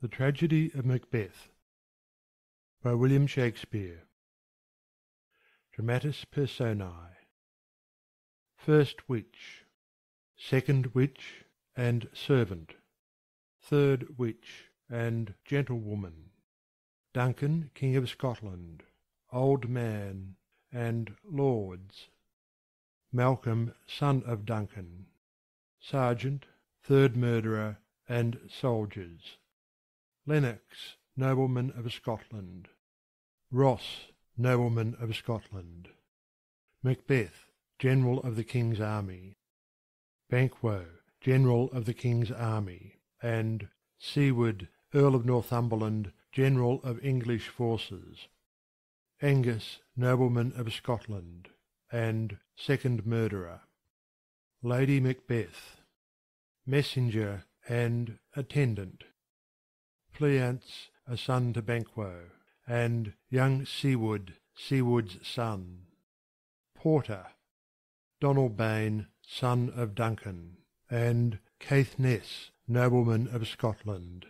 The Tragedy of Macbeth by William Shakespeare. Dramatis Personae. First Witch, Second Witch and Servant, Third Witch and Gentlewoman, Duncan, King of Scotland, Old Man, and Lords, Malcolm, son of Duncan, Sergeant, Third Murderer, and Soldiers, Lennox, nobleman of Scotland, Ross, nobleman of Scotland, Macbeth, general of the King's army, Banquo, general of the King's army, and Siward, Earl of Northumberland, general of English forces, Angus, nobleman of Scotland, and second murderer, Lady Macbeth, messenger and attendant, Fleance, a son to Banquo, and young Siward, Siward's son, Porter, Donalbain, son of Duncan, and Caithness, nobleman of Scotland,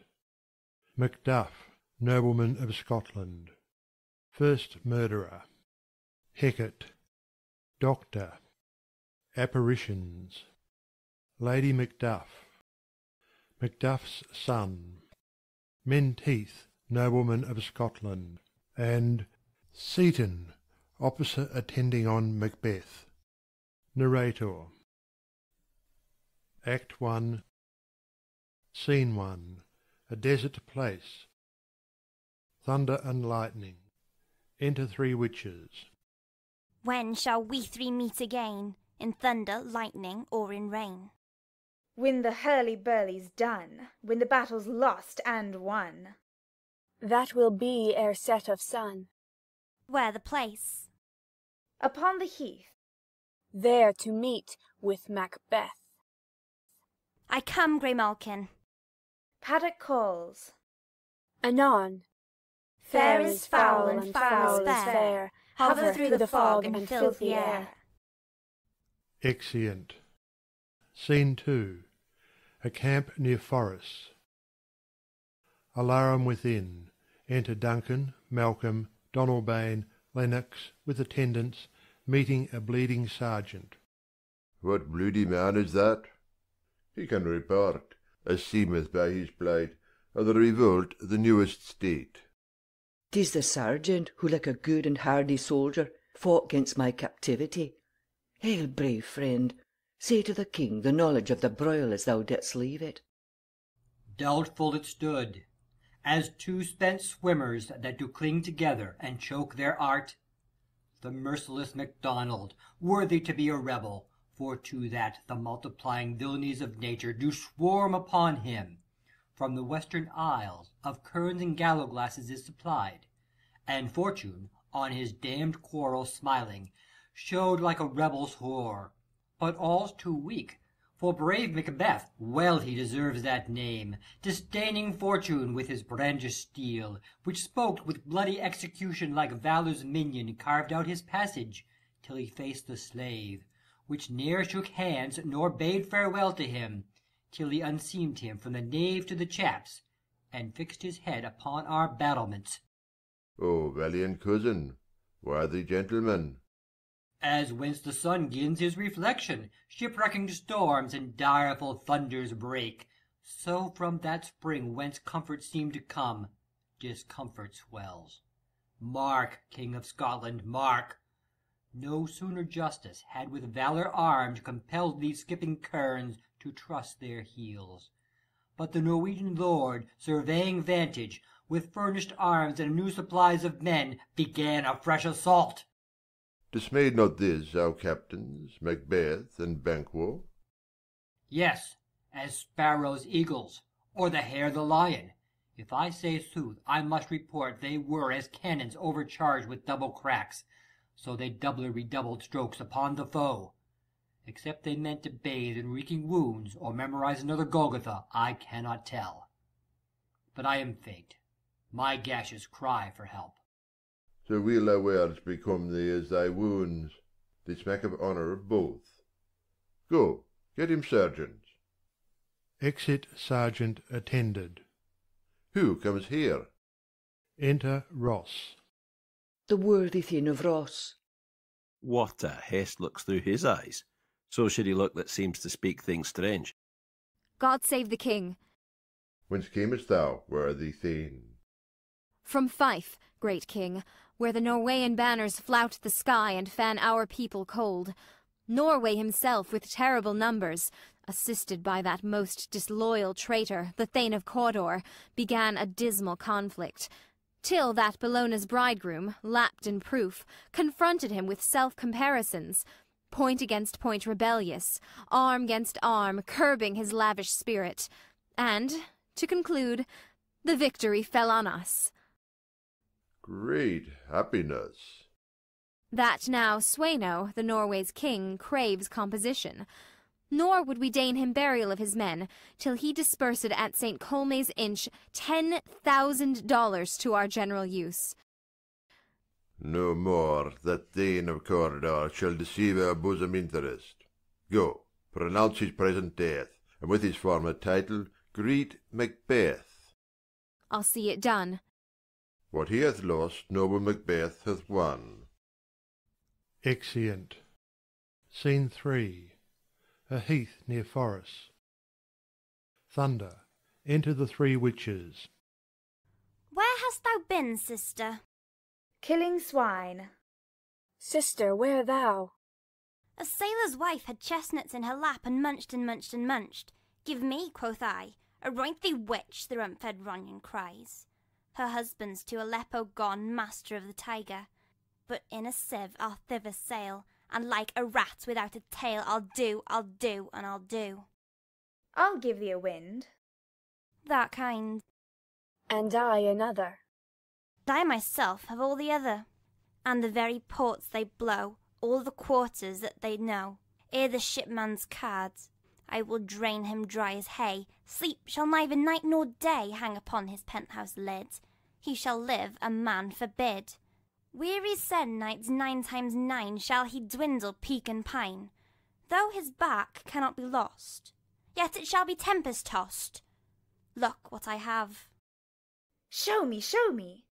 Macduff, nobleman of Scotland, first murderer, Hecate, doctor, apparitions, Lady Macduff, Macduff's son, Menteith, nobleman of Scotland, and Seaton, officer attending on Macbeth. Narrator. Act 1. Scene 1. A desert place. Thunder and lightning. Enter three witches. When shall we three meet again, in thunder, lightning, or in rain? When the hurly-burly's done, when the battle's lost and won. That will be ere set of sun. Where the place? Upon the heath. There to meet with Macbeth. I come, Grey Malkin. Paddock calls. Anon. Fair is foul and foul is fair. Hover through the fog and filthy air. Exeunt. Scene 2. A camp near forests. Alarum within. Enter Duncan, Malcolm, Donalbain, Lennox, with attendants, meeting a bleeding sergeant. What bloody man is that? He can report, as seemeth by his plight, of the revolt of the newest state. 'Tis the sergeant who, like a good and hardy soldier, fought against my captivity. Hail, brave friend! Say to the king the knowledge of the broil as thou didst leave it. Doubtful it stood, as two spent swimmers that do cling together and choke their art. The merciless MacDonald, worthy to be a rebel, for to that the multiplying villainies of nature do swarm upon him, from the western isles of kerns and gallow-glasses is supplied, and fortune, on his damned quarrel smiling, showed like a rebel's whore. But all's too weak, for brave Macbeth, well he deserves that name, disdaining fortune with his brandished steel, which spoke with bloody execution like valor's minion, carved out his passage, till he faced the slave, which ne'er shook hands nor bade farewell to him, till he unseamed him from the nave to the chaps, and fixed his head upon our battlements. O valiant cousin, worthy gentleman! As whence the sun gins his reflection, shipwrecking storms and direful thunders break, so from that spring whence comfort seemed to come, discomfort swells. Mark, King of Scotland, mark! No sooner justice had with valour armed compelled these skipping kerns to trust their heels, but the Norwegian lord, surveying vantage, with furnished arms and new supplies of men, began a fresh assault. Dismayed not this our captains, Macbeth and Banquo? Yes, as sparrows eagles, or the hare the lion. If I say sooth, I must report they were as cannons overcharged with double cracks, so they doubly redoubled strokes upon the foe. Except they meant to bathe in reeking wounds, or memorize another Golgotha, I cannot tell. But I am faint. My gashes cry for help. So will thy words become thee as thy wounds. They smack of honour of both. Go, get him sergeants. Exit sergeant attended. Who comes here? Enter Ross. The worthy Thane of Ross. What a hest looks through his eyes. So should he look that seems to speak things strange. God save the king. Whence camest thou, worthy Thane? From Fife, great king, where the Norwegian banners flout the sky and fan our people cold. Norway himself with terrible numbers, assisted by that most disloyal traitor, the Thane of Cawdor, began a dismal conflict, till that Bellona's bridegroom, lapped in proof, confronted him with self-comparisons, point against point rebellious, arm against arm, curbing his lavish spirit, and, to conclude, the victory fell on us. Great happiness. That now Sweno, the Norway's king, craves composition. Nor would we deign him burial of his men, till he dispersed at St. Colmay's Inch $10,000 to our general use. No more that Thane of Cawdor shall deceive our bosom interest. Go, pronounce his present death, and with his former title greet Macbeth. I'll see it done. What he hath lost, noble Macbeth hath won. Exeunt. Scene 3. A heath near Forres. Thunder. Enter the three witches. Where hast thou been, sister? Killing swine. Sister, where thou? A sailor's wife had chestnuts in her lap and munched and munched and munched. Give me, quoth I, aroint thee witch, the rump-fed Ronyan cries. Her husband's to Aleppo gone, master of the tiger. But in a sieve I'll thither sail, and like a rat without a tail I'll do, and I'll do. I'll give thee a wind. That kind. And I another. I myself have all the other, and the very ports they blow, all the quarters that they know. Ere the shipman's cards, I will drain him dry as hay. Sleep shall neither night nor day hang upon his penthouse lid. He shall live, a man forbid. Weary nights 9 times 9 shall he dwindle, peak and pine. Though his back cannot be lost, yet it shall be tempest-tossed. Look what I have. Show me, show me.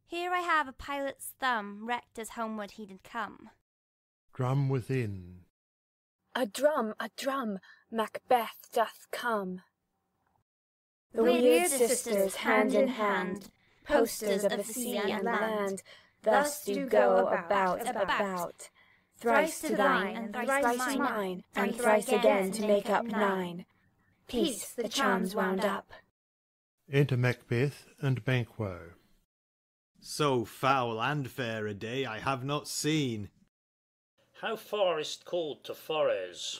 Here I have a pilot's thumb, wrecked as homeward he did come. Drum within. A drum, Macbeth doth come. The Weird weird sisters, hand in hand, posters of the sea and land, thus do go about. Thrice to thine, and thrice mine, and thrice again to make up 9. Peace, the charms wound up. Enter Macbeth and Banquo. So foul and fair a day I have not seen. How far is't called to Forres?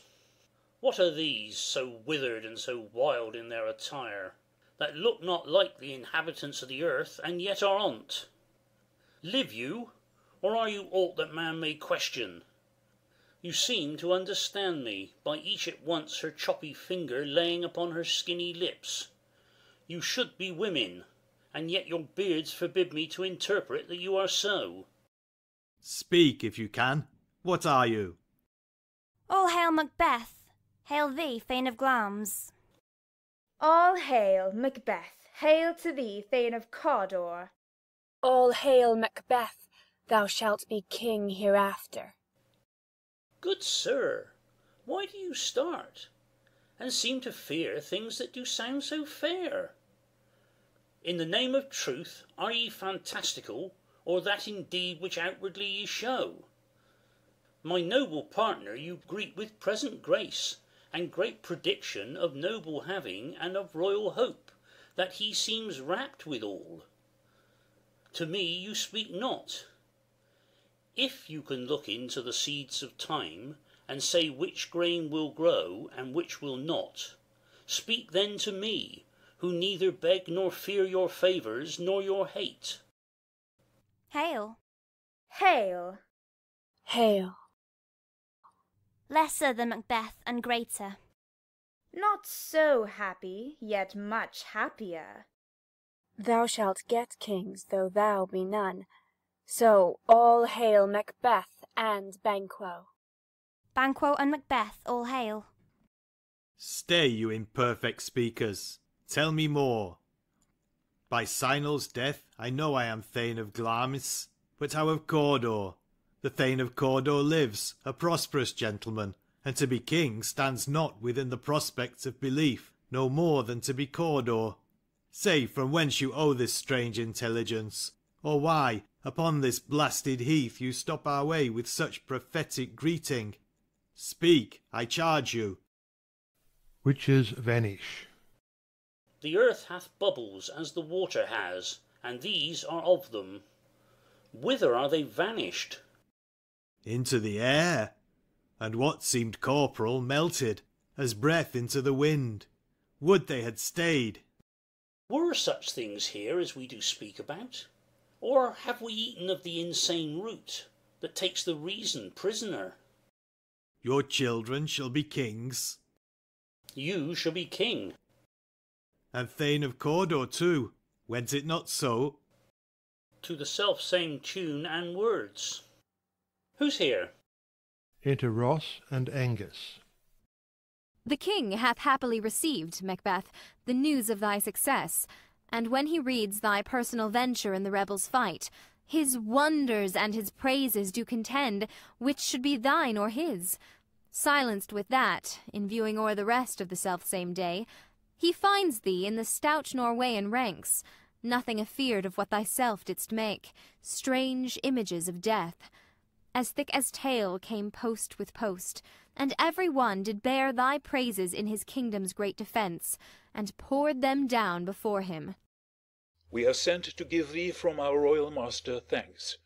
What are these, so withered and so wild in their attire, that look not like the inhabitants of the earth, and yet are on't? Live you, or are you aught that man may question? You seem to understand me, by each at once her choppy finger laying upon her skinny lips. You should be women, and yet your beards forbid me to interpret that you are so. Speak, if you can. What are you? All hail Macbeth, hail thee, Thane of Glamis. All hail, Macbeth, hail to thee, Thane of Cawdor. All hail, Macbeth, thou shalt be king hereafter. Good sir, why do you start, and seem to fear things that do sound so fair? In the name of truth, are ye fantastical, or that indeed which outwardly ye show? My noble partner you greet with present grace, and great prediction of noble having and of royal hope, that he seems rapt withal. To me you speak not. If you can look into the seeds of time, and say which grain will grow and which will not, speak then to me, who neither beg nor fear your favours nor your hate. Hail. Hail. Hail. Lesser than Macbeth and greater. Not so happy, yet much happier. Thou shalt get kings, though thou be none. So all hail Macbeth and Banquo. Banquo and Macbeth, all hail. Stay, you imperfect speakers. Tell me more. By Sinel's death I know I am Thane of Glamis, but how of Cawdor? The Thane of Cawdor lives, a prosperous gentleman, and to be king stands not within the prospects of belief, no more than to be Cawdor. Say from whence you owe this strange intelligence, or why, upon this blasted heath, you stop our way with such prophetic greeting. Speak, I charge you. Witches vanish. The earth hath bubbles as the water has, and these are of them. Whither are they vanished? Into the air, and what seemed corporal melted, as breath into the wind. Would they had stayed. Were such things here as we do speak about? Or have we eaten of the insane root that takes the reason prisoner? Your children shall be kings. You shall be king. And Thane of Cawdor too, went it not so? To the self-same tune and words. Who's here? Enter Ross and Angus. The king hath happily received, Macbeth, the news of thy success, and when he reads thy personal venture in the rebels' fight, his wonders and his praises do contend which should be thine or his. Silenced with that, in viewing o'er the rest of the self-same day, he finds thee in the stout Norweyan ranks, nothing afeard of what thyself didst make, strange images of death. As thick as tale came post with post, and every one did bear thy praises in his kingdom's great defence, and poured them down before him. We are sent to give thee from our royal master thanks,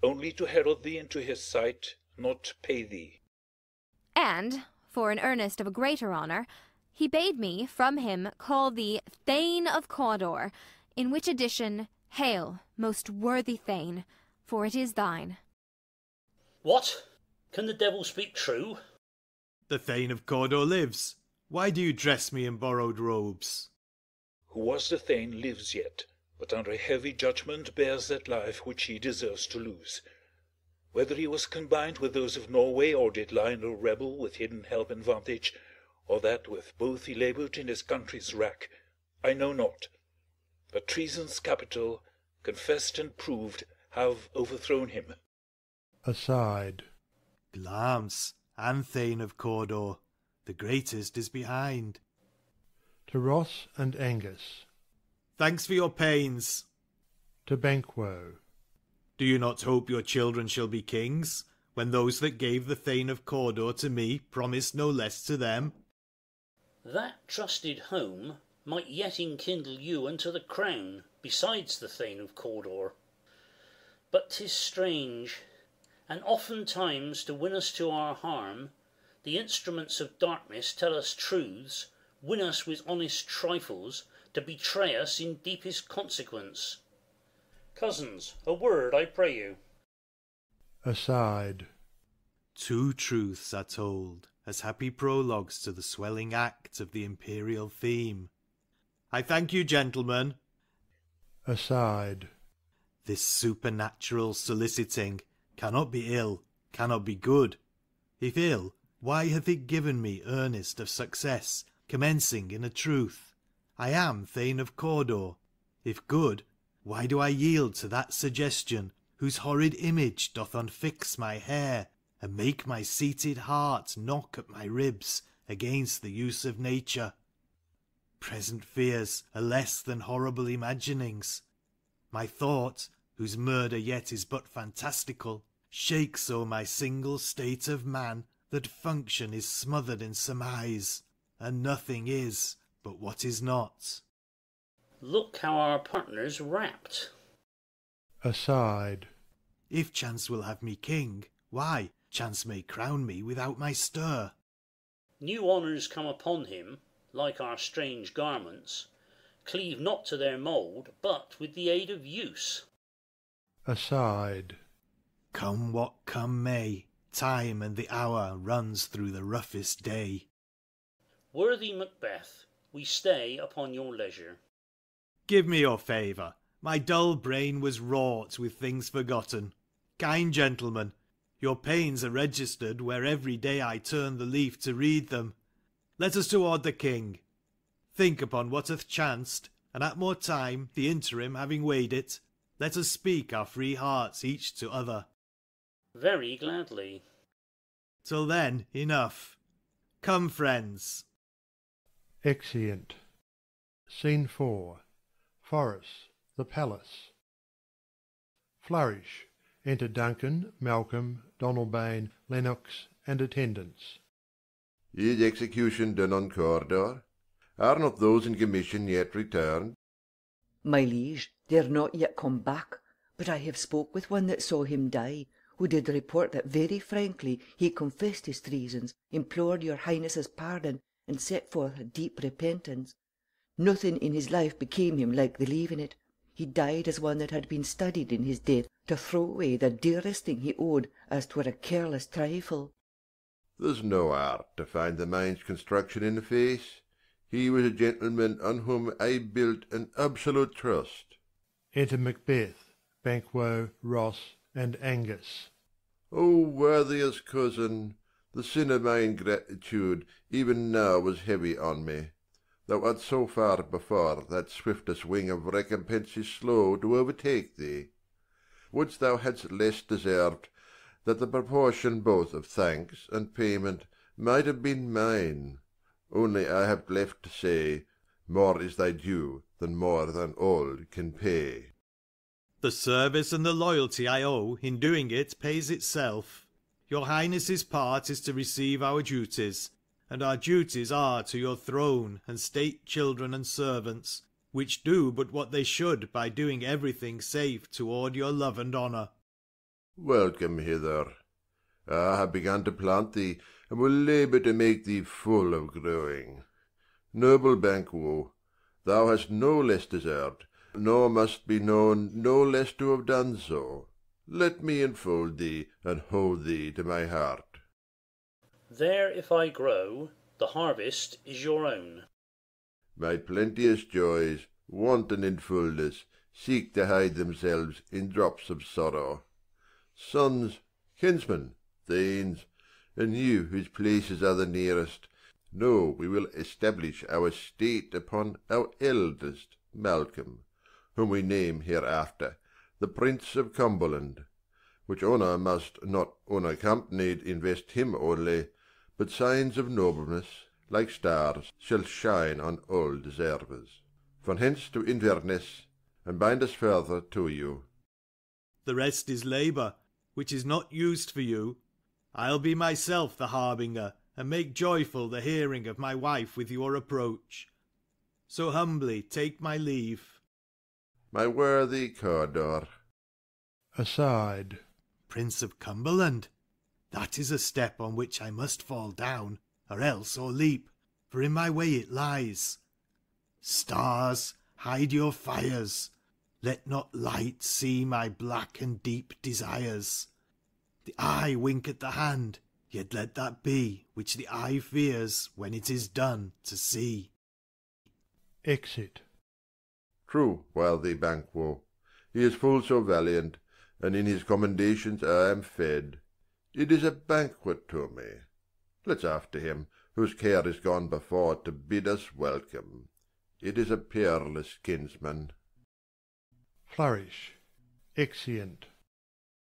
only to herald thee into his sight, not pay thee. And, for an earnest of a greater honour, he bade me from him call thee Thane of Cawdor, in which addition, hail, most worthy Thane, for it is thine. What? Can the devil speak true? The Thane of Cawdor lives. Why do you dress me in borrowed robes? Who was the Thane lives yet, but under a heavy judgment bears that life which he deserves to lose. Whether he was combined with those of Norway, or did lie in a rebel with hidden help and vantage, or that with both he laboured in his country's wrack, I know not. But treason's capital, confessed and proved, have overthrown him. Aside. Glamis and Thane of Cawdor, the greatest is behind. To Ross and Angus. Thanks for your pains. To Banquo. Do you not hope your children shall be kings, when those that gave the Thane of Cawdor to me promised no less to them? That trusted home might yet enkindle you unto the crown, besides the Thane of Cawdor. But 'tis strange, and oftentimes to win us to our harm, the instruments of darkness tell us truths, win us with honest trifles, to betray us in deepest consequence. Cousins, a word, I pray you. Aside. Two truths are told, as happy prologues to the swelling act of the imperial theme. I thank you, gentlemen. Aside. This supernatural soliciting cannot be ill, cannot be good. If ill, why hath it given me earnest of success, commencing in a truth? I am Thane of Cawdor. If good, why do I yield to that suggestion, whose horrid image doth unfix my hair, and make my seated heart knock at my ribs against the use of nature? Present fears are less than horrible imaginings. My thought, whose murder yet is but fantastical, shakes so my single state of man, that function is smothered in surmise, and nothing is but what is not. Look how our partner's rapt. Aside. If chance will have me king, why, chance may crown me without my stir. New honours come upon him, like our strange garments, cleave not to their mould, but with the aid of use. Aside. Come what come may, time and the hour runs through the roughest day. Worthy Macbeth, we stay upon your leisure. Give me your favour. My dull brain was wrought with things forgotten. Kind gentlemen, your pains are registered where every day I turn the leaf to read them. Let us toward the king. Think upon what hath chanced, and at more time, the interim having weighed it, let us speak our free hearts each to other. Very gladly. Till then, enough. Come, friends. Exeunt. Scene 4. Forres, the palace. Flourish. Enter Duncan, Malcolm, Donalbain, Lennox, and attendants. Is execution done on corridor? Are not those in commission yet returned? My liege, they're not yet come back, but I have spoke with one that saw him die, who did report that very frankly he confessed his treasons, implored your highness's pardon, and set forth a deep repentance. Nothing in his life became him like the leaving it. He died as one that had been studied in his death to throw away the dearest thing he owed as 'twere a careless trifle. There's no art to find the mind's construction in the face. He was a gentleman on whom I built an absolute trust. Enter Macbeth, Banquo, Ross, and Angus. O worthiest cousin, the sin of my ingratitude even now was heavy on me. Thou art so far before that swiftest wing of recompense is slow to overtake thee. Wouldst thou hadst less deserved, that the proportion both of thanks and payment might have been mine. Only I have left to say, more is thy due than more than all can pay. The service and the loyalty I owe in doing it pays itself. Your highness's part is to receive our duties, and our duties are to your throne and state children and servants, which do but what they should by doing everything safe toward your love and honour. Welcome hither. I have begun to plant thee, and will labour to make thee full of growing. Noble Banquo, thou hast no less deserved, nor must be known no less to have done so. Let me enfold thee, and hold thee to my heart. There if I grow, the harvest is your own. My plenteous joys, wanton in fullness, seek to hide themselves in drops of sorrow. Sons, kinsmen, thanes, and you whose places are the nearest, know we will establish our state upon our eldest, Malcolm, whom we name hereafter the Prince of Cumberland, which honour must not unaccompanied invest him only, but signs of nobleness, like stars, shall shine on all deservers. From hence to Inverness, and bind us further to you. The rest is labour, which is not used for you. I'll be myself the harbinger, and make joyful the hearing of my wife with your approach. So humbly take my leave. My worthy Cawdor. Aside. Prince of Cumberland, that is a step on which I must fall down, or else or leap, for in my way it lies. Stars, hide your fires. Let not light see my black and deep desires. The eye wink at the hand, yet let that be which the eye fears when it is done to see. Exit. True, worthy Banquo, he is full so valiant, and in his commendations I am fed. It is a banquet to me. Let's after him, whose care is gone before to bid us welcome. It is a peerless kinsman. Flourish. Exeunt.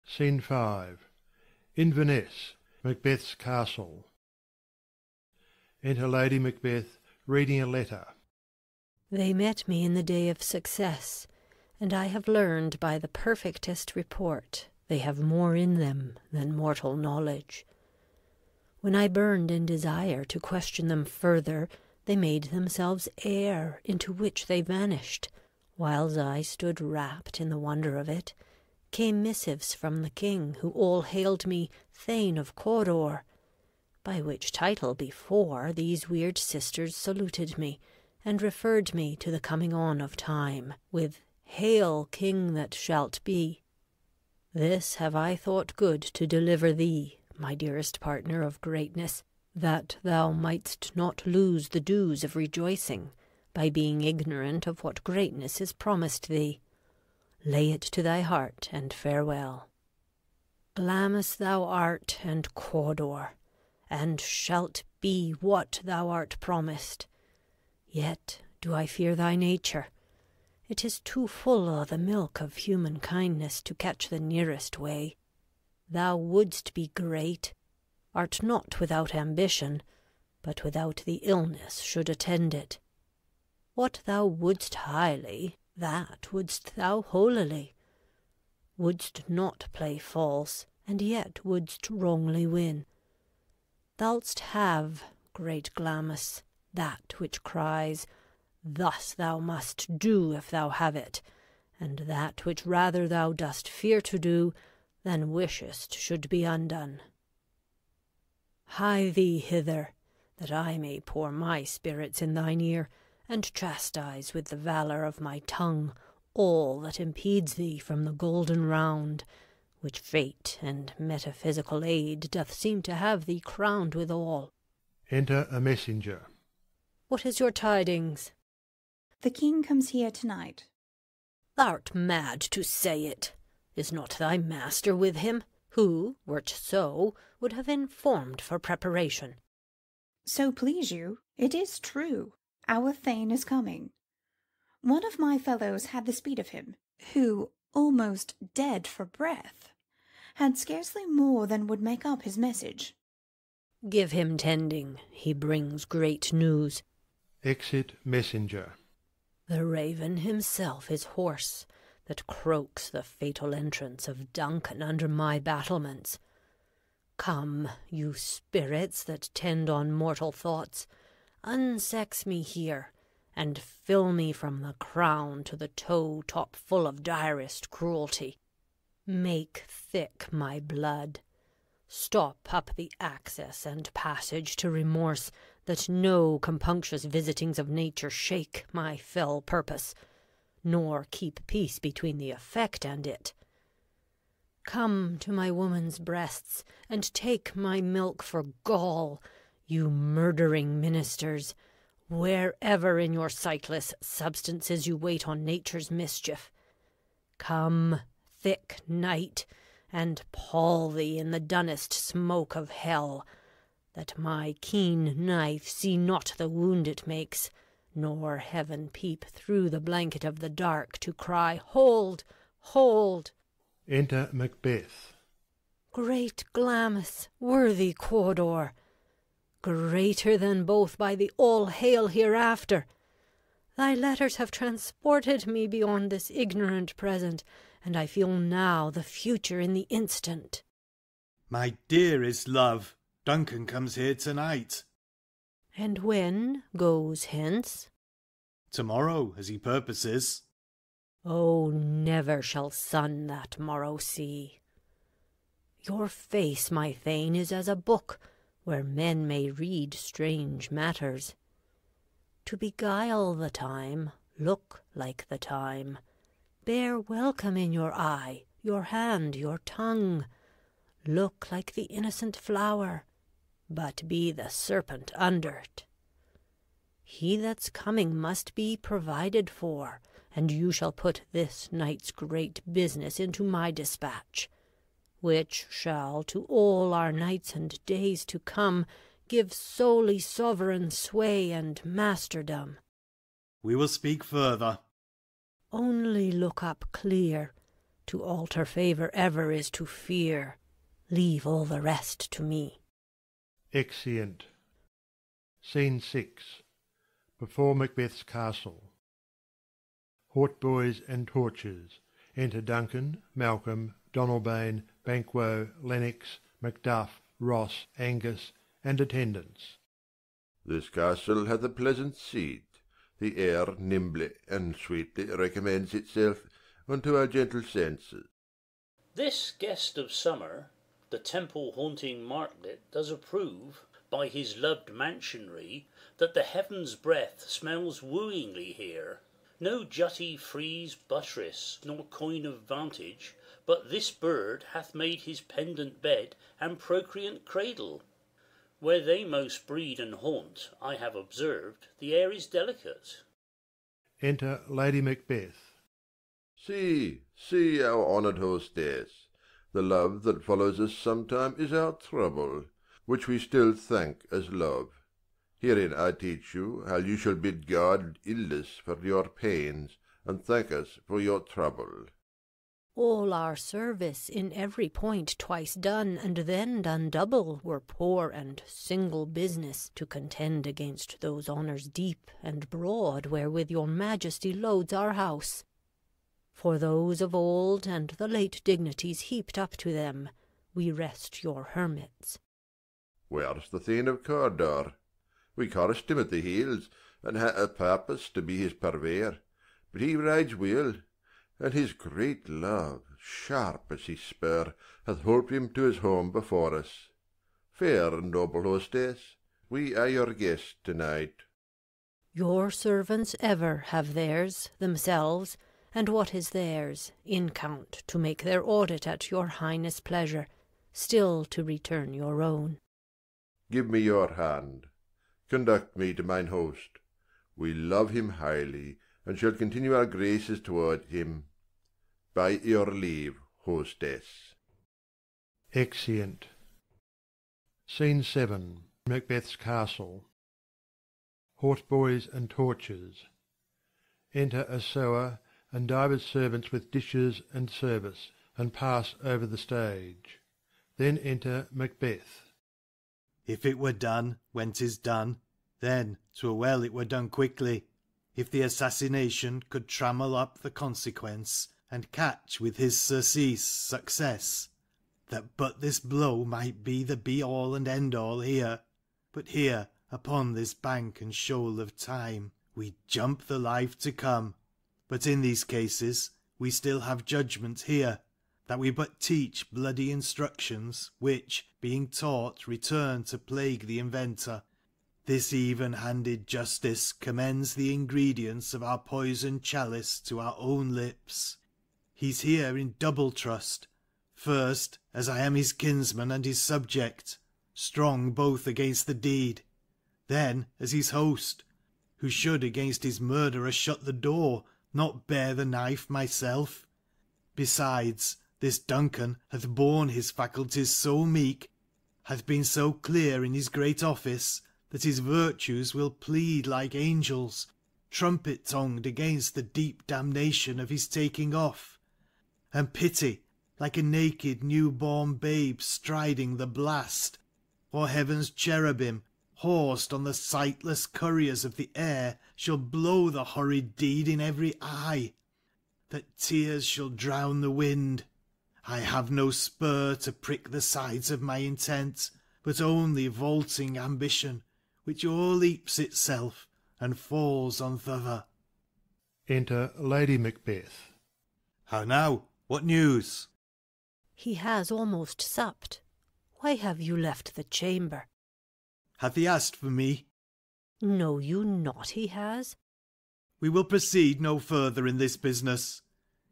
Scene 5. Inverness, Macbeth's castle. Enter Lady Macbeth, reading a letter. They met me in the day of success, and I have learned by the perfectest report they have more in them than mortal knowledge. When I burned in desire to question them further, they made themselves air, into which they vanished. Whiles I stood wrapped in the wonder of it, came missives from the king, who all hailed me Thane of Cawdor, by which title before these weird sisters saluted me, and referred me to the coming on of time, with Hail, King that shalt be. This have I thought good to deliver thee, my dearest partner of greatness, that thou mightst not lose the dues of rejoicing, by being ignorant of what greatness is promised thee. Lay it to thy heart, and farewell. Glamis thou art, and Cawdor, and shalt be what thou art promised. Yet do I fear thy nature, It is too full o' the milk of human kindness to catch the nearest way. Thou wouldst be great, art not without ambition, but without the illness should attend it. What thou wouldst highly, that wouldst thou holily. Wouldst not play false, and yet wouldst wrongly win. Thou'ldst have, great Glamis, that which cries, thus thou must do if thou have it, and that which rather thou dost fear to do, than wishest should be undone. Hie thee hither, that I may pour my spirits in thine ear, and chastise with the valour of my tongue all that impedes thee from the golden round, which fate and metaphysical aid doth seem to have thee crowned withal. Enter a messenger. What is your tidings? The king comes here tonight. Thou'rt mad to say it. Is not thy master with him, who, were't so, would have informed for preparation? So please you, it is true. Our Thane is coming. One of my fellows had the speed of him, who, almost dead for breath, had scarcely more than would make up his message. Give him tending, he brings great news. Exit messenger. The raven himself is hoarse, that croaks the fatal entrance of Duncan under my battlements. Come, you spirits that tend on mortal thoughts, unsex me here, and fill me from the crown to the toe top full of direst cruelty. Make thick my blood. Stop up the access and passage to remorse, that no compunctious visitings of nature shake my fell purpose, nor keep peace between the effect and it. Come to my woman's breasts, and take my milk for gall, you murdering ministers, wherever in your sightless substances you wait on nature's mischief. Come, thick night, and pall thee in the dunnest smoke of hell, that my keen knife see not the wound it makes, nor heaven peep through the blanket of the dark to cry, Hold, hold! Enter Macbeth. Great Glamis, worthy Cawdor, greater than both by the all-hail hereafter, thy letters have transported me beyond this ignorant present, and I feel now the future in the instant. My dearest love, Duncan comes here tonight. And when goes hence? Tomorrow, as he purposes. Oh, never shall sun that morrow see. Your face, my Thane, is as a book, where men may read strange matters. To beguile the time, look like the time. Bear welcome in your eye, your hand, your tongue. Look like the innocent flower, but be the serpent under't. He that's coming must be provided for, and you shall put this night's great business into my dispatch, which shall to all our nights and days to come give solely sovereign sway and masterdom. We will speak further. Only look up clear. To alter favour ever is to fear. Leave all the rest to me. Exeunt. Scene 6. Before Macbeth's castle. Hautboys and torches. Enter Duncan, Malcolm, Donalbain, Banquo, Lennox, Macduff, Ross, Angus, and attendants. This castle hath a pleasant seat. The air nimbly and sweetly recommends itself unto our gentle senses. This guest of summer, the temple-haunting martlet, does approve, by his loved mansionry, that the heaven's breath smells wooingly here. No jutty frieze buttress, nor coign of vantage, but this bird hath made his pendant bed and procreant cradle. Where they most breed and haunt, I have observed, the air is delicate. Enter Lady Macbeth. See, see our honoured hostess. The love that follows us sometime is our trouble, which we still thank as love. Herein I teach you how you shall bid God illness for your pains, and thank us for your trouble. All our service in every point twice done, and then done double, were poor and single business to contend against those honours deep and broad wherewith your majesty loads our house. For those of old and the late dignities heaped up to them, we rest your hermits. Where's the Thane of Cawdor? We coursed him at the heels, and had a purpose to be his purveyor, but he rides well, and his great love, sharp as his spur, hath holp him to his home before us. Fair and noble hostess, we are your guests to-night. Your servants ever have theirs, themselves, and what is theirs, in count to make their audit at your highness' pleasure, still to return your own. Give me your hand. Conduct me to mine host. We love him highly, and shall continue our graces toward him. By your leave, hostess. Exeunt. Scene 7. Macbeth's castle. Hautboys and torches. Enter a sewer and divers servants with dishes and service, and pass over the stage. Then enter Macbeth. If it were done when 'tis done, then 'twere well it were done quickly. If the assassination could trammel up the consequence, and catch with his surcease success, that but this blow might be the be-all and end-all here. But here, upon this bank and shoal of time, we jump the life to come. But in these cases we still have judgment here, that we but teach bloody instructions, which, being taught, return to plague the inventor. This even-handed justice commends the ingredients of our poisoned chalice to our own lips. He's here in double trust. First, as I am his kinsman and his subject, strong both against the deed. Then, as his host, who should against his murderer shut the door, not bear the knife myself. Besides, this Duncan hath borne his faculties so meek, hath been so clear in his great office, that his virtues will plead like angels, trumpet-tongued against the deep damnation of his taking off, and pity, like a naked new-born babe striding the blast, or heaven's cherubim, horsed on the sightless couriers of the air, shall blow the horrid deed in every eye, that tears shall drown the wind. I have no spur to prick the sides of my intent, but only vaulting ambition, which o'erleaps itself and falls on t'other. Enter Lady Macbeth. How now? What news? He has almost supped. Why have you left the chamber? Hath he asked for me? Know you not he has? We will proceed no further in this business.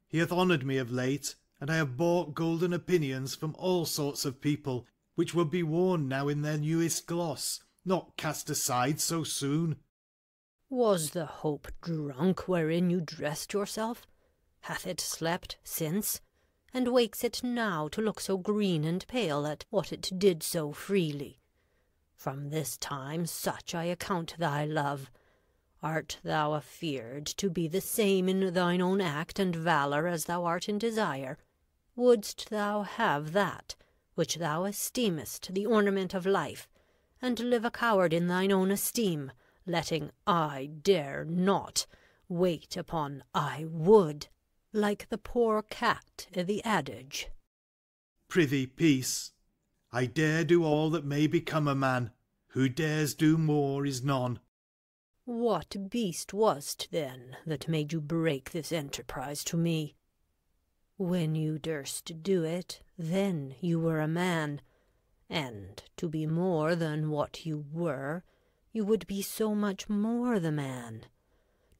He hath honoured me of late, and I have bought golden opinions from all sorts of people, which would be worn now in their newest gloss, not cast aside so soon. Was the hope drunk wherein you dressed yourself? Hath it slept since? And wakes it now to look so green and pale at what it did so freely? From this time such I account thy love. Art thou afeard to be the same in thine own act and valour as thou art in desire? Wouldst thou have that which thou esteemest the ornament of life, and live a coward in thine own esteem, letting I dare not wait upon I would, like the poor cat i' the adage? Prithee, peace. I dare do all that may become a man. Who dares do more is none. What beast was't, then, that made you break this enterprise to me? When you durst do it, then you were a man, and to be more than what you were, you would be so much more the man.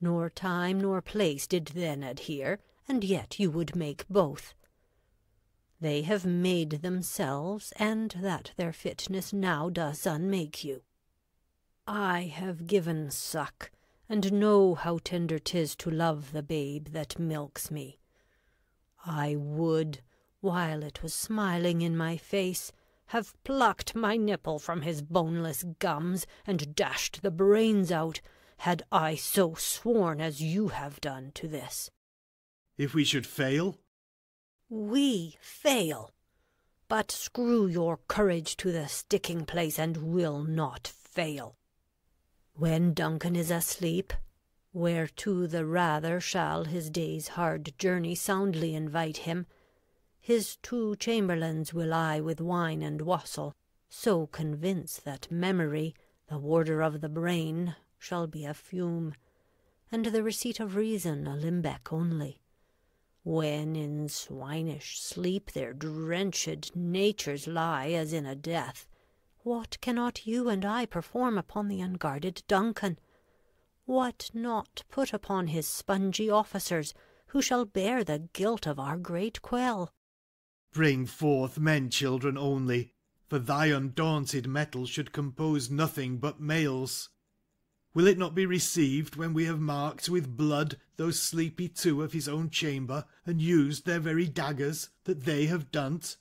Nor time nor place did then adhere, and yet you would make both. They have made themselves, and that their fitness now does unmake you. I have given suck, and know how tender 'tis to love the babe that milks me. I would, while it was smiling in my face, have plucked my nipple from his boneless gums, and dashed the brains out, had I so sworn as you have done to this. If we should fail? We fail. But screw your courage to the sticking place, and will not fail. When Duncan is asleep, whereto the rather shall his day's hard journey soundly invite him, his 2 chamberlains will I with wine and wassail so convince that memory, the warder of the brain, shall be a fume, and the receipt of reason a limbeck only. When in swinish sleep their drenched natures lie as in a death, what cannot you and I perform upon the unguarded Duncan? What not put upon his spongy officers, who shall bear the guilt of our great quell? Bring forth men children only, for thy undaunted metal should compose nothing but males. Will it not be received when we have marked with blood those sleepy 2 of his own chamber, and used their very daggers that they have done't?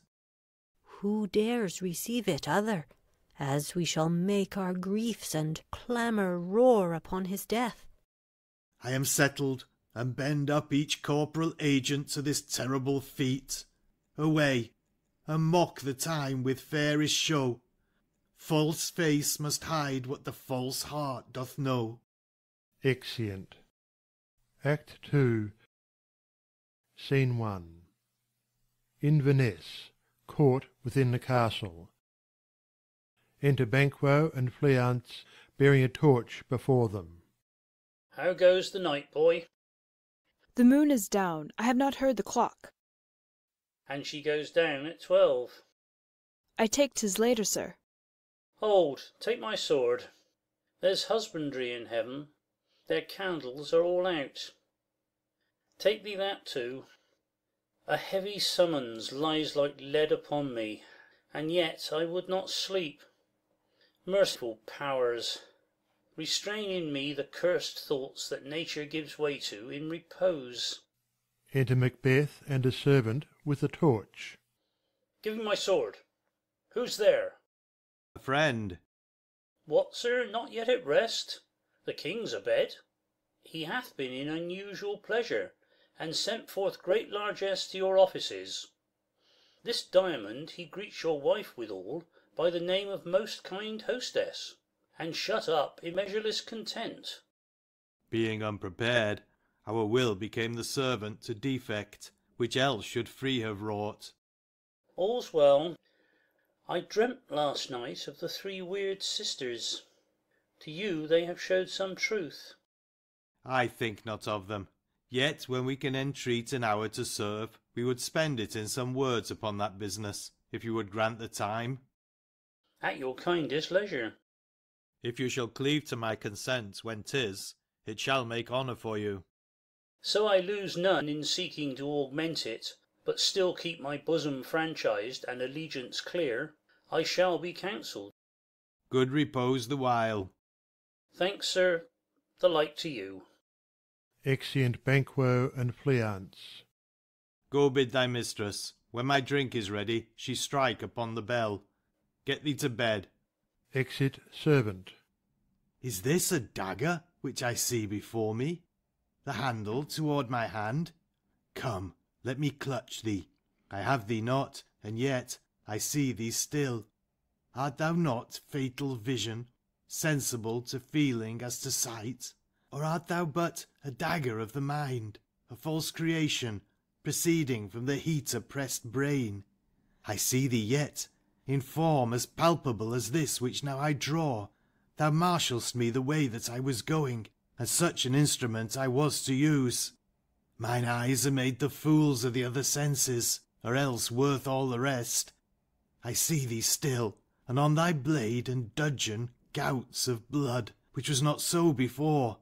Who dares receive it other, as we shall make our griefs and clamour roar upon his death? I am settled, and bend up each corporal agent to this terrible feat. Away, and mock the time with fairest show. False face must hide what the false heart doth know. Exeunt. Act 2, Scene 1. Inverness, court within the castle. Enter Banquo and Fleance, bearing a torch before them. How goes the night, boy? The moon is down. I have not heard the clock. And she goes down at 12. I take 'tis later, sir. Hold, take my sword. There's husbandry in heaven. Their candles are all out. Take thee that too. A heavy summons lies like lead upon me, and yet I would not sleep. Merciful powers, restrain in me the cursed thoughts that nature gives way to in repose. Enter Macbeth and a servant with a torch. Give me my sword. Who's there? A friend. What, sir, not yet at rest? The king's abed. He hath been in unusual pleasure, and sent forth great largesse to your offices. This diamond he greets your wife withal by the name of most kind hostess, and shut up in measureless content. Being unprepared, our will became the servant to defect, which else should free have wrought. All's well. I dreamt last night of the 3 weird sisters. To you they have showed some truth. I think not of them. Yet when we can entreat an hour to serve, we would spend it in some words upon that business, if you would grant the time. At your kindest leisure. If you shall cleave to my consent when 'tis, it shall make honour for you. So I lose none in seeking to augment it, but still keep my bosom franchised and allegiance clear, I shall be counselled. Good repose the while. Thanks, sir. The like to you. Exeunt Banquo and Fleance. Go bid thy mistress, when my drink is ready, she strike upon the bell. Get thee to bed. Exit servant. Is this a dagger which I see before me? The handle toward my hand? Come, let me clutch thee. I have thee not, and yet I see thee still. Art thou not fatal vision, sensible to feeling as to sight? Or art thou but a dagger of the mind, a false creation, proceeding from the heat-oppressed brain? I see thee yet, in form as palpable as this which now I draw. Thou marshalst me the way that I was going, and such an instrument I was to use. Mine eyes are made the fools of the other senses, or else worth all the rest. I see thee still, and on thy blade and dudgeon gouts of blood, which was not so before.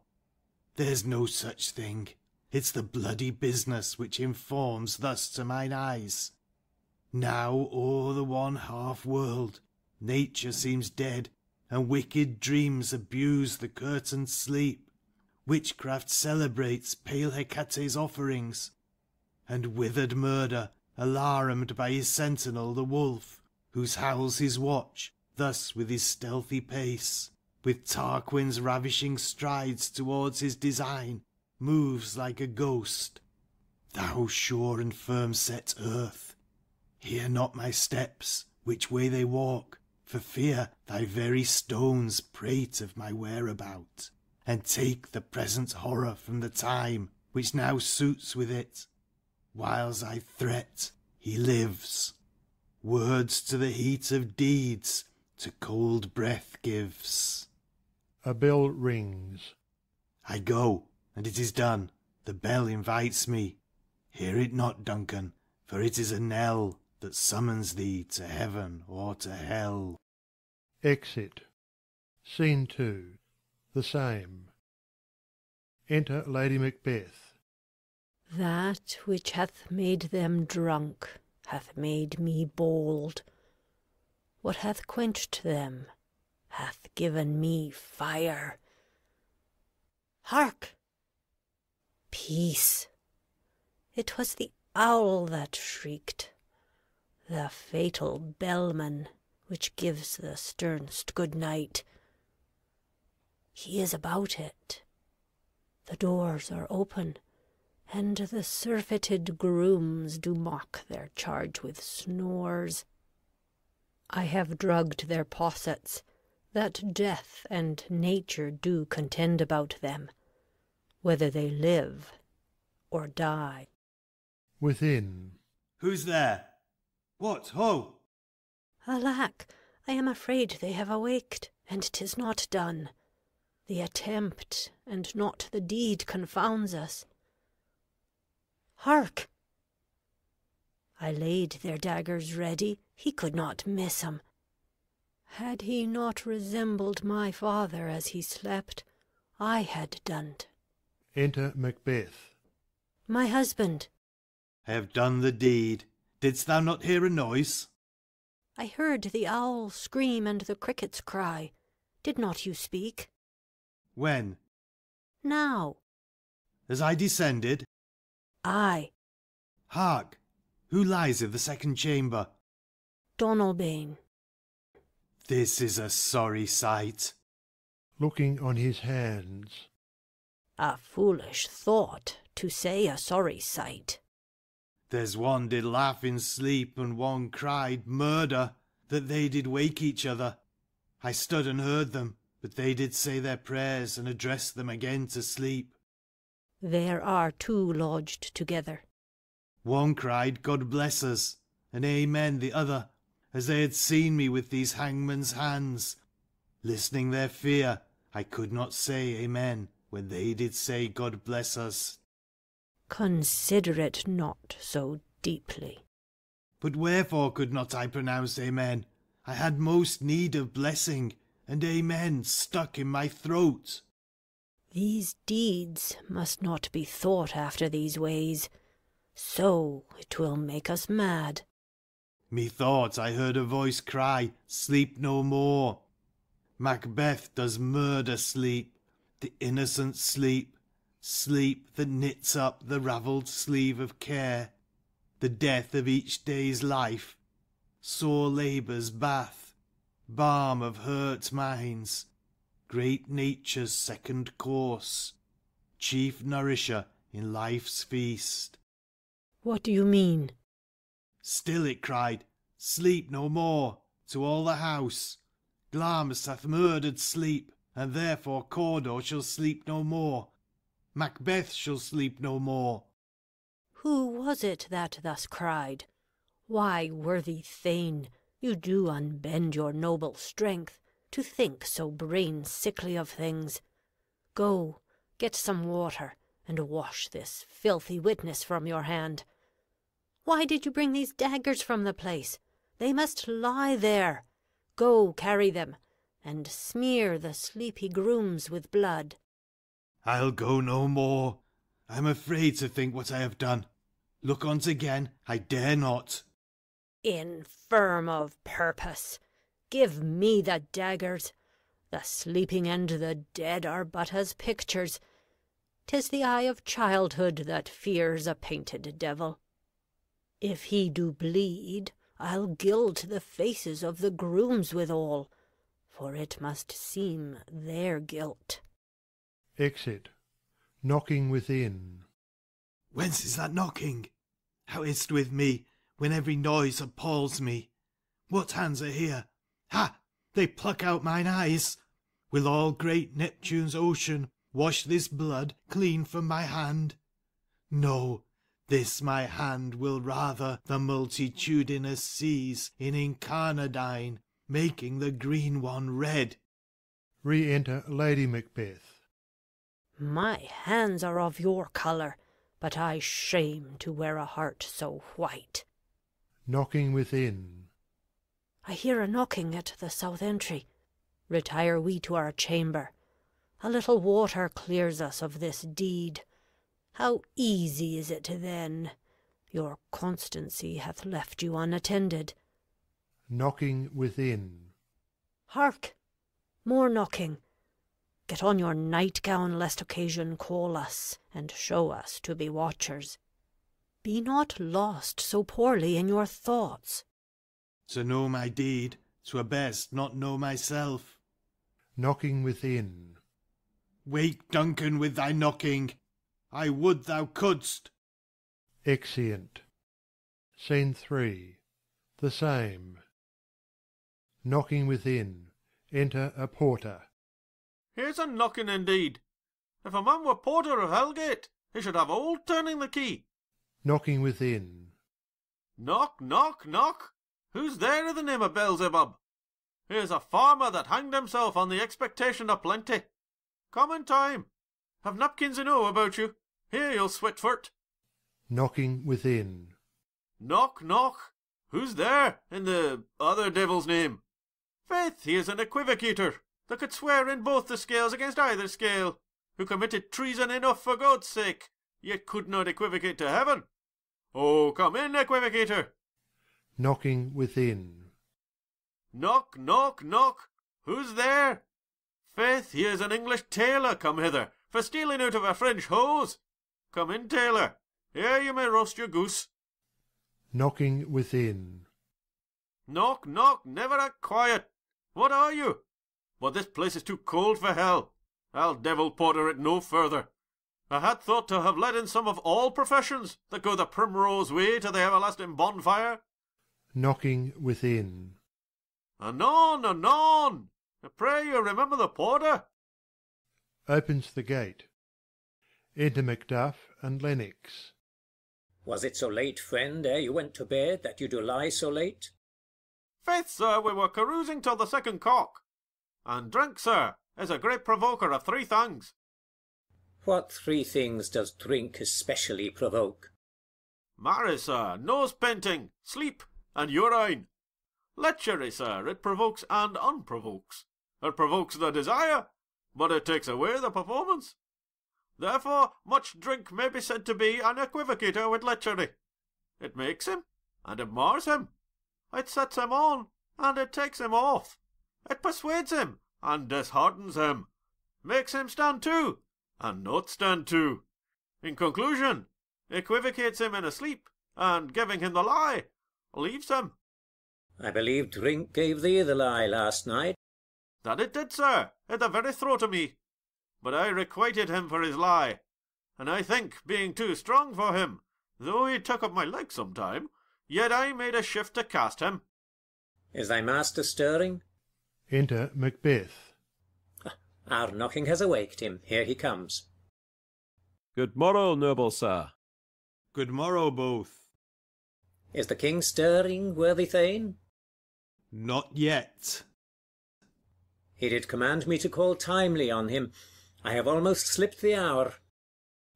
There's no such thing. It's the bloody business which informs thus to mine eyes. Now o'er the one half-world nature seems dead, and wicked dreams abuse the curtained sleep. Witchcraft celebrates pale Hecate's offerings, and withered murder, alarmed by his sentinel the wolf, whose howls his watch, thus with his stealthy pace. with Tarquin's ravishing strides towards his design, moves like a ghost. Thou sure and firm-set earth, hear not my steps, which way they walk, for fear thy very stones prate of my whereabout, and take the present horror from the time which now suits with it. Whiles I threat, he lives. Words to the heat of deeds, to cold breath gives. A bell rings. I go, and it is done. The bell invites me. Hear it not, Duncan, for it is a knell that summons thee to heaven or to hell. Exit. Scene 2. The same. Enter Lady Macbeth. That which hath made them drunk hath made me bold. What hath quenched them hath given me fire. Hark! Peace! It was the owl that shrieked, the fatal bellman which gives the sternest good night. He is about it. The doors are open, and the surfeited grooms do mock their charge with snores. I have drugged their possets, that death and nature do contend about them, whether they live or die. Within. Who's there? What, ho? Alack, I am afraid they have awaked, and 'tis not done. The attempt and not the deed confounds us. Hark! I laid their daggers ready, he could not miss 'em. Had he not resembled my father as he slept, I had done't. Enter Macbeth. My husband. I have done the deed. Didst thou not hear a noise? I heard the owl scream and the crickets cry. Did not you speak? When? Now. As I descended? Aye. Hark! Who lies in the second chamber? Donalbain. This is a sorry sight. Looking on his hands. A foolish thought, to say a sorry sight. There's one did laugh in sleep, and one cried murder, that they did wake each other. I stood and heard them, but they did say their prayers and address them again to sleep. There are two lodged together. One cried, God bless us, and amen the other, as they had seen me with these hangman's hands. Listening their fear, I could not say amen, when they did say God bless us. Consider it not so deeply. But wherefore could not I pronounce amen? I had most need of blessing, and amen stuck in my throat. These deeds must not be thought after these ways, so it will make us mad. Methought I heard a voice cry, sleep no more. Macbeth does murder sleep, the innocent sleep, sleep that knits up the ravelled sleeve of care, the death of each day's life, sore labour's bath, balm of hurt minds, great nature's second course, chief nourisher in life's feast. What do you mean? Still it cried, sleep no more, to all the house. Glamis hath murdered sleep, and therefore Cawdor shall sleep no more. Macbeth shall sleep no more. Who was it that thus cried? Why, worthy Thane, you do unbend your noble strength, to think so brain-sickly of things. Go, get some water, and wash this filthy witness from your hand. Why did you bring these daggers from the place? They must lie there. Go, carry them, and smear the sleepy grooms with blood. I'll go no more. I am afraid to think what I have done. Look on't again, I dare not. Infirm of purpose, give me the daggers. The sleeping and the dead are but as pictures. 'Tis the eye of childhood that fears a painted devil. If he do bleed, I'll gild the faces of the grooms withal. for it must seem their guilt. Exit. Knocking within. Whence is that knocking? How is't with me, when every noise appalls me? What hands are here? Ha! They pluck out mine eyes. Will all great Neptune's ocean wash this blood clean from my hand? No, this my hand will rather the multitudinous seas in incarnadine, making the green one red. Re-enter Lady Macbeth. My hands are of your colour, but I shame to wear a heart so white. Knocking within. I hear a knocking at the south entry. Retire we to our chamber. A little water clears us of this deed. How easy is it then? Your constancy hath left you unattended. Knocking within. Hark! More knocking. Get on your nightgown, lest occasion call us, and show us to be watchers. Be not lost so poorly in your thoughts. To know my deed, 'twere best not know myself. Knocking within. Wake, Duncan, with thy knocking. I would thou couldst. Exeunt. Scene 3. The same. Knocking within. Enter a porter. Here's a knocking indeed. If a man were porter of Hellgate, he should have old turning the key. Knocking within. Knock, knock, knock. Who's there in the name of Beelzebub? Here's a farmer that hanged himself on the expectation of plenty. Come in time. Have napkins enow about you. Here, you'll sweat for't. Knocking within. Knock, knock. Who's there in the other devil's name? Faith, he is an equivocator that could swear in both the scales against either scale, who committed treason enough for God's sake, yet could not equivocate to heaven. Oh, come in, equivocator. Knocking within. Knock, knock, knock. Who's there? Faith, he is an English tailor come hither, for stealing out of a French hose. Come in, tailor. Here you may roast your goose. Knocking within. Knock, knock, never a quiet. What are you? But this place is too cold for hell. I'll devil porter it no further. I had thought to have let in some of all professions that go the primrose way to the everlasting bonfire. Knocking within. Anon, anon. Pray you remember the porter. Opens the gate. Enter Macduff and Lennox. Was it so late, friend, ere you went to bed, that you do lie so late? Faith, sir, we were carousing till the second cock. And drink, sir, is a great provoker of three things. What three things does drink especially provoke? Marry, sir, nose painting, sleep, and urine. Lechery, sir, it provokes and unprovokes. It provokes the desire, but it takes away the performance. Therefore, much drink may be said to be an equivocator with lechery. It makes him, and it mars him. It sets him on, and it takes him off. It persuades him, and disheartens him. Makes him stand to, and not stand to. In conclusion, equivocates him in a sleep, and giving him the lie, leaves him. I believe drink gave thee the lie last night. That it did, sir, at the very throat of me. But I requited him for his lie, and I think, being too strong for him, though he took up my leg some time, yet I made a shift to cast him. Is thy master stirring? Enter Macbeth. Our knocking has awaked him. Here he comes. Good morrow, noble sir. Good morrow, both. Is the king stirring, worthy Thane? Not yet. He did command me to call timely on him. I have almost slipped the hour.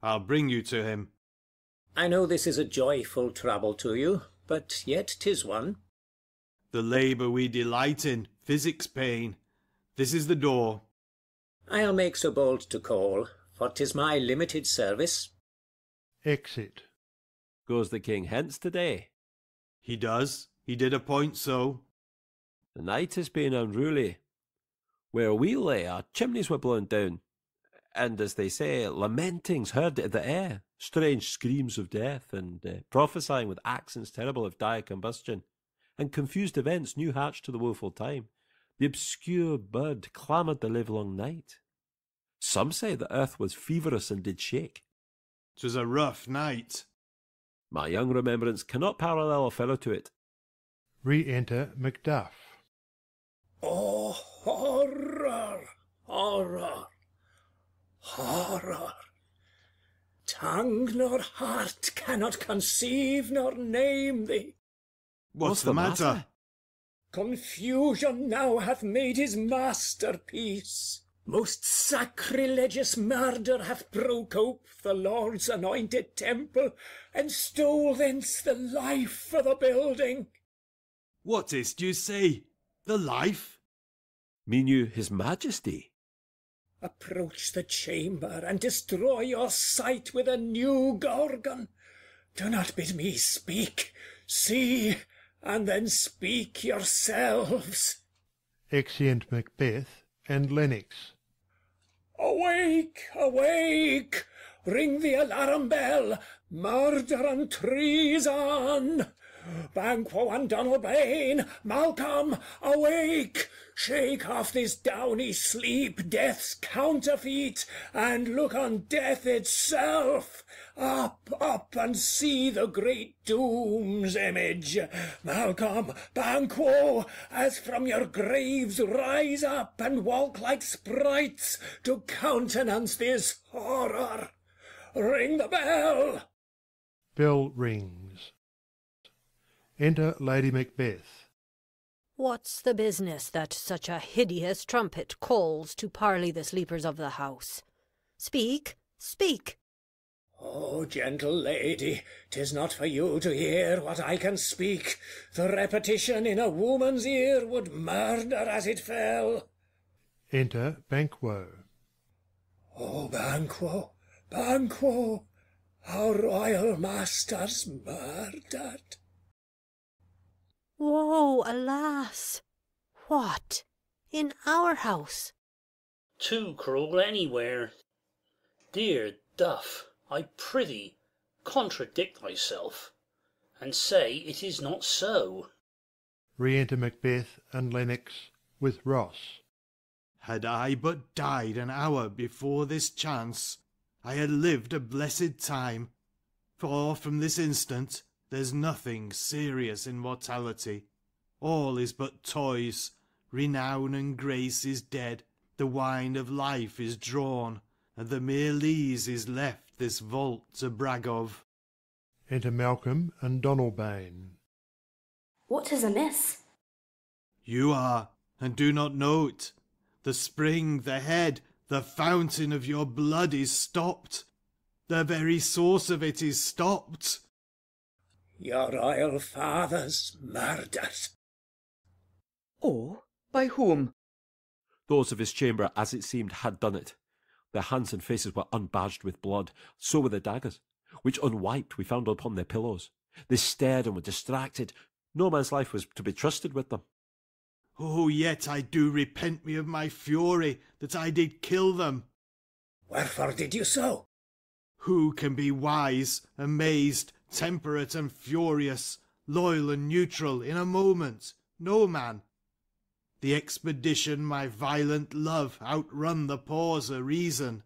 I'll bring you to him. I know this is a joyful trouble to you, but yet 'tis one. The labour we delight in, physics pain. This is the door. I'll make so bold to call, for 'tis my limited service. Exit. Goes the king hence today? He does. He did appoint so. The night has been unruly. Where we lay, our chimneys were blown down, and, as they say, lamentings heard in the air, strange screams of death, and prophesying with accents terrible of dire combustion, and confused events new hatched to the woeful time. The obscure bird clamoured the livelong night. Some say the earth was feverous and did shake. 'Twas a rough night. My young remembrance cannot parallel a fellow to it. Re-enter Macduff. Oh, horror, horror, horror! Tongue nor heart cannot conceive nor name thee. What's the matter? Confusion now hath made his masterpiece. Most sacrilegious murder hath broke ope the Lord's anointed temple, and stole thence the life for the building. What is't you say? The life? Mean you his majesty? Approach the chamber and destroy your sight with a new Gorgon. Do not bid me speak. See, and then speak yourselves. Exeunt Macbeth and Lennox. Awake, awake! Ring the alarm bell! Murder and treason! Banquo and Donalbain, Malcolm, awake! Shake off this downy sleep, death's counterfeit, and look on death itself. Up, up, and see the great doom's image. Malcolm, Banquo, as from your graves rise up and walk like sprites to countenance this horror. Ring the bell. Bell rings. Enter Lady Macbeth. What's the business that such a hideous trumpet calls to parley the sleepers of the house? Speak, speak. Oh, gentle lady, 'tis not for you to hear what I can speak. The repetition in a woman's ear would murder as it fell. Enter Banquo. Oh, Banquo, Banquo, our royal master's murdered. Woe, alas! What? In our house? Too cruel anywhere. Dear Duff, I prithee, contradict thyself, and say it is not so. Re-enter Macbeth and Lennox with Ross. Had I but died an hour before this chance, I had lived a blessed time, for from this instant there's nothing serious in mortality. All is but toys. Renown and grace is dead. The wine of life is drawn, and the mere lees is left this vault to brag of. Enter Malcolm and Donalbain. What is amiss? You are, and do not know it. The spring, the head, the fountain of your blood is stopped. The very source of it is stopped. Your royal father's murdered. Oh, by whom? Those of his chamber, as it seemed, had done it. Their hands and faces were unbadged with blood, so were the daggers, which unwiped we found upon their pillows. They stared and were distracted. No man's life was to be trusted with them. Oh, yet I do repent me of my fury, that I did kill them. Wherefore did you so? Who can be wise, amazed, temperate and furious, loyal and neutral in a moment? No man. The expedition my violent love outrun the pause of reason.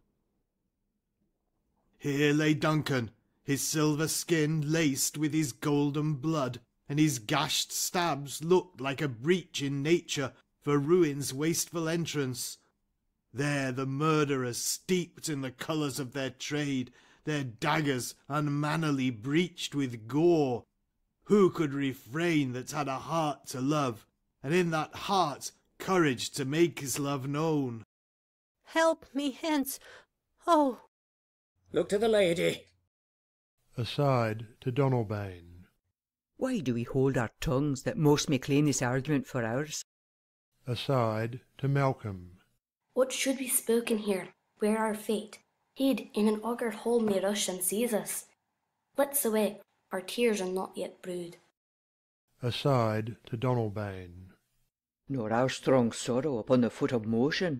Here lay Duncan, his silver skin laced with his golden blood, and his gashed stabs looked like a breach in nature for ruin's wasteful entrance. There the murderers steeped in the colours of their trade, their daggers unmannily breached with gore. Who could refrain that had a heart to love, and in that heart courage to make his love known? Help me hence. Oh! Look to the lady. Aside to Donalbain. Why do we hold our tongues that most may claim this argument for ours? Aside to Malcolm. What should be spoken here? Where our fate? He'd in an augured hole may rush and seize us. Let's away, our tears are not yet brewed. Aside to Donalbain. Nor our strong sorrow upon the foot of motion.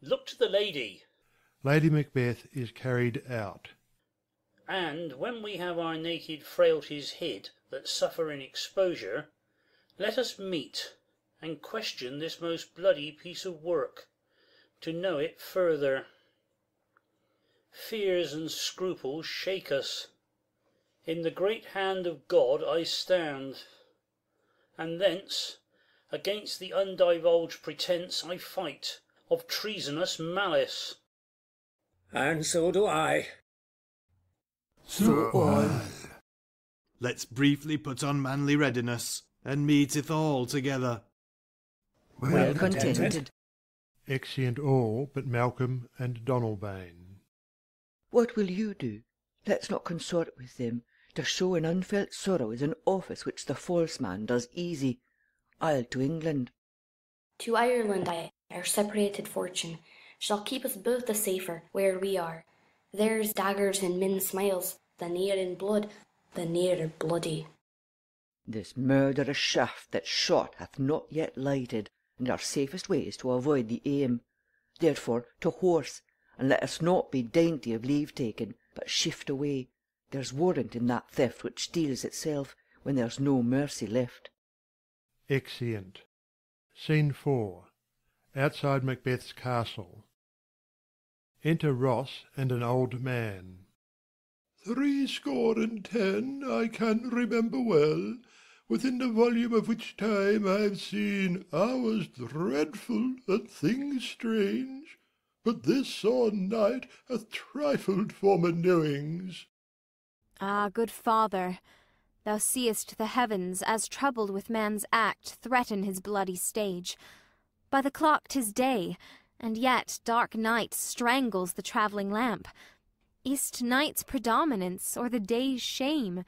Look to the lady. Lady Macbeth is carried out. And when we have our naked frailties hid that suffer in exposure, let us meet, and question this most bloody piece of work, to know it further. Fears and scruples shake us. In the great hand of God I stand, and thence against the undivulged pretence I fight of treasonous malice. And so do I. So all. Let's briefly put on manly readiness, and meeteth all together. Well contented. Exeunt all but Malcolm and Donalbain. What will you do? Let's not consort with them. To show an unfelt sorrow is an office which the false man does easy. I'll to England. To Ireland our separated fortune shall keep us both the safer where we are. There's daggers in men's smiles, the near in blood, the nearer bloody. This murderous shaft that shot hath not yet lighted, and our safest way is to avoid the aim. Therefore to horse, and let us not be dainty of leave-taking, but shift away. There's warrant in that theft which steals itself, when there's no mercy left. Exeunt. Scene 4. Outside Macbeth's castle. Enter Ross and an old man. 70 I can remember well, within the volume of which time I have seen hours dreadful and things strange, but this sore night hath trifled former knowings. Ah, good father, thou seest the heavens, as troubled with man's act, threaten his bloody stage. By the clock 'tis day, and yet dark night strangles the travelling lamp. Is't night's predominance, or the day's shame,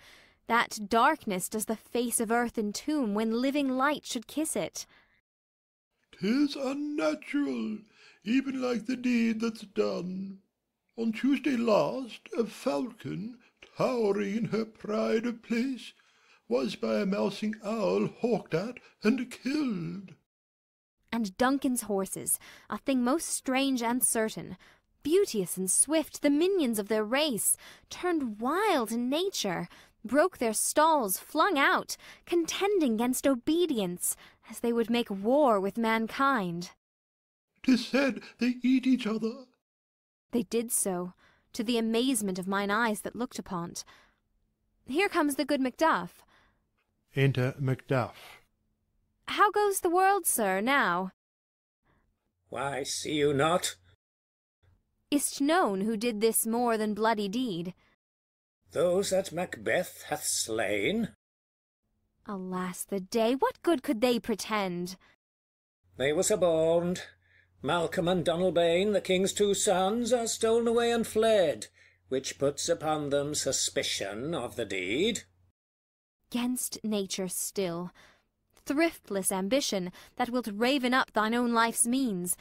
that darkness does the face of earth entomb, when living light should kiss it? 'Tis unnatural, even like the deed that's done. On Tuesday last, a falcon, towering in her pride of place, was by a mousing owl hawked at and killed. And Duncan's horses, a thing most strange and certain, beauteous and swift, the minions of their race, turned wild in nature, broke their stalls, flung out, contending 'gainst obedience, as they would make war with mankind. 'Tis said they eat each other. They did so, to the amazement of mine eyes that looked upon't. Here comes the good Macduff. Enter Macduff. How goes the world, sir, now? Why, see you not? Is't known who did this more than bloody deed? Those that Macbeth hath slain. Alas the day, what good could they pretend? They were suborned. Malcolm and Donalbain, the king's 2 sons, are stolen away and fled, which puts upon them suspicion of the deed. 'Gainst nature still, thriftless ambition, that wilt raven up thine own life's means.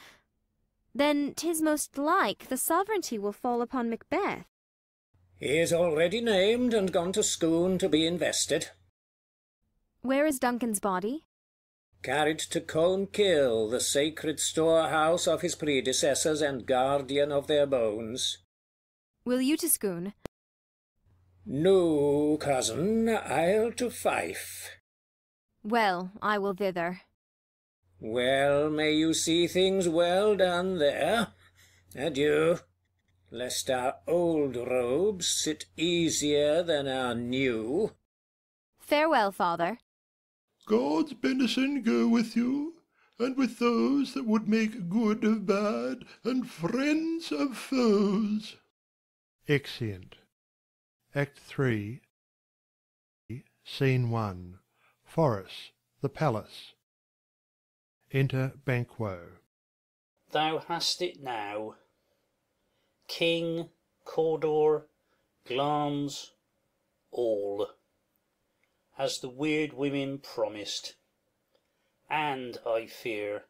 Then 'tis most like the sovereignty will fall upon Macbeth. He is already named and gone to Scone to be invested. Where is Duncan's body? Carried to Colnkill, the sacred storehouse of his predecessors and guardian of their bones. Will you to Scone? No, cousin, I'll to Fife. Well, I will thither. Well, may you see things well done there. Adieu, lest our old robes sit easier than our new. Farewell, father. God's benison go with you, and with those that would make good of bad, and friends of foes. Exeunt. Act 3, Scene 1. Forres, the palace. Enter Banquo. Thou hast it now. King, Cawdor, Glamis, all, as the weird women promised. And, I fear,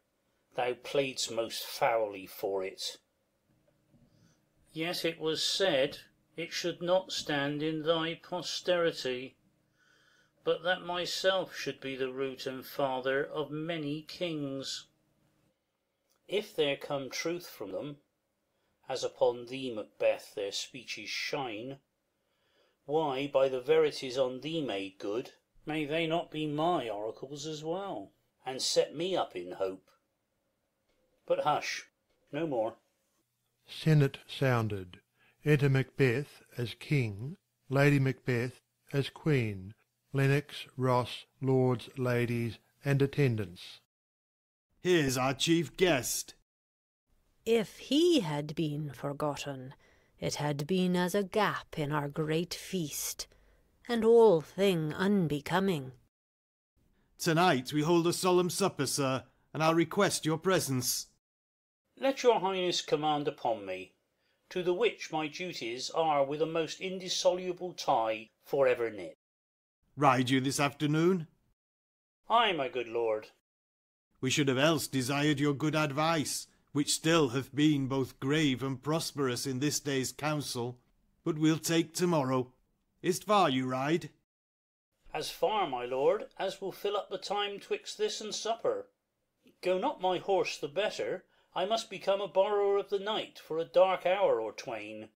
thou playedst most foully for it. Yet it was said it should not stand in thy posterity, but that myself should be the root and father of many kings. If there come truth from them, as upon thee, Macbeth, their speeches shine, why, by the verities on thee made good, may they not be my oracles as well? and set me up in hope. But hush, no more. Senate sounded. Enter Macbeth as king, Lady Macbeth as queen, Lennox, Ross, lords, ladies, and attendants. Here's our chief guest. If he had been forgotten, it had been as a gap in our great feast, and all thing unbecoming. Tonight we hold a solemn supper, sir, and I'll request your presence. Let your highness command upon me, to the which my duties are with a most indissoluble tie for ever knit. Ride you this afternoon? Ay, my good lord. We should have else desired your good advice, which still hath been both grave and prosperous in this day's council, but we'll take tomorrow. Is't far you ride? As far, my lord, as will fill up the time twixt this and supper. Go not my horse the better, I must become a borrower of the night for a dark hour or twain.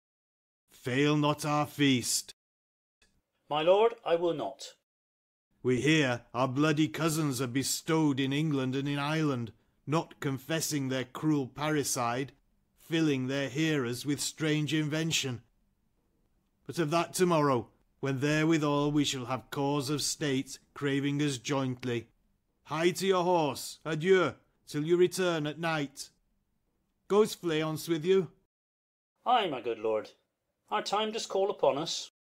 Fail not our feast. My lord, I will not. We hear our bloody cousins are bestowed in England and in Ireland, not confessing their cruel parricide, filling their hearers with strange invention. But of that tomorrow, when therewithal we shall have cause of state, craving us jointly. Hie to your horse, adieu, till you return at night. Goes Fleance with you? Ay, my good lord, our time does call upon us.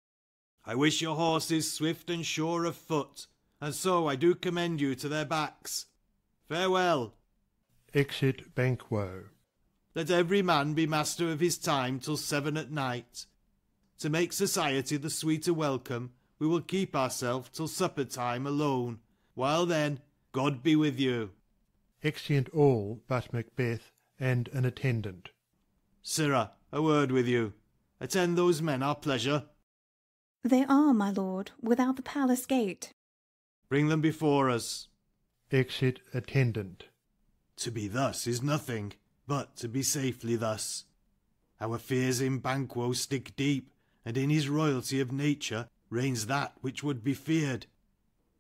I wish your horses swift and sure of foot, and so I do commend you to their backs. Farewell. Exit Banquo. Let every man be master of his time till 7 at night. To make society the sweeter welcome, we will keep ourselves till supper time alone. While then, God be with you. Exeunt all but Macbeth and an attendant. Sirrah, a word with you. Attend those men our pleasure. They are, my lord, without the palace gate. Bring them before us. Exit attendant. To be thus is nothing, but to be safely thus. Our fears in Banquo stick deep, and in his royalty of nature reigns that which would be feared.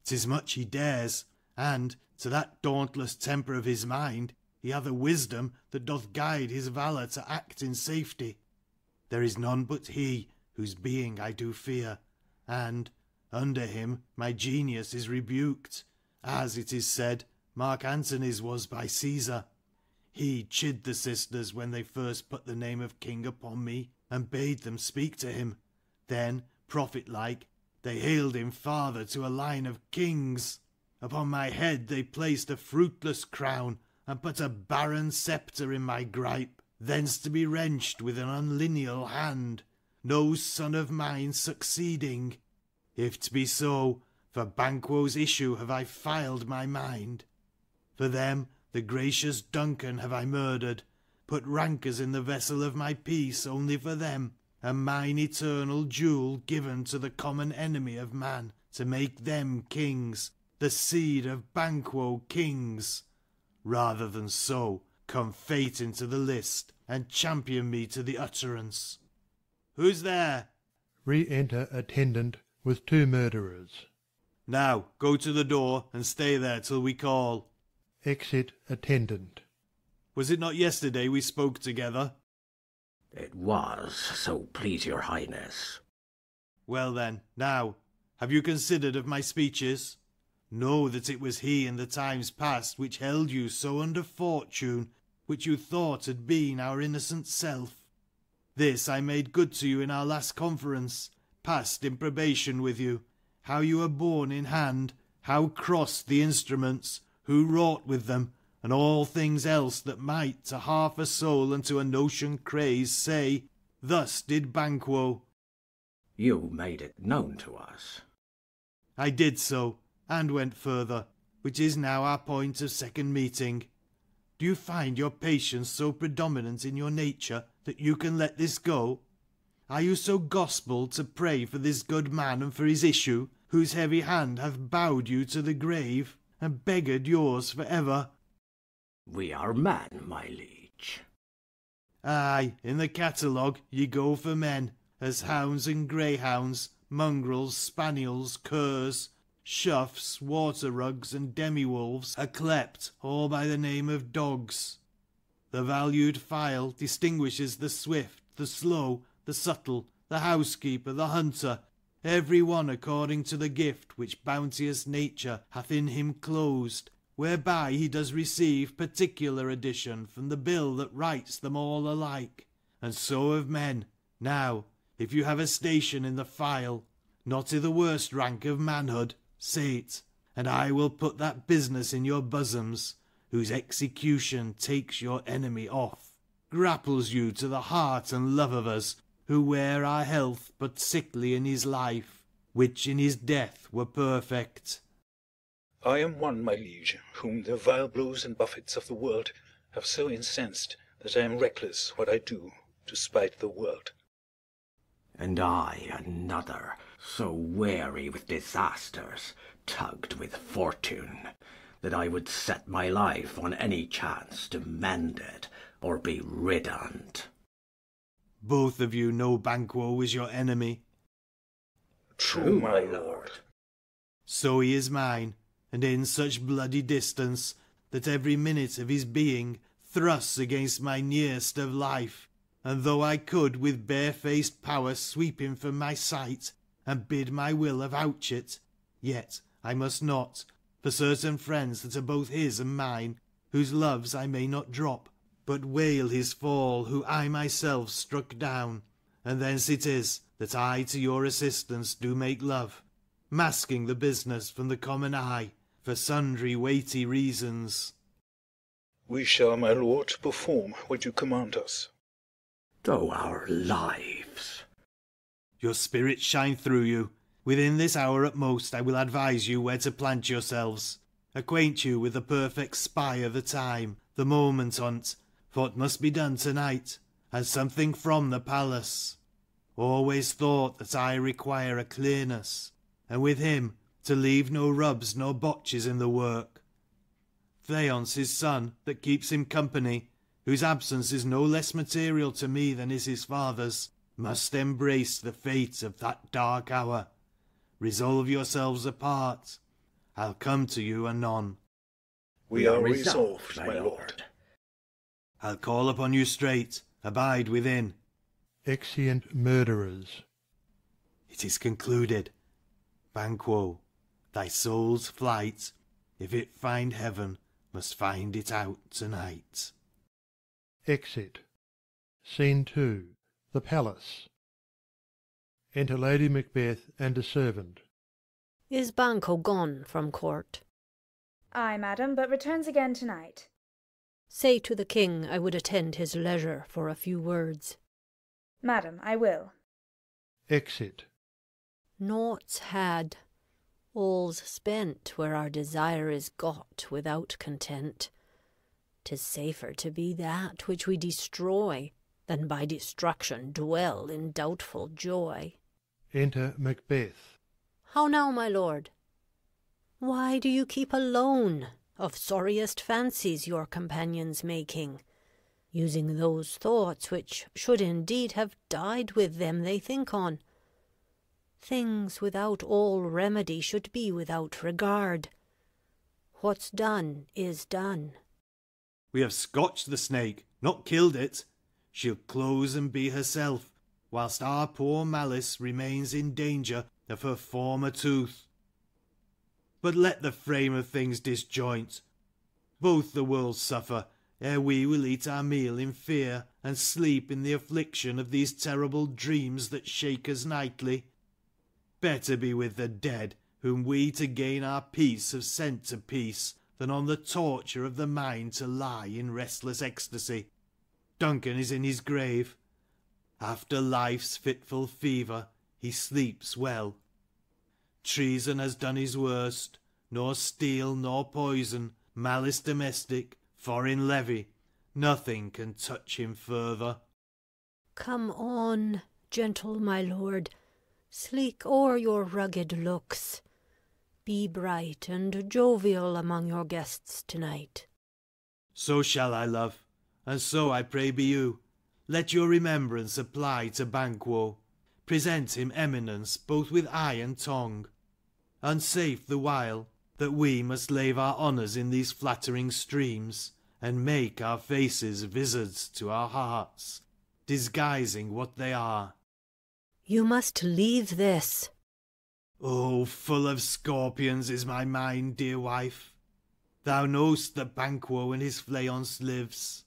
'Tis much he dares, and, to that dauntless temper of his mind, he hath a wisdom that doth guide his valour to act in safety. There is none but he, whose being I do fear, and, under him, my genius is rebuked, as it is said, Mark Antony's was by Caesar. He chid the sisters when they first put the name of king upon me, and bade them speak to him. Then, prophet-like, they hailed him father to a line of kings. Upon my head they placed a fruitless crown, and put a barren sceptre in my gripe, thence to be wrenched with an unlineal hand, no son of mine succeeding. If 't be so, for Banquo's issue have I filed my mind. For them the gracious Duncan have I murdered, put rankers in the vessel of my peace only for them, and mine eternal jewel given to the common enemy of man, to make them kings, the seed of Banquo kings. Rather than so, come fate into the list, and champion me to the utterance. Who's there? Re-enter attendant with 2 murderers. Now, go to the door, and stay there till we call. Exit attendant. Was it not yesterday we spoke together? It was, so please your highness. Well then, now, have you considered of my speeches? Know that it was he in the times past which held you so under fortune, which you thought had been our innocent self. This I made good to you in our last conference, passed in probation with you, how you were borne in hand, how crossed the instruments, who wrought with them, and all things else that might to half a soul and to a notion craze say, thus did Banquo. You made it known to us. I did so, and went further, which is now our point of second meeting. Do you find your patience so predominant in your nature that you can let this go? Are you so gospel to pray for this good man and for his issue, whose heavy hand hath bowed you to the grave, and beggared yours for ever? We are men, my liege. Aye, in the catalogue ye go for men, as hounds and greyhounds, mongrels, spaniels, curs, Shuffs, water rugs, and demi-wolves are clept, all by the name of dogs. The valued file distinguishes the swift, the slow, the subtle, the housekeeper, the hunter, every one according to the gift which bounteous nature hath in him closed, whereby he does receive particular addition from the bill that writes them all alike. And so of men. Now, if you have a station in the file, not i' the worst rank of manhood, say't, and I will put that business in your bosoms, whose execution takes your enemy off, grapples you to the heart and love of us, who wear our health but sickly in his life, which in his death were perfect. I am one, my liege, whom the vile blows and buffets of the world have so incensed that I am reckless what I do to spite the world. And I another, so weary with disasters, tugged with fortune, that I would set my life on any chance to mend it or be rid on't. Both of you know Banquo is your enemy. True, my lord. So he is mine, and in such bloody distance that every minute of his being thrusts against my nearest of life, and though I could with barefaced power sweep him from my sight, and bid my will avouch it, yet I must not, for certain friends that are both his and mine, whose loves I may not drop, but wail his fall, who I myself struck down, and thence it is that I to your assistance do make love, masking the business from the common eye, for sundry weighty reasons. We shall, my lord, perform what you command us. Though our lives. Your spirits shine through you. Within this hour at most I will advise you where to plant yourselves, acquaint you with the perfect spy of the time, the moment on't, for it must be done tonight, and something from the palace. Always thought that I require a clearness, and with him to leave no rubs nor botches in the work. Theon's his son, that keeps him company, whose absence is no less material to me than is his father's, must embrace the fate of that dark hour. Resolve yourselves apart. I'll come to you anon. We are resolved, my lord. I'll call upon you straight. Abide within. Exeunt murderers. It is concluded. Banquo, thy soul's flight, if it find heaven, must find it out tonight. Exit. Scene 2. The Palace. Enter Lady Macbeth and a servant. Is Banquo gone from court? Ay, madam, but returns again tonight. Say to the king I would attend his leisure for a few words. Madam, I will. Exit. Naught's had. All's spent where our desire is got without content. 'Tis safer to be that which we destroy than by destruction dwell in doubtful joy. Enter Macbeth. How now, my lord? Why do you keep alone? Of sorriest fancies your companions making, using those thoughts which should indeed have died with them they think on. Things without all remedy should be without regard. What's done is done. We have scotched the snake, not killed it. She'll close and be herself, whilst our poor Malice remains in danger of her former tooth. But let the frame of things disjoint. Both the worlds suffer, ere we will eat our meal in fear, and sleep in the affliction of these terrible dreams that shake us nightly. Better be with the dead, whom we to gain our peace have sent to peace, than on the torture of the mind to lie in restless ecstasy. Duncan is in his grave. After life's fitful fever, he sleeps well. Treason has done his worst, nor steel nor poison, malice domestic, foreign levy, nothing can touch him further. Come on, gentle my lord, sleek o'er your rugged looks. Be bright and jovial among your guests tonight. So shall I, love, and so I pray be you. Let your remembrance apply to Banquo. Present him eminence both with eye and tongue. unsafe the while, that we must lave our honours in these flattering streams, and make our faces vizards to our hearts, disguising what they are. You must leave this. Oh, full of scorpions is my mind, dear wife. Thou know'st that Banquo in his flaunce lives.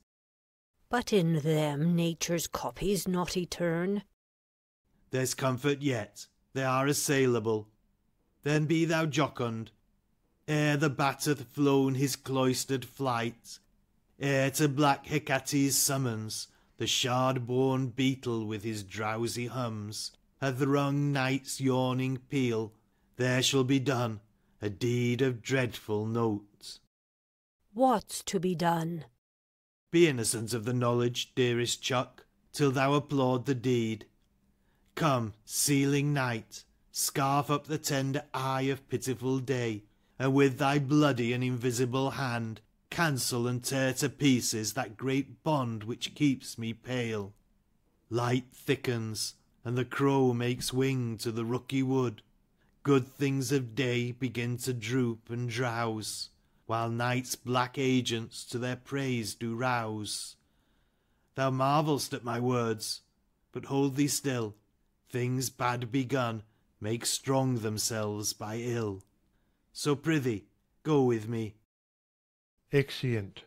But in them nature's copies not etern. There's comfort yet, they are assailable. Then be thou jocund, ere the bat hath flown his cloistered flight, ere to black Hecate's summons the shard-born beetle with his drowsy hums hath rung night's yawning peal, there shall be done a deed of dreadful note. What's to be done? Be innocent of the knowledge, dearest Chuck, till thou applaud the deed. Come, sealing night, scarf up the tender eye of pitiful day, and with thy bloody and invisible hand cancel and tear to pieces that great bond which keeps me pale. Light thickens, and the crow makes wing to the rooky wood. Good things of day begin to droop and drowse, while night's black agents to their praise do rouse. Thou marvelst at my words, but hold thee still. Things bad begun make strong themselves by ill. So prithee, go with me. Exeunt.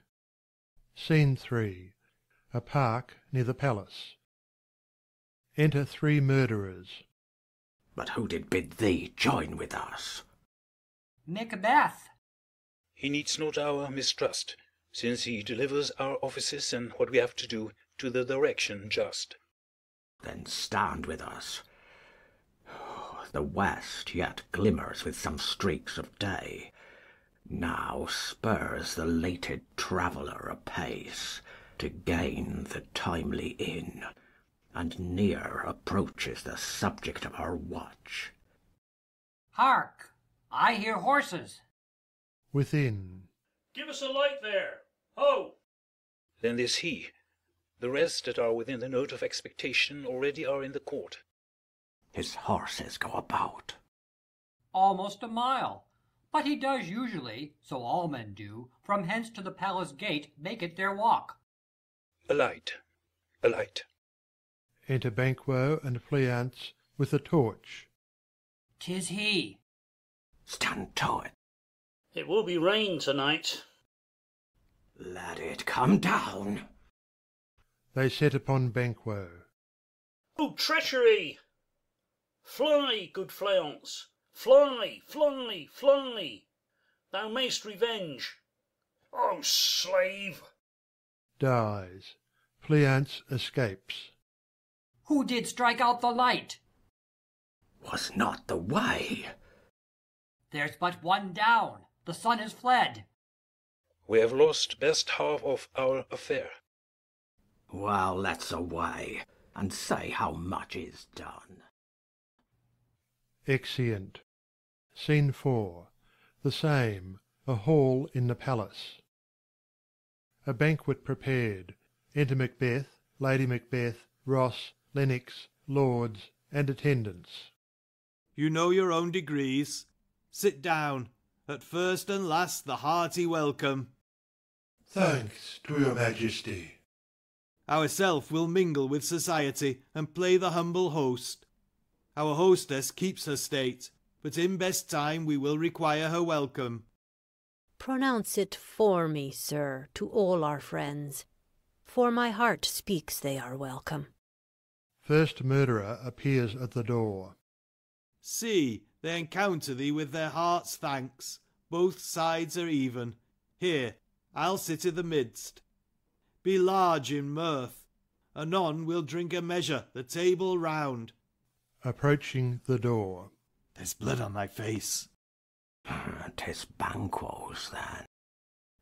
Scene 3. A park near the palace. Enter 3 murderers. But who did bid thee join with us? Macbeth. He needs not our mistrust, since he delivers our offices and what we have to do to the direction just. Then stand with us. The west yet glimmers with some streaks of day. Now spurs the lated traveller apace to gain the timely inn, and near approaches the subject of our watch. Hark! I hear horses. Within. Give us a light there. Ho! Then there's he. The rest that are within the note of expectation already are in the court. His horses go about. Almost a mile. But he does usually, so all men do, from hence to the palace gate make it their walk. A light. A light. Enter Banquo and Fleance with a torch. 'Tis he. Stand to it. It will be rain tonight. Let it come down. They set upon Banquo. Oh, treachery! Fly, good Fleance! Fly, fly, fly! Thou mayst revenge. Oh, slave! Dies. Fleance escapes. Who did strike out the light? Was not the way. There's but one down. The sun has fled. We have lost best half of our affair. Well, let's away, and say how much is done. Exeunt. Scene 4. The same, a hall in the palace. A banquet prepared. Enter Macbeth, Lady Macbeth, Ross, Lennox, lords, and attendants. You know your own degrees. Sit down. At first and last the hearty welcome. Thanks to your majesty. Ourself will mingle with society and play the humble host. Our hostess keeps her state, but in best time we will require her welcome. Pronounce it for me, sir, to all our friends, for my heart speaks they are welcome. First murderer appears at the door. See, they encounter thee with their heart's thanks. Both sides are even. Here, I'll sit i' the midst. Be large in mirth. Anon we'll drink a measure, the table round. Approaching the door. There's blood on thy face. 'Tis Banquo's, then.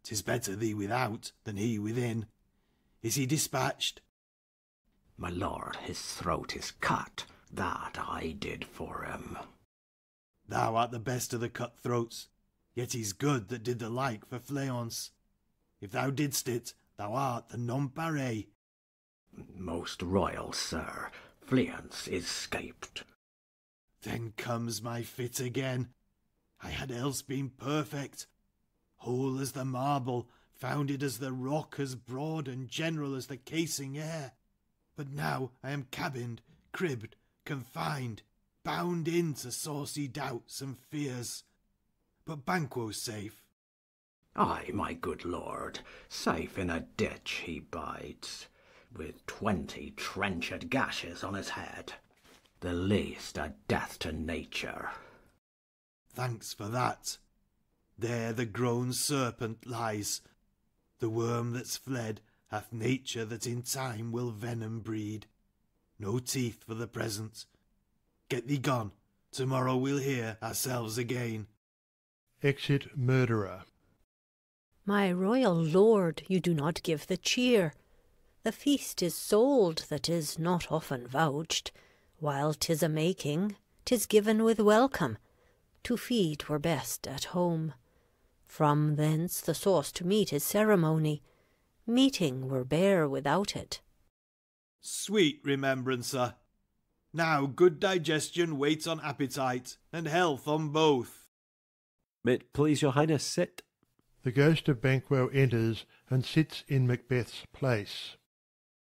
'Tis better thee without than he within. Is he dispatched? My lord, his throat is cut. That I did for him. Thou art the best of the cutthroats, yet he's good that did the like for Fleance. If thou didst it, thou art the nonpareil. Most royal sir, Fleance is scaped. Then comes my fit again. I had else been perfect, whole as the marble, founded as the rock, as broad and general as the casing air. But now I am cabined, cribbed, confined, bound into saucy doubts and fears. But Banquo's safe. Ay, my good lord, safe in a ditch he bides, with 20 trenched gashes on his head, the least a death to nature. Thanks for that. There the grown serpent lies. The worm that's fled hath nature that in time will venom breed. No teeth for the present. Get thee gone. Tomorrow we'll hear ourselves again. Exit murderer. My royal lord, you do not give the cheer. The feast is sold that is not often vouched. While 'tis a-making, 'tis given with welcome. To feed were best at home. From thence the sauce to meat is ceremony. Meeting were bare without it. Sweet remembrancer. Now good digestion waits on appetite, and health on both. May it please your highness sit. The ghost of Banquo enters and sits in Macbeth's place.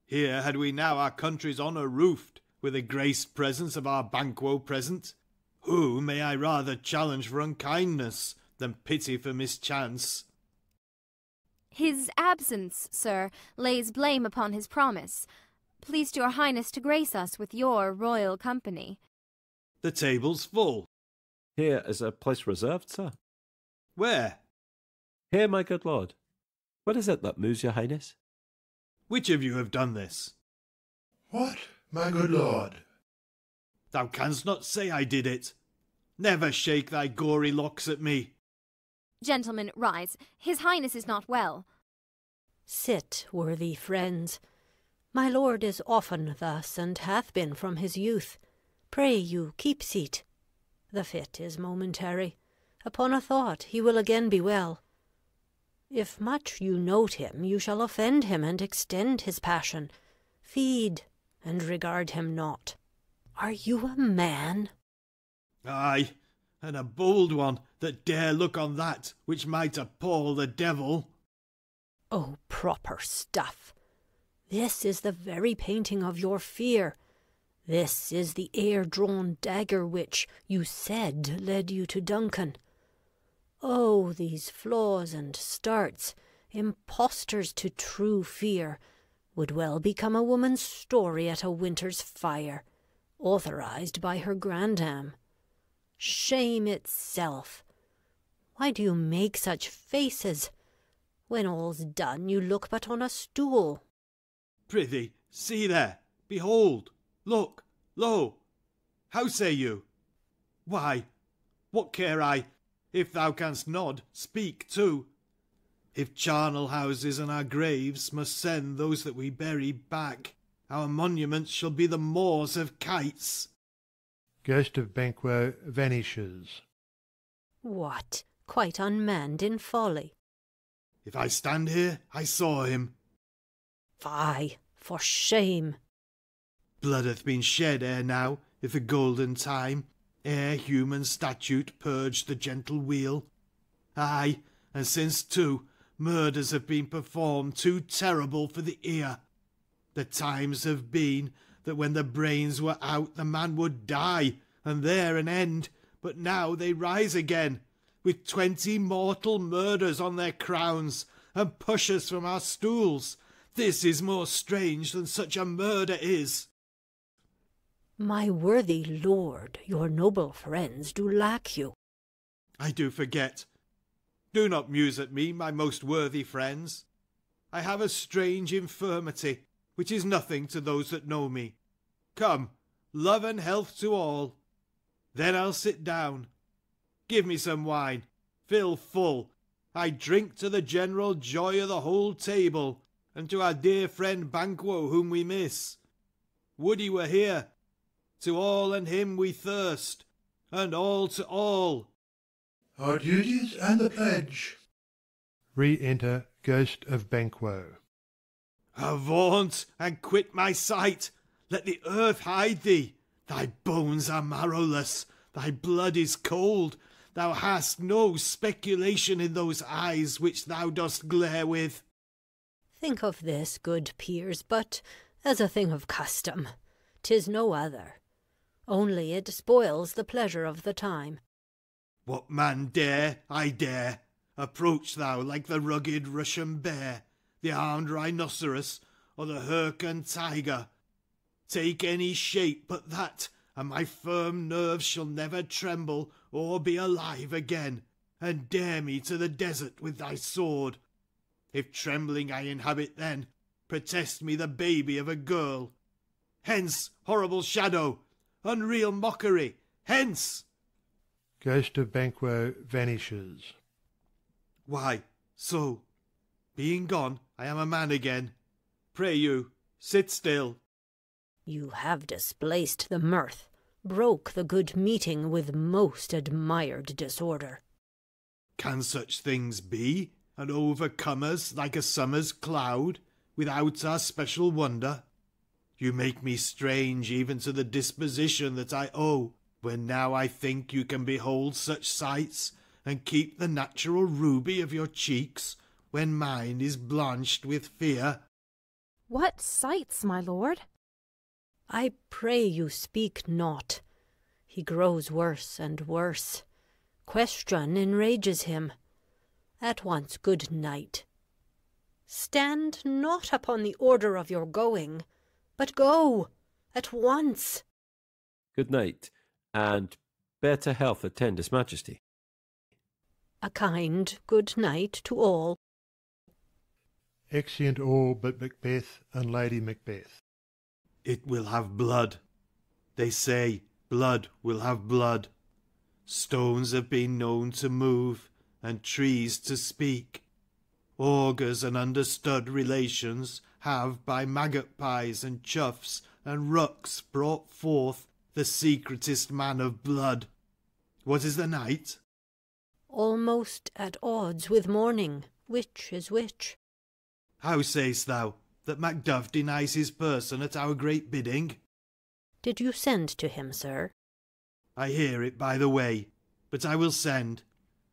Here had we now our country's honour roofed, with the graced presence of our Banquo present. Who may I rather challenge for unkindness than pity for mischance? His absence, sir, lays blame upon his promise. Pleased your highness to grace us with your royal company. The table's full. Here is a place reserved, sir. Where? Here, my good lord. What is it that moves your highness? Which of you have done this? What, my good lord? Thou canst not say I did it. Never shake thy gory locks at me. Gentlemen, rise. His highness is not well. Sit, worthy friends. My lord is often thus, and hath been from his youth. Pray you, keep seat. The fit is momentary. Upon a thought he will again be well. If much you note him, you shall offend him and extend his passion. Feed, and regard him not. Are you a man? Ay, and a bold one that dare look on that which might appall the devil. Oh, proper stuff! This is the very painting of your fear. This is the air-drawn dagger which, you said, led you to Duncan. Oh, these flaws and starts, impostors to true fear, would well become a woman's story at a winter's fire, authorized by her grandam. Shame itself! Why do you make such faces? When all's done, you look but on a stool. Prithee, see there, behold, look, lo! How say you? Why, what care I? If thou canst nod, speak too. If charnel houses and our graves must send those that we bury back, our monuments shall be the moors of kites. Ghost of Banquo vanishes. What, quite unmanned in folly? If I stand here, I saw him. Fie, for shame! Blood hath been shed ere now, if the golden time, ere human statute purged the gentle wheel. Ay, and since too, murders have been performed too terrible for the ear. The times have been that when the brains were out the man would die, and there an end, but now they rise again, with 20 mortal murders on their crowns, and push us from our stools. This is more strange than such a murder is. My worthy lord, your noble friends do lack you. I do forget. Do not muse at me, my most worthy friends. I have a strange infirmity, which is nothing to those that know me. Come, love and health to all. Then I'll sit down. Give me some wine. Fill full. I drink to the general joy of the whole table, and to our dear friend Banquo, whom we miss. Would he were here. To all and him we thirst, and all to all. Our duties and the pledge. Re-enter Ghost of Banquo. Avaunt, and quit my sight. Let the earth hide thee. Thy bones are marrowless, thy blood is cold, Thou hast no speculation in those eyes which thou dost glare with. Think of this, good peers, but as a thing of custom. 'Tis no other. Only it spoils the pleasure of the time. What man dare, I dare. Approach thou like the rugged Russian bear, the armed rhinoceros, or the Hyrcan tiger. Take any shape but that, and my firm nerves shall never tremble or be alive again, and dare me to the desert with thy sword. If trembling I inhabit then, protest me the baby of a girl. Hence, horrible shadow, unreal mockery, hence! Ghost of Banquo vanishes. Why, so, being gone, I am a man again. Pray you, sit still. You have displaced the mirth, broke the good meeting with most admired disorder. Can such things be, and overcome us like a summer's cloud, without our special wonder? You make me strange even to the disposition that I owe, when now I think you can behold such sights, and keep the natural ruby of your cheeks, when mine is blanched with fear. What sights, my lord? I pray you speak not. He grows worse and worse. Question enrages him. At once good night. Stand not upon the order of your going, but go at once. Good night, and better health attend his majesty. A kind good night to all. Exeunt all but Macbeth and Lady Macbeth. It will have blood. They say blood will have blood. Stones have been known to move, and trees to speak. Augurs and understood relations have by maggot pies and chuffs and rucks brought forth the secretest man of blood. What is the night? Almost at odds with morning. Which is which? How say'st thou that Macduff denies his person at our great bidding? Did you send to him, sir? I hear it by the way, but I will send.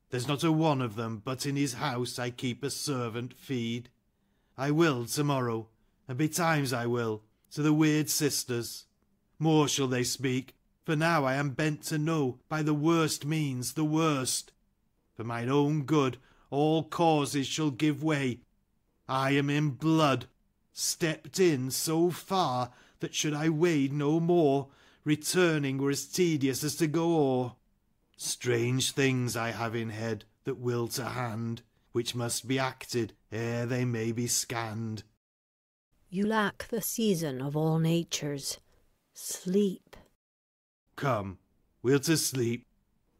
There's not a one of them but in his house I keep a servant feed. I will to-morrow, and betimes I will, to the weird sisters. More shall they speak, for now I am bent to know by the worst means the worst. For mine own good all causes shall give way. I am in blood, stepped in so far that should I wade no more, returning were as tedious as to go o'er. Strange things I have in head that will to hand, which must be acted ere they may be scanned. You lack the season of all natures. Sleep. Come, we'll to sleep.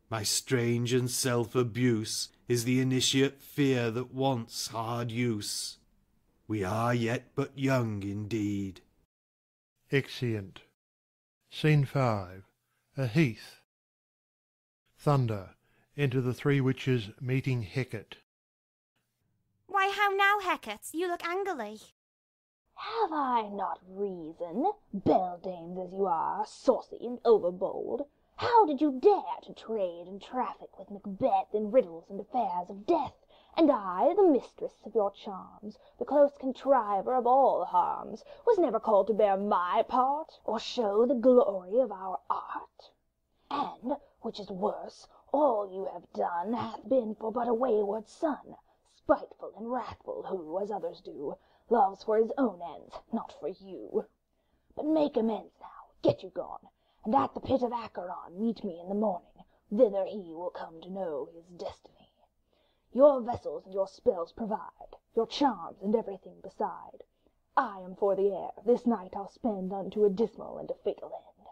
My strange and self-abuse is the initiate fear that wants hard use. We are yet but young indeed. Exeunt. Scene 5. A heath. Thunder. Enter the three witches meeting Hecate. Why, how now, Hecate? You look angrily. Have I not reason, beldames as you are, saucy and overbold? How did you dare to trade and traffic with Macbeth in riddles and affairs of death, and I, the mistress of your charms, the close contriver of all harms, was never called to bear my part, or show the glory of our art? And, which is worse, all you have done hath been for but a wayward son, spiteful and wrathful, who, as others do, loves for his own ends, not for you. But make amends now, get you gone, and at the pit of Acheron meet me in the morning. Thither he will come to know his destiny. Your vessels and your spells provide, your charms and everything beside. I am for the air, this night I'll spend unto a dismal and a fatal end.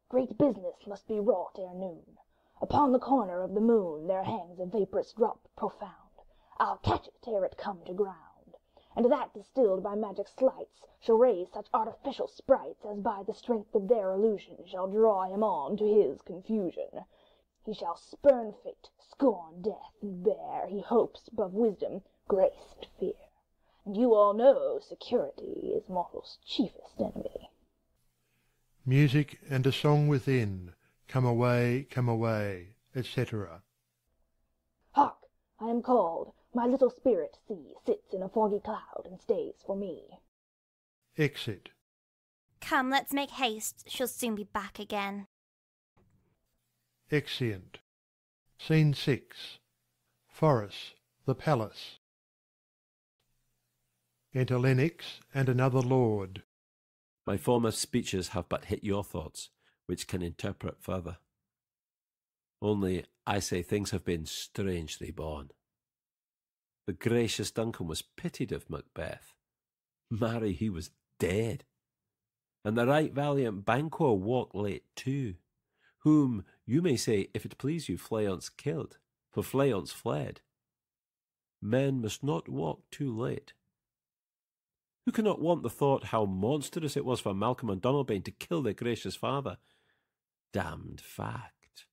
Great business must be wrought ere noon. Upon the corner of the moon there hangs a vaporous drop profound. I'll catch it ere it come to ground, and that distilled by magic sleights shall raise such artificial sprites as by the strength of their illusion shall draw him on to his confusion. He shall spurn fate, scorn death, and bear, he hopes, above wisdom, grace, and fear. And you all know security is mortal's chiefest enemy. Music and a song within, come away, etc. I am called. My little spirit, see, sits in a foggy cloud and stays for me. Exit. Come, let's make haste. She'll soon be back again. Exeunt. Scene 6. Forest, the palace. Enter Lennox and another lord. My former speeches have but hit your thoughts, which can interpret further. Only, I say things have been strangely born. The gracious Duncan was pitied of Macbeth. Marry, he was dead. And the right valiant Banquo walked late too, whom you may say, if it please you, Fleance killed, for Fleance fled. Men must not walk too late. Who cannot want the thought how monstrous it was for Malcolm and Donalbain to kill their gracious father? Damned fact.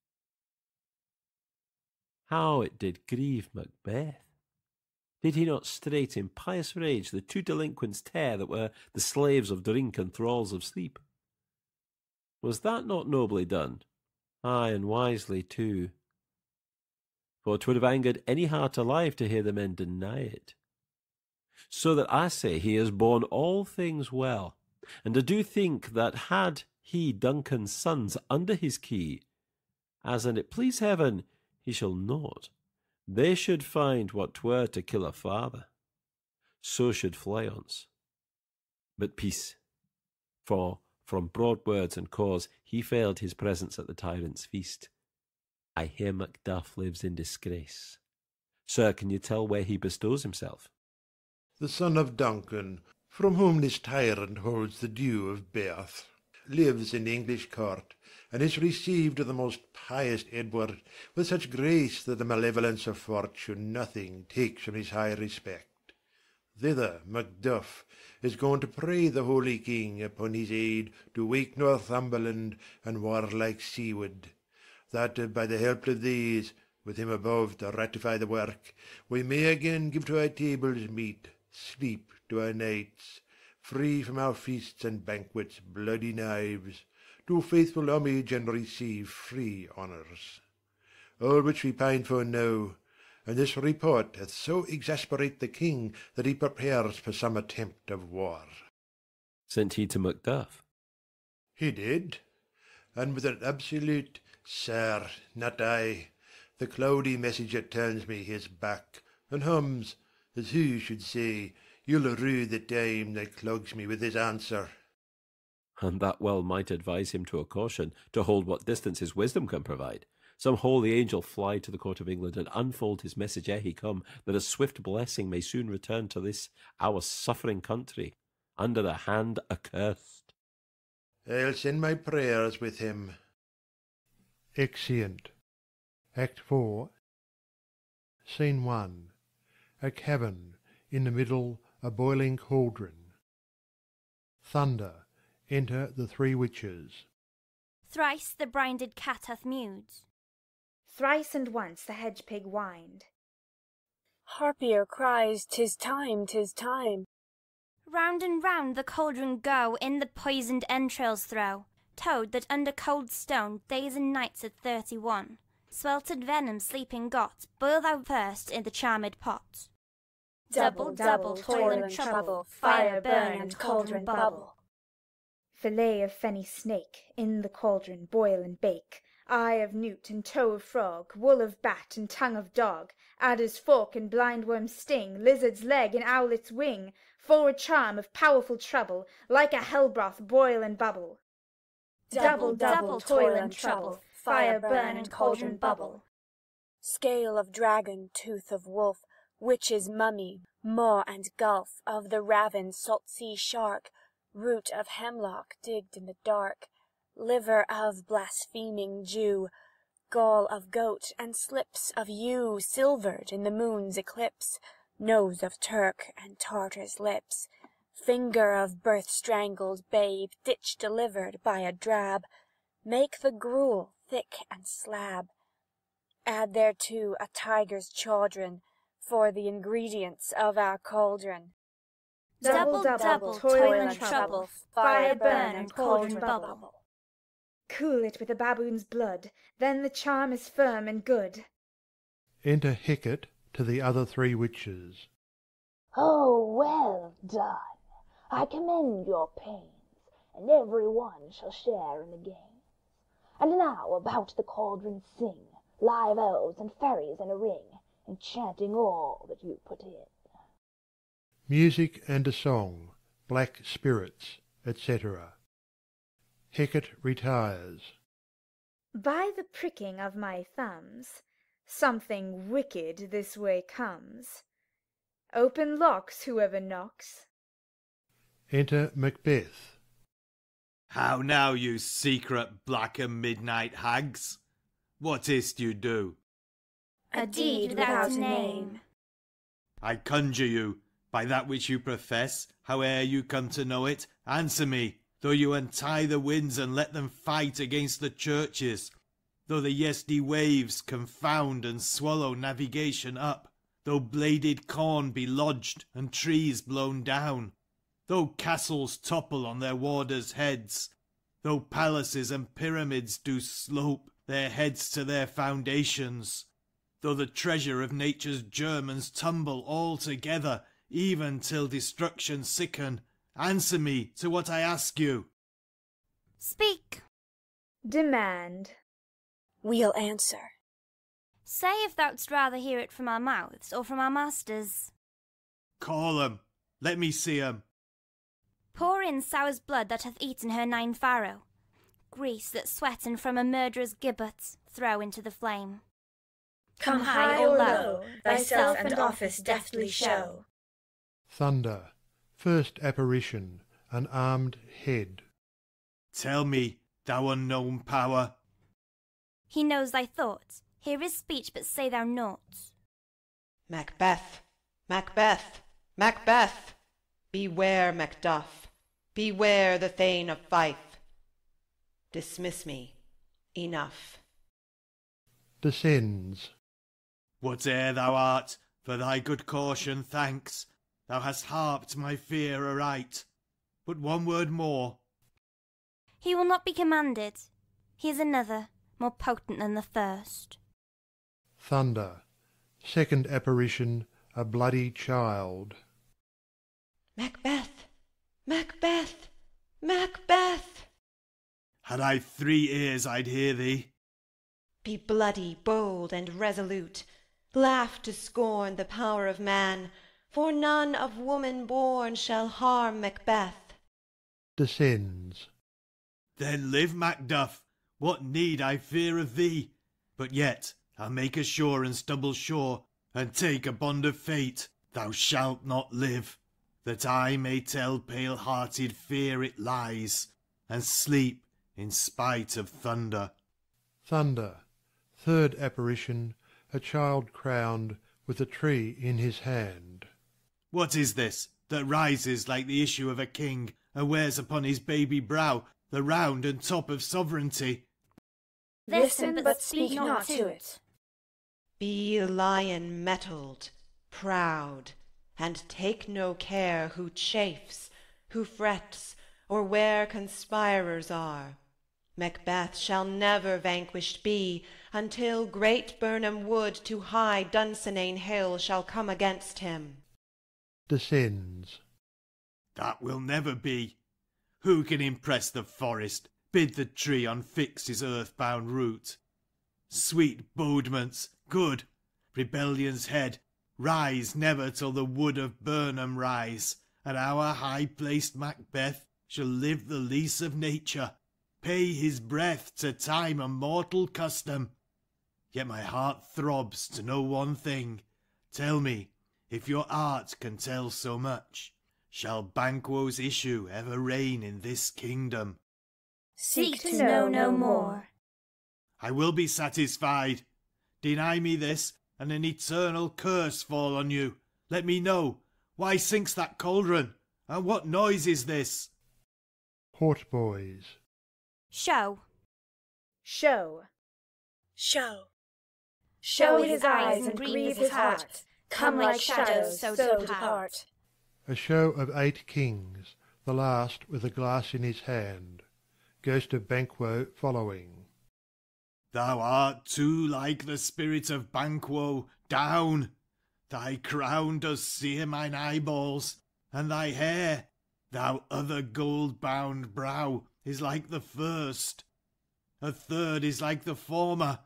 How it did grieve Macbeth! Did he not straight in pious rage the two delinquents tear that were the slaves of drink and thralls of sleep? Was that not nobly done? Ay, and wisely too. For 'twould have angered any heart alive to hear the men deny it. So that I say he has borne all things well, and I do think that had he Duncan's sons under his key, as an it please heaven he shall not, they should find what 'twere to kill a father. So should Fleance. But peace, for from broad words and cause he failed his presence at the tyrant's feast. I hear Macduff lives in disgrace. Sir, can you tell where he bestows himself? The son of Duncan, from whom this tyrant holds the due of birth, lives in the English court, and is received of the most pious Edward with such grace that the malevolence of fortune nothing takes from his high respect. Thither Macduff is gone to pray the holy king upon his aid to wake Northumberland and warlike Seawood, that by the help of these, with him above to ratify the work, we may again give to our tables meat, sleep to our nights, free from our feasts and banquets bloody knives, do faithful homage and receive free honours. All which we pine for now, and this report hath so exasperate the king that he prepares for some attempt of war. Sent he to Macduff? He did, and with an absolute, Sir, not I, the cloudy messenger turns me his back, and hums, as who should say, you'll rue the time that clogs me with his answer. And that well might advise him to a caution, to hold what distance his wisdom can provide. Some holy angel fly to the court of England and unfold his message ere he come, that a swift blessing may soon return to this our suffering country, under a hand accursed. I'll send my prayers with him. Exeunt. Act 4. Scene 1. A cavern, in the middle a boiling cauldron. Thunder. Enter the three witches. Thrice the brinded cat hath mewed. Thrice and once the hedge pig whined. Harpier cries, 'tis time, 'tis time. Round and round the cauldron go, in the poisoned entrails throw. Toad that under cold stone days and nights at 31, sweltered venom sleeping got, boil thou first in the charmed pot. Double, double, toil and trouble, fire burn and cauldron bubble. Fillet of fenny snake, in the cauldron boil and bake. Eye of newt and toe of frog, wool of bat and tongue of dog, adder's fork and blindworm's sting, lizard's leg and owlet's wing, forward charm of powerful trouble, like a hell broth boil and bubble. Double, double, toil and trouble, fire burn and cauldron bubble. Scale of dragon, tooth of wolf, witch's mummy, maw and gulf of the raven salt sea shark, root of hemlock digged in the dark, liver of blaspheming Jew, gall of goat and slips of yew silvered in the moon's eclipse, nose of Turk and Tartar's lips, finger of birth-strangled babe ditch delivered by a drab, make the gruel thick and slab. Add thereto a tiger's chaudron for the ingredients of our cauldron. Double, double, toil and trouble, fire burn and cauldron bubble. Cool it with a baboon's blood, then the charm is firm and good. Enter Hecate to the other three witches. Oh, well done. I commend your pains, and every one shall share in the gains. And now about the cauldron sing, live elves and fairies in a ring, enchanting all that you put in. Music and a song, black spirits, etc. Hecate retires. By the pricking of my thumbs, something wicked this way comes. Open locks, whoever knocks. Enter Macbeth. How now, you secret black and midnight hags? What is't you do? A deed without a name. I conjure you, by that which you profess, howe'er you come to know it, answer me, though you untie the winds and let them fight against the churches, though the yesty waves confound and swallow navigation up, though bladed corn be lodged and trees blown down, though castles topple on their warders' heads, though palaces and pyramids do slope their heads to their foundations, though the treasure of nature's Germans tumble all together, even till destruction sicken, answer me to what I ask you. Speak. Demand. We'll answer. Say if thou'dst rather hear it from our mouths or from our masters. Call 'em. Let me see 'em. Pour in Sow's blood that hath eaten her 9 farrow. Grease that sweaten from a murderer's gibbet throw into the flame. Come high or low, thyself and office deftly show. Thunder. First apparition, an armed head. Tell me, thou unknown power. He knows thy thoughts. Hear his speech, but say thou naught. Macbeth, Macbeth, Macbeth! Beware, Macduff, beware the Thane of Fife. Dismiss me. Enough. Descends. Whate'er thou art, for thy good caution thanks. Thou hast harped my fear aright. But one word more. He will not be commanded. He is another, more potent than the first. Thunder. Second apparition, a bloody child. Macbeth, Macbeth, Macbeth! Had I 3 ears, I'd hear thee. Be bloody, bold, and resolute. Laugh to scorn the power of man, for none of woman born shall harm Macbeth. Descends. Then live, Macduff. What need I fear of thee? But yet I'll make assurance double sure, and take a bond of fate. Thou shalt not live, that I may tell pale-hearted fear it lies, and sleep in spite of thunder. Thunder. Third apparition, a child crowned, with a tree in his hand. What is this that rises like the issue of a king, and wears upon his baby brow the round and top of sovereignty? Listen, but speak not to it. Be a lion mettled, proud, and take no care who chafes, who frets, or where conspirers are. Macbeth shall never vanquished be, until great Birnam wood to high Dunsinane hill shall come against him. Descends. That will never be. Who can impress the forest, bid the tree unfix his earthbound root? Sweet bodements, good, rebellion's head, rise never till the wood of Birnam rise, and our high-placed Macbeth shall live the lease of nature, pay his breath to time and mortal custom. Yet my heart throbs to know one thing. Tell me, if your art can tell so much, shall Banquo's issue ever reign in this kingdom? Seek to know no more. I will be satisfied. Deny me this, and an eternal curse fall on you. Let me know, why sinks that cauldron, and what noise is this? Hautboys. Show. Show. Show. Show his eyes and grieve his heart. Come like shadows, so depart. A show of 8 kings, the last with a glass in his hand. Ghost of Banquo following. Thou art too like the spirit of Banquo. Down, Thy crown does sear mine eyeballs, and thy hair, thou other gold-bound brow, is like the first. A third is like the former.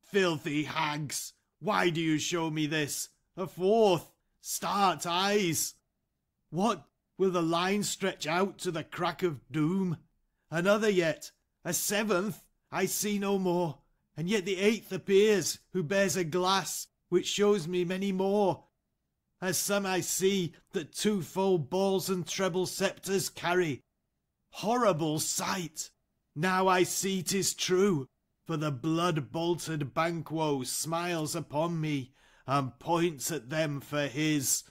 Filthy hags, why do you show me this? A fourth, start eyes. What, will the line stretch out to the crack of doom? Another yet, a seventh, I see no more, and yet the eighth appears, who bears a glass, which shows me many more. As some I see that twofold balls and treble sceptres carry. Horrible sight! Now I see 'tis true, for the blood-bolted Banquo smiles upon me, and points at them for his.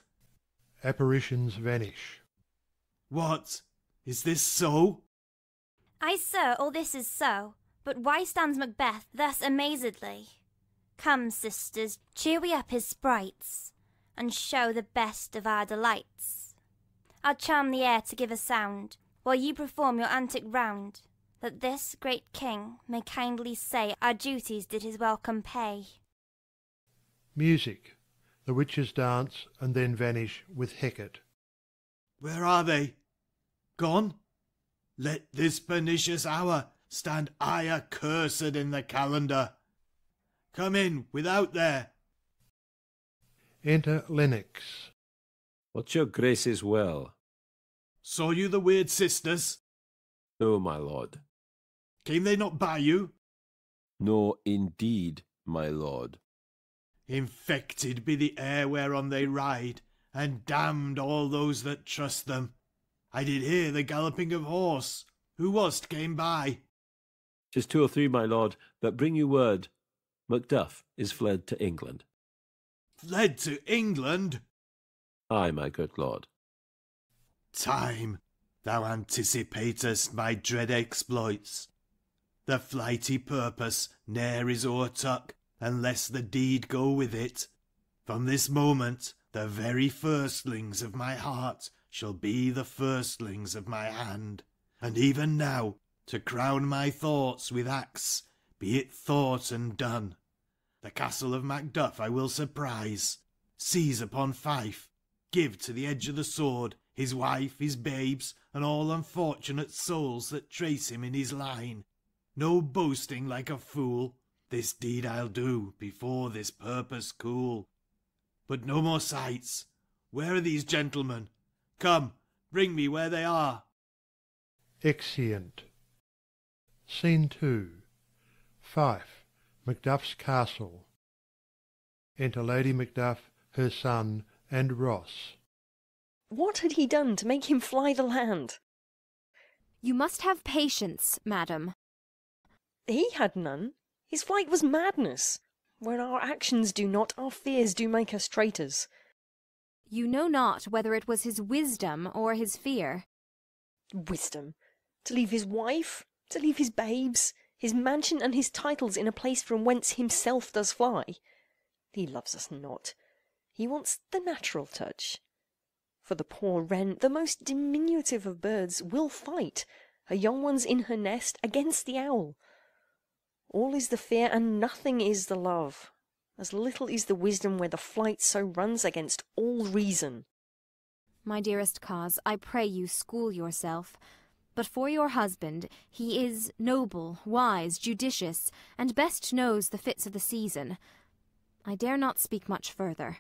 Apparitions vanish. What? Is this so? Aye, sir, all this is so. But why stands Macbeth thus amazedly? Come, sisters, cheer we up his sprites, and show the best of our delights. I'll charm the air to give a sound, while you perform your antic round, that this great king may kindly say our duties did his welcome pay. Music. The witches dance and then vanish with Hecate. Where are they? Gone? Let this pernicious hour stand aye accursed in the calendar. Come in, without there. Enter Lennox. What's your grace's will? Saw you the weird sisters? No, my lord. Came they not by you? No, indeed, my lord. Infected be the air whereon they ride, and damned all those that trust them. I did hear the galloping of horse. Who was't came by? 'Tis 2 or 3, my lord, that bring you word. Macduff is fled to England. Fled to England? Aye, my good lord. Time, thou anticipatest my dread exploits. The flighty purpose ne'er is o'ertook, unless the deed go with it. From this moment the very firstlings of my heart shall be the firstlings of my hand. And even now, to crown my thoughts with axe, be it thought and done. The castle of Macduff I will surprise, seize upon Fife, give to the edge of the sword his wife, his babes, and all unfortunate souls that trace him in his line. No boasting like a fool, this deed I'll do before this purpose cool. But no more sights. Where are these gentlemen? Come, bring me where they are. Exeunt. Scene 2. Fife, Macduff's castle. Enter Lady Macduff, her son, and Ross. What had he done to make him fly the land? You must have patience, madam. He had none. His flight was madness. Where our actions do not, our fears do make us traitors. You know not whether it was his wisdom or his fear. Wisdom? To leave his wife? To leave his babes? His mansion and his titles in a place from whence himself does fly? He loves us not. He wants the natural touch. For the poor wren, the most diminutive of birds, will fight, her young ones in her nest, against the owl. All is the fear, and nothing is the love. As little is the wisdom where the flight so runs against all reason. My dearest cause, I pray you school yourself. But for your husband, he is noble, wise, judicious, and best knows the fits of the season. I dare not speak much further.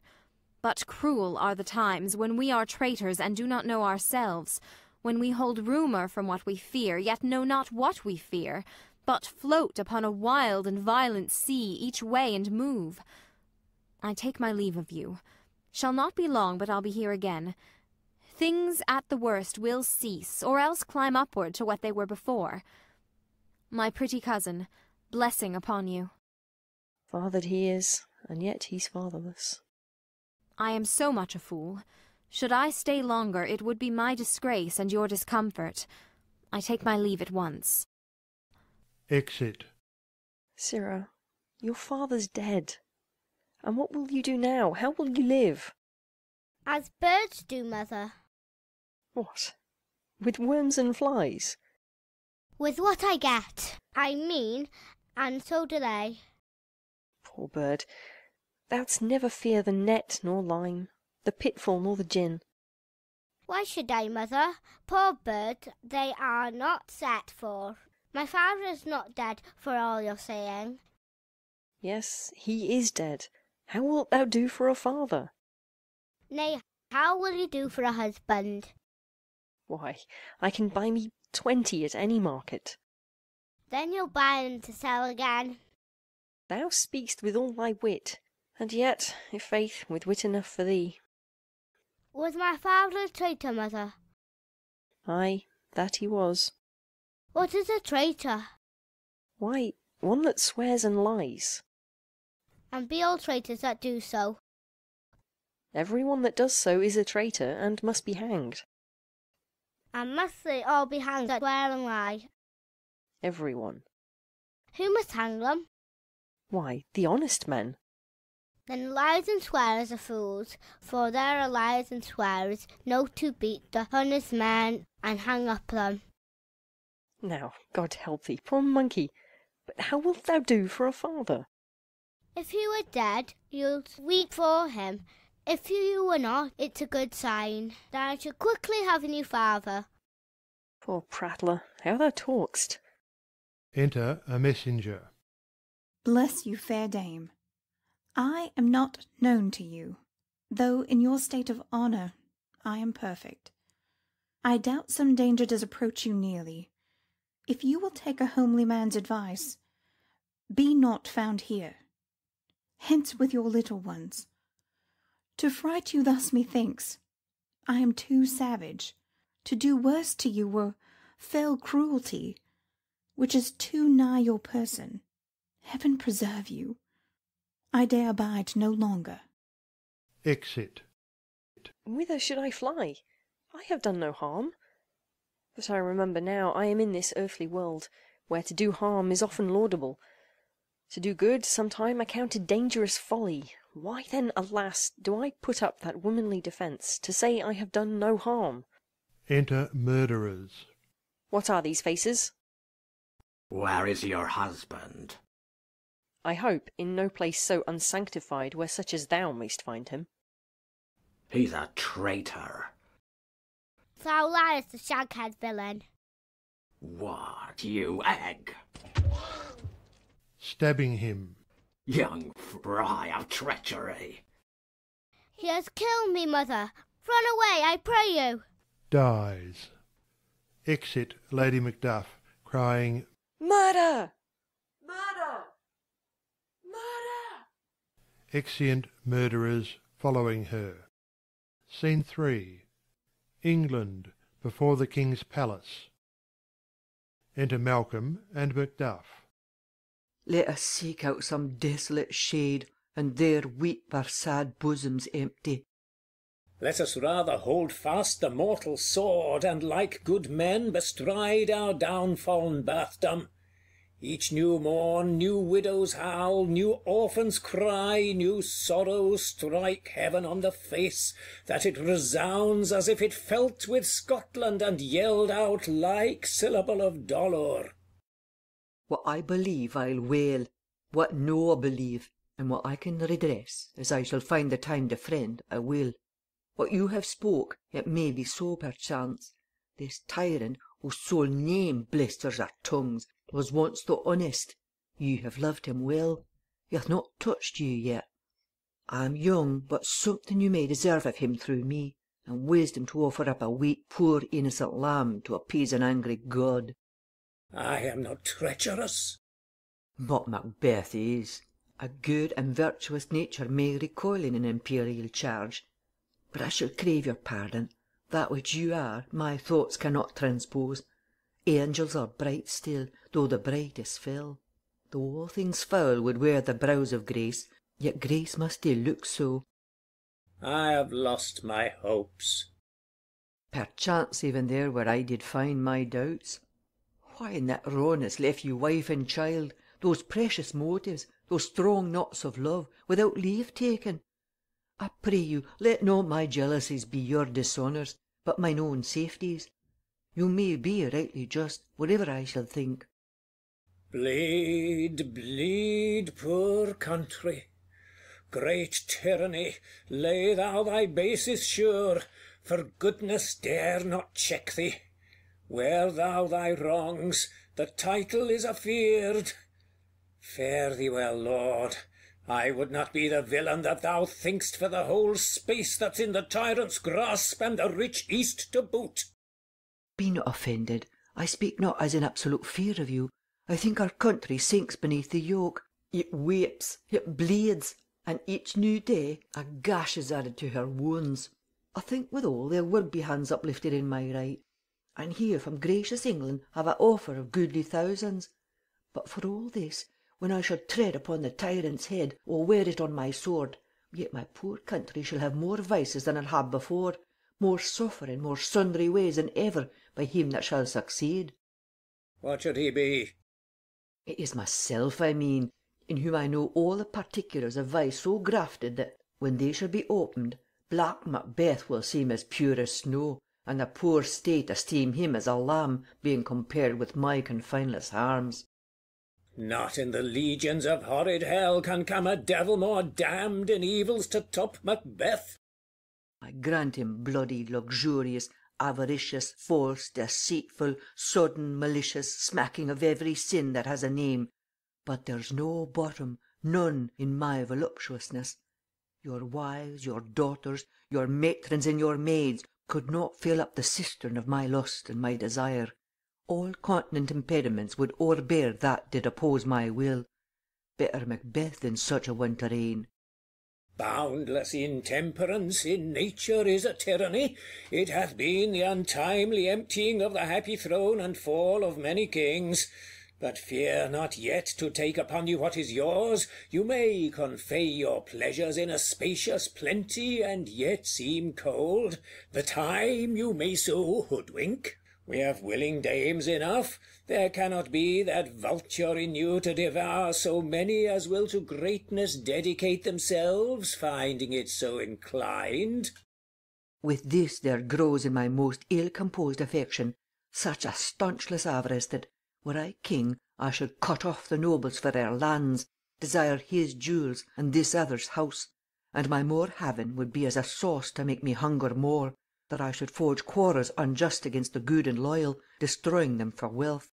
But cruel are the times when we are traitors and do not know ourselves, when we hold rumour from what we fear, yet know not what we fear, but float upon a wild and violent sea each way and move. I take my leave of you. Shall not be long, but I'll be here again. Things at the worst will cease, or else climb upward to what they were before. My pretty cousin, blessing upon you. Fathered he is, and yet he's fatherless. I am so much a fool. Should I stay longer, it would be my disgrace and your discomfort. I take my leave at once. Exit. Sirrah, your father's dead. And what will you do now? How will you live? As birds do, mother. What? With worms and flies? With what I get, I mean, and so do they. Poor bird. thou'dst never fear the net nor line, the pitfall nor the gin. Why should I, mother? Poor bird, they are not set for. My father is not dead, for all your saying. Yes, he is dead. How wilt thou do for a father? Nay, how will you do for a husband? Why, I can buy me 20 at any market. Then you'll buy them to sell again. Thou speak'st with all thy wit, and yet, i' faith, with wit enough for thee. Was my father a traitor, mother? Ay, that he was. What is a traitor? Why, one that swears and lies. And be all traitors that do so. Every one that does so is a traitor, and must be hanged. And must they all be hanged that swear and lie? Every one. Who must hang them? Why, the honest men. Then liars and swearers are fools, for there are liars and swearers know to beat the honest men and hang up them. Now, God help thee, poor monkey, but how wilt thou do for a father? If he were dead, you'd weep for him. If you were not, it's a good sign that I should quickly have a new father. Poor prattler, how thou talk'st. Enter a messenger. Bless you, fair dame. I am not known to you, though in your state of honour I am perfect. I doubt some danger does approach you nearly. If you will take a homely man's advice, be not found here. Hence with your little ones. To fright you thus, methinks, I am too savage. To do worse to you were fell cruelty, which is too nigh your person. Heaven preserve you. I dare abide no longer. Exit. Whither should I fly? I have done no harm. But I remember now I am in this earthly world, where to do harm is often laudable. To do good sometime accounted dangerous folly. Why then, alas, do I put up that womanly defence, to say I have done no harm? Enter murderers. What are these faces? Where is your husband? I hope in no place so unsanctified where such as thou mayst find him. He's a traitor. Thou liest, the shaghead villain. What, you egg? Stabbing him. Young fry of treachery. He has killed me, mother. Run away, I pray you. Dies. Exit Lady Macduff, crying, Murder! Murder! Murder! Exeunt murderers following her. Scene 3. England, before the King's palace. Enter Malcolm and Macduff. Let us seek out some desolate shade, and there weep our sad bosoms empty. Let us rather hold fast the mortal sword, and like good men bestride our downfallen birthdom. Each new morn, new widows howl, new orphans cry, new sorrows strike heaven on the face, that it resounds as if it felt with Scotland, and yelled out like syllable of dolour. What I believe I'll wail, what no believe, and what I can redress, as I shall find the time to friend, I will. What you have spoke, it may be so perchance. This tyrant, whose sole name blisters our tongues, was once the honest. You have loved him well. He hath not touched you yet. I am young, but something you may deserve of him through me, and wisdom to offer up a weak, poor, innocent lamb to appease an angry God. I am not treacherous. But Macbeth is. A good and virtuous nature may recoil in an imperial charge. But I shall crave your pardon. That which you are, my thoughts cannot transpose. Angels are bright still, though the brightest fell. Though all things foul would wear the brows of grace, yet grace must still look so. I have lost my hopes. Perchance even there where I did find my doubts. Why in that rawness left you wife and child, those precious motives, those strong knots of love, without leave taken? I pray you, let not my jealousies be your dishonours, but mine own safeties. You may be rightly just, whatever I shall think. Bleed, bleed, poor country. Great tyranny, lay thou thy basis sure, for goodness dare not check thee. Wear thou thy wrongs, the title is afeard. Fare thee well, lord. I would not be the villain that thou think'st for the whole space that's in the tyrant's grasp, and the rich East to boot. Be not offended. I speak not as in absolute fear of you. I think our country sinks beneath the yoke. It weeps, it bleeds, and each new day a gash is added to her wounds. I think withal there will be hands uplifted in my right, and here from gracious England have I offer of goodly thousands. But for all this, when I shall tread upon the tyrant's head, or wear it on my sword, yet my poor country shall have more vices than it had before, more suffering, more sundry ways than ever by him that shall succeed. What should he be? It is myself, I mean, in whom I know all the particulars of vice so grafted that, when they shall be opened, black Macbeth will seem as pure as snow, and the poor state esteem him as a lamb, being compared with my confineless harms. Not in the legions of horrid hell can come a devil more damned in evils to top Macbeth. I grant him bloody, luxurious, avaricious, false, deceitful, sudden, malicious, smacking of every sin that has a name, but there's no bottom, none, in my voluptuousness. Your wives, your daughters, your matrons and your maids could not fill up the cistern of my lust and my desire. All continent impediments would o'erbear that did oppose my will. Better Macbeth than such a one to reign. Boundless intemperance in nature is a tyranny. It hath been the untimely emptying of the happy throne and fall of many kings. But fear not yet to take upon you what is yours. You may convey your pleasures in a spacious plenty, and yet seem cold. The time you may so hoodwink. We have willing dames enough. There cannot be that vulture in you to devour so many as will to greatness dedicate themselves, finding it so inclined. With this there grows in my most ill-composed affection such a staunchless avarice that, were I king, I should cut off the nobles for their lands, desire his jewels and this other's house, and my more having would be as a sauce to make me hunger more, that I should forge quarrels unjust against the good and loyal, destroying them for wealth.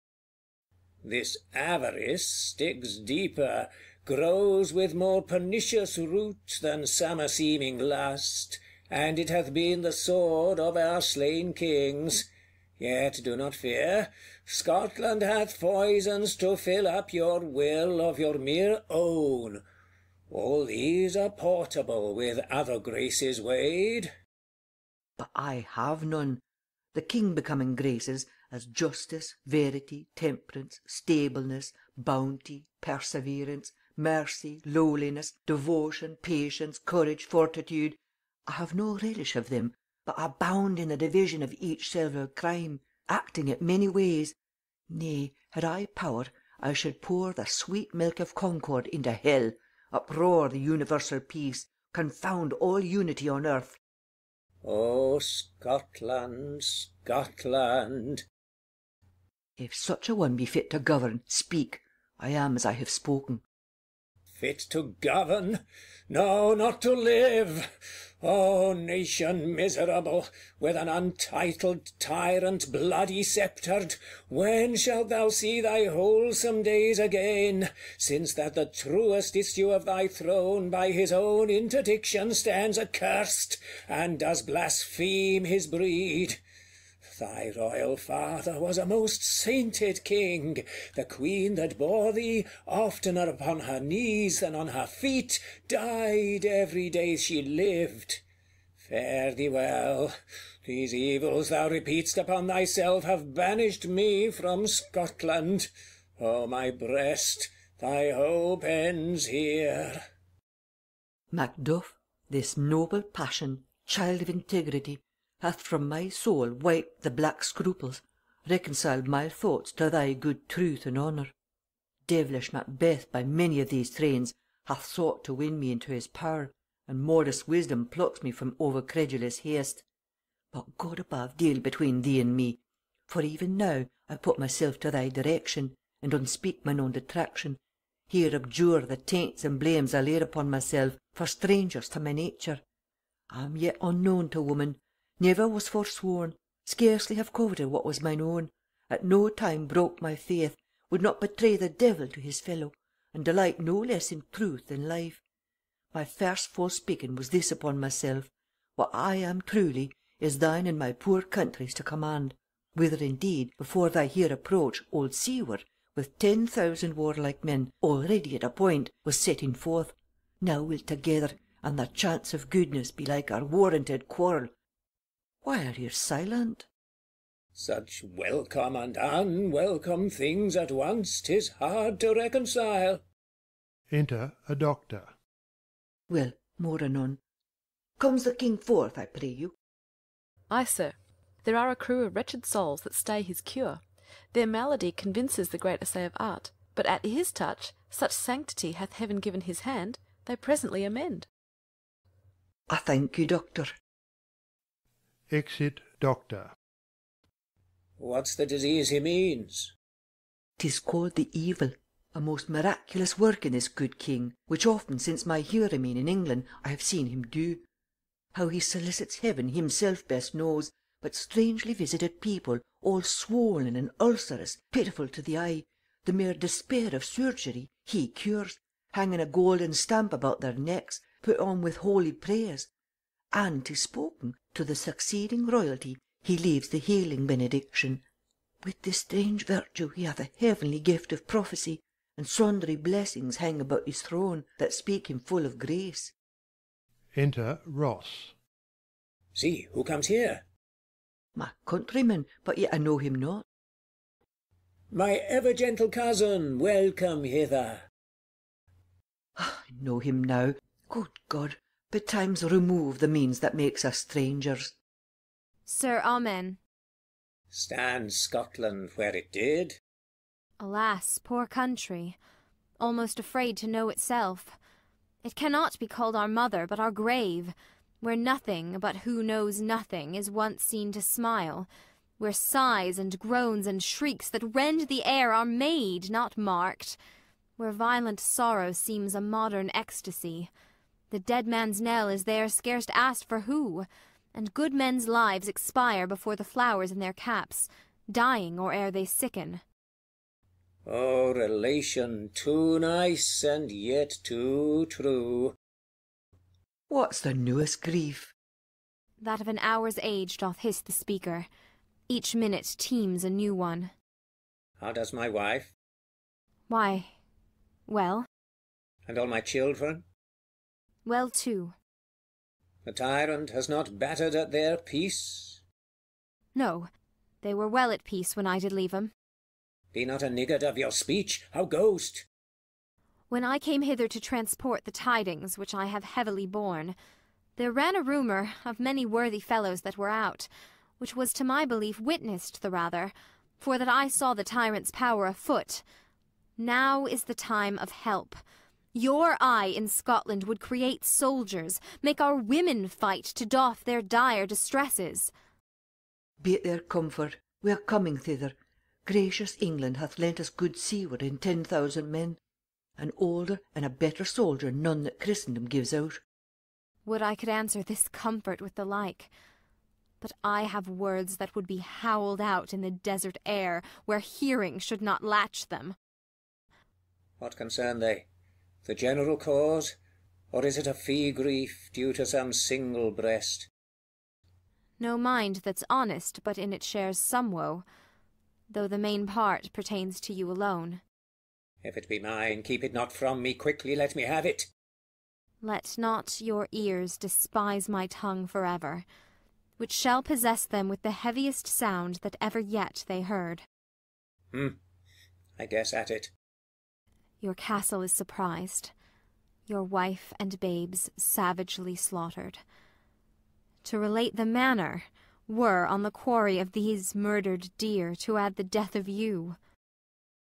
This avarice sticks deeper, grows with more pernicious root than summer seeming lust, and it hath been the sword of our slain kings. Yet do not fear, Scotland hath foisons to fill up your will of your mere own. All these are portable with other graces weighed. But I have none. The king becoming graces, as justice, verity, temperance, stableness, bounty, perseverance, mercy, lowliness, devotion, patience, courage, fortitude. I have no relish of them, but abound in the division of each several crime, acting it many ways. Nay, had I power, I should pour the sweet milk of concord into hell, uproar the universal peace, confound all unity on earth. O Scotland, Scotland! If such a one be fit to govern, speak. I am as I have spoken. Fit to govern? No, not to live. O nation miserable, with an untitled tyrant bloody sceptred, when shalt thou see thy wholesome days again, since that the truest issue of thy throne by his own interdiction stands accursed, and does blaspheme his breed? Thy royal father was a most sainted king. The queen that bore thee, oftener upon her knees than on her feet, died every day she lived. Fare thee well. These evils thou repeat'st upon thyself have banished me from Scotland. O my breast, thy hope ends here. Macduff, this noble passion, child of integrity, hath from my soul wiped the black scruples, reconciled my thoughts to thy good truth and honour. Devilish Macbeth by many of these trains hath sought to win me into his power, and modest wisdom plucks me from over-credulous haste. But God above deal between thee and me, for even now I put myself to thy direction, and unspeak mine own detraction. Here abjure the taints and blames I laid upon myself for strangers to my nature. I am yet unknown to woman, never was forsworn, scarcely have coveted what was mine own, at no time broke my faith, would not betray the devil to his fellow, and delight no less in truth than life. My first false speaking was this upon myself, what I am truly is thine and my poor country's to command, whither indeed before thy here approach old Seaward with 10,000 warlike men already at a point was setting forth. Now we'll together, and the chance of goodness be like our warranted quarrel. Why are you silent? Such welcome and unwelcome things at once 'tis hard to reconcile. Enter a doctor. Well, more anon. Comes the king forth, I pray you? Ay, sir. There are a crew of wretched souls that stay his cure. Their malady convinces the great essay of art, but at his touch, such sanctity hath heaven given his hand, they presently amend. I thank you, doctor. Exit doctor. What's the disease he means? 'Tis called the evil, a most miraculous work in this good king, which often since my hearing in England I have seen him do. How he solicits heaven himself best knows, but strangely visited people, all swollen and ulcerous, pitiful to the eye, the mere despair of surgery, he cures, hanging a golden stamp about their necks, put on with holy prayers, and 'tis spoken to the succeeding royalty he leaves the healing benediction. With this strange virtue he hath a heavenly gift of prophecy, and sundry blessings hang about his throne that speak him full of grace. Enter Ross. See, who comes here? My countryman, but yet I know him not. My ever-gentle cousin, welcome hither. I know him now. Good God, betimes remove the means that makes us strangers. Sir, amen. Stand Scotland where it did? Alas, poor country, almost afraid to know itself. It cannot be called our mother, but our grave, where nothing but who knows nothing is once seen to smile, where sighs and groans and shrieks that rend the air are made, not marked, where violent sorrow seems a modern ecstasy. The dead man's knell is there scarce asked for who, and good men's lives expire before the flowers in their caps, dying or ere they sicken. Oh, relation too nice and yet too true. What's the newest grief? That of an hour's age doth hiss the speaker. Each minute teems a new one. How does my wife? Why, well. And all my children? Well too. The tyrant has not battered at their peace? No, they were well at peace when I did leave 'em. Be not a niggard of your speech, how ghost? When I came hither to transport the tidings which I have heavily borne, there ran a rumour of many worthy fellows that were out, which was to my belief witnessed the rather, for that I saw the tyrant's power afoot. Now is the time of help. Your eye in Scotland would create soldiers, make our women fight to doff their dire distresses. Be it their comfort, we are coming thither. Gracious England hath lent us good Seaward in 10,000 men, an older and a better soldier none that Christendom gives out. Would I could answer this comfort with the like, but I have words that would be howled out in the desert air, where hearing should not latch them. What concern they? The general cause, or is it a fee grief due to some single breast? No mind that's honest, but in it shares some woe, though the main part pertains to you alone. If it be mine, keep it not from me, quickly let me have it. Let not your ears despise my tongue forever, which shall possess them with the heaviest sound that ever yet they heard. I guess at it. Your castle is surprised, your wife and babes savagely slaughtered. To relate the manner were on the quarry of these murdered deer to add the death of you.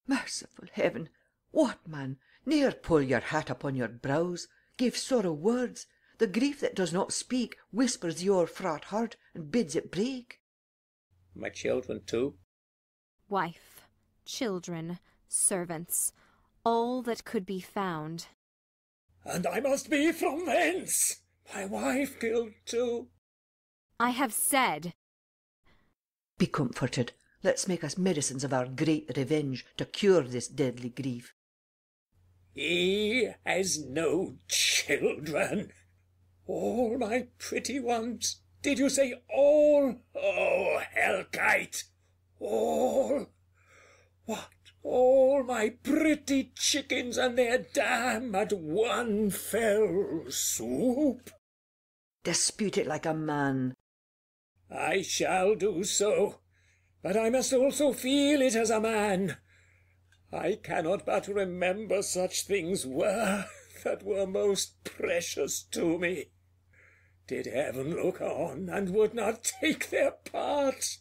Merciful heaven! What, man? Ne'er pull your hat upon your brows, give sorrow words. The grief that does not speak whispers your fraught heart and bids it break. My children too? Wife, children, servants, All that could be found. And I must be from thence, my wife killed too. I have said. Be comforted. Let's make us medicines of our great revenge to cure this deadly grief. He has no children. All my pretty ones. Did you say all? Oh, hellkite! All? What? All my pretty chickens and their dam at one fell swoop? Dispute it like a man. I shall do so, but I must also feel it as a man. I cannot but remember such things were that were most precious to me. Did heaven look on, and would not take their part?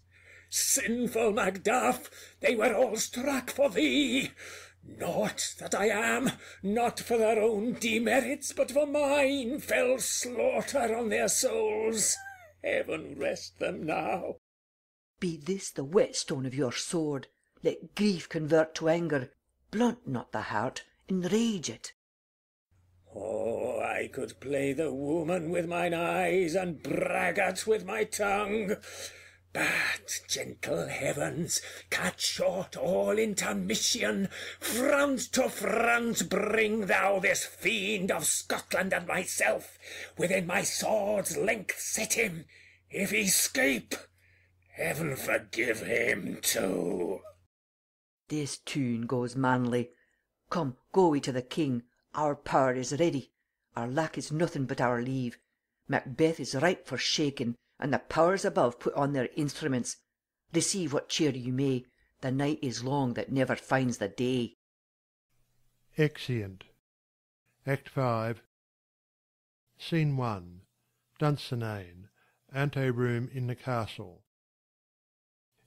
Sinful Macduff, they were all struck for thee. Not that I am, not for their own demerits, but for mine, fell slaughter on their souls. Heaven rest them now. Be this the whetstone of your sword. Let grief convert to anger. Blunt not the heart, enrage it. Oh, I could play the woman with mine eyes, and braggart with my tongue. But, gentle heavens, cut short all intermission. Front to front bring thou this fiend of Scotland and myself. Within my sword's length set him. If he escape, heaven forgive him too. This tune goes manly. Come, go we to the king. Our power is ready. Our lack is nothing but our leave. Macbeth is ripe for shaking, and the powers above put on their instruments. Receive what cheer you may. The night is long that never finds the day. Exeunt. Act 5. Scene 1. Dunsinane. Ante-room in the castle.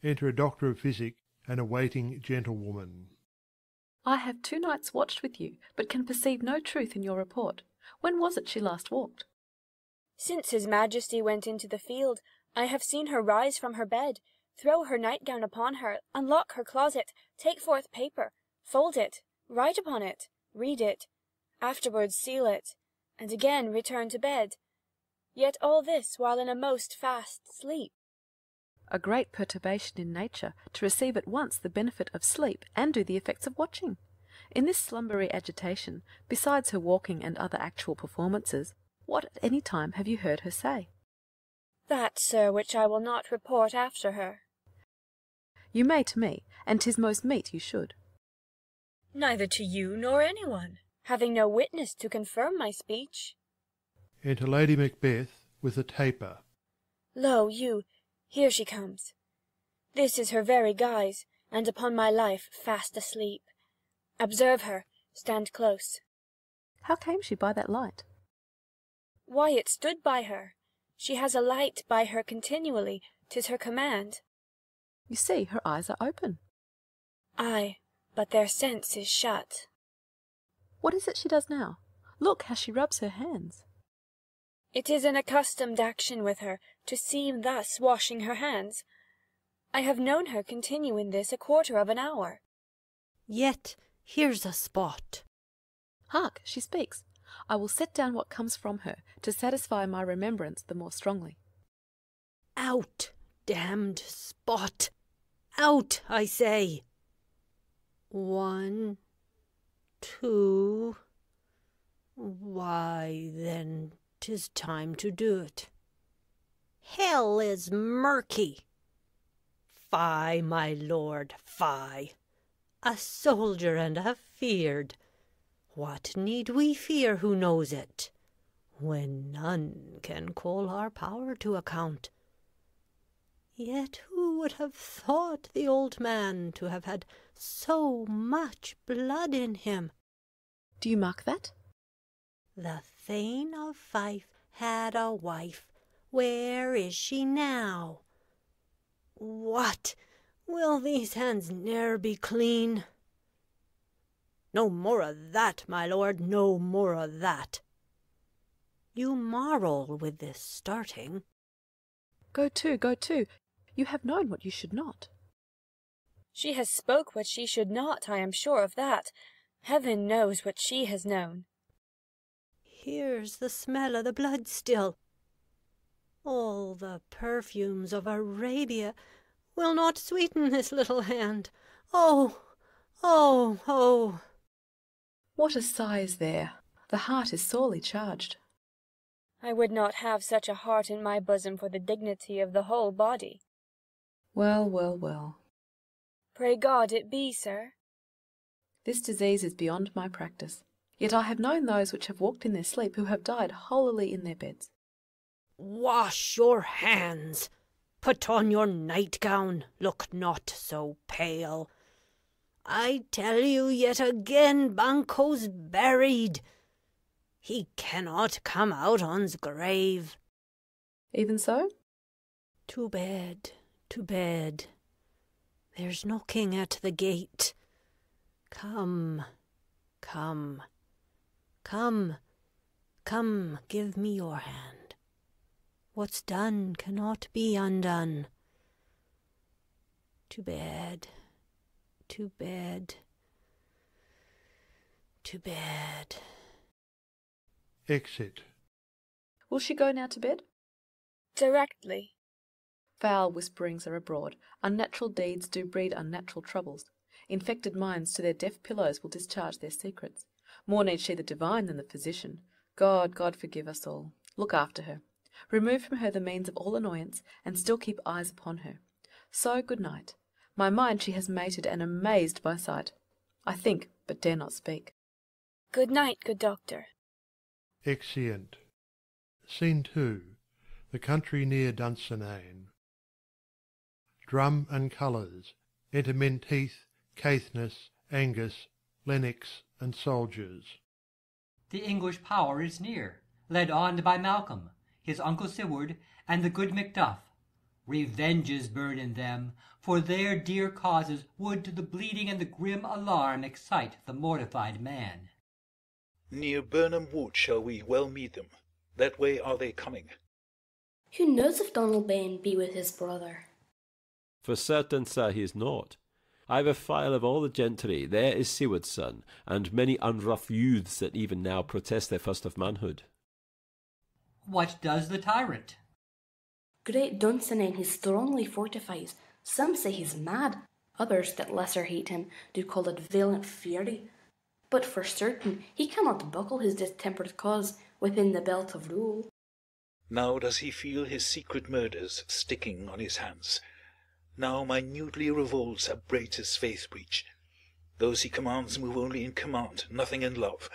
Enter a doctor of physic and a waiting gentlewoman. I have 2 nights watched with you, but can perceive no truth in your report. When was it she last walked? Since his majesty went into the field, I have seen her rise from her bed, throw her nightgown upon her, unlock her closet, take forth paper, fold it, write upon it, read it, afterwards seal it, and again return to bed. Yet all this while in a most fast sleep. A great perturbation in nature, to receive at once the benefit of sleep and do the effects of watching. In this slumbery agitation, besides her walking and other actual performances, what at any time have you heard her say? That, sir, which I will not report after her. You may to me, and 'tis most meet you should. Neither to you nor any one, having no witness to confirm my speech. Enter Lady Macbeth with a taper. Lo, you, here she comes. This is her very guise, and upon my life fast asleep. Observe her, stand close. How came she by that light? Why, it stood by her. She has a light by her continually, 'tis her command. You see, her eyes are open. Ay, but their sense is shut. What is it she does now? Look how she rubs her hands. It is an accustomed action with her, to seem thus washing her hands. I have known her continue in this 1/4 of an hour. Yet here's a spot. Hark, she speaks. I will set down what comes from her, to satisfy my remembrance the more strongly. Out, damned spot! Out, I say! 1, 2... Why, then 'tis time to do it. Hell is murky. Fie, my lord, fie! A soldier and a feared. What need we fear who knows it, when none can call our power to account? Yet who would have thought the old man to have had so much blood in him? Do you mark that? The Thane of Fife had a wife. Where is she now? What? Will these hands ne'er be clean? No more of that, my lord, no more of that. You marvel with this starting. Go to, go to. You have known what you should not. She has spoke what she should not, I am sure of that. Heaven knows what she has known. Here's the smell of the blood still. All the perfumes of Arabia will not sweeten this little hand. Oh, oh, oh! What a sigh is there! The heart is sorely charged. I would not have such a heart in my bosom for the dignity of the whole body. Well, well, well. Pray God it be, sir. This disease is beyond my practice. Yet I have known those which have walked in their sleep who have died holily in their beds. Wash your hands. Put on your nightgown. Look not so pale. I tell you yet again, Banquo's buried. He cannot come out on's grave. Even so? To bed, to bed. There's knocking at the gate. Come, come, come, come, give me your hand. What's done cannot be undone. To bed, to bed, to bed. Exit. Will she go now to bed? Directly. Foul whisperings are abroad. Unnatural deeds do breed unnatural troubles. Infected minds to their deaf pillows will discharge their secrets. More needs she the divine than the physician. God, God forgive us all. Look after her. Remove from her the means of all annoyance, and still keep eyes upon her. So, good night. My mind she has mated and amazed by sight. I think, but dare not speak. Good night, good doctor. Exeunt. Scene 2. The country near Dunsinane. Drum and colours. Enter Menteith, Caithness, Angus, Lennox, and soldiers. The English power is near, led on by Malcolm, his uncle Siward, and the good Macduff. Revenges burn in them, for their dear causes would to the bleeding and the grim alarm excite the mortified man. Near Burnham Wood shall we well meet them. That way are they coming. Who knows if Donalbain be with his brother? For certain, sir, he is not. I've a file of all the gentry. There is Seward's son, and many unrough youths that even now protest their first of manhood. What does the tyrant? Great Dunsinane he strongly fortifies. Some say he's mad. Others that lesser hate him do call it violent fury. But for certain he cannot buckle his distempered cause within the belt of rule. Now does he feel his secret murders sticking on his hands. Now minutely revolts upbraids his faith breach. Those he commands move only in command, nothing in love.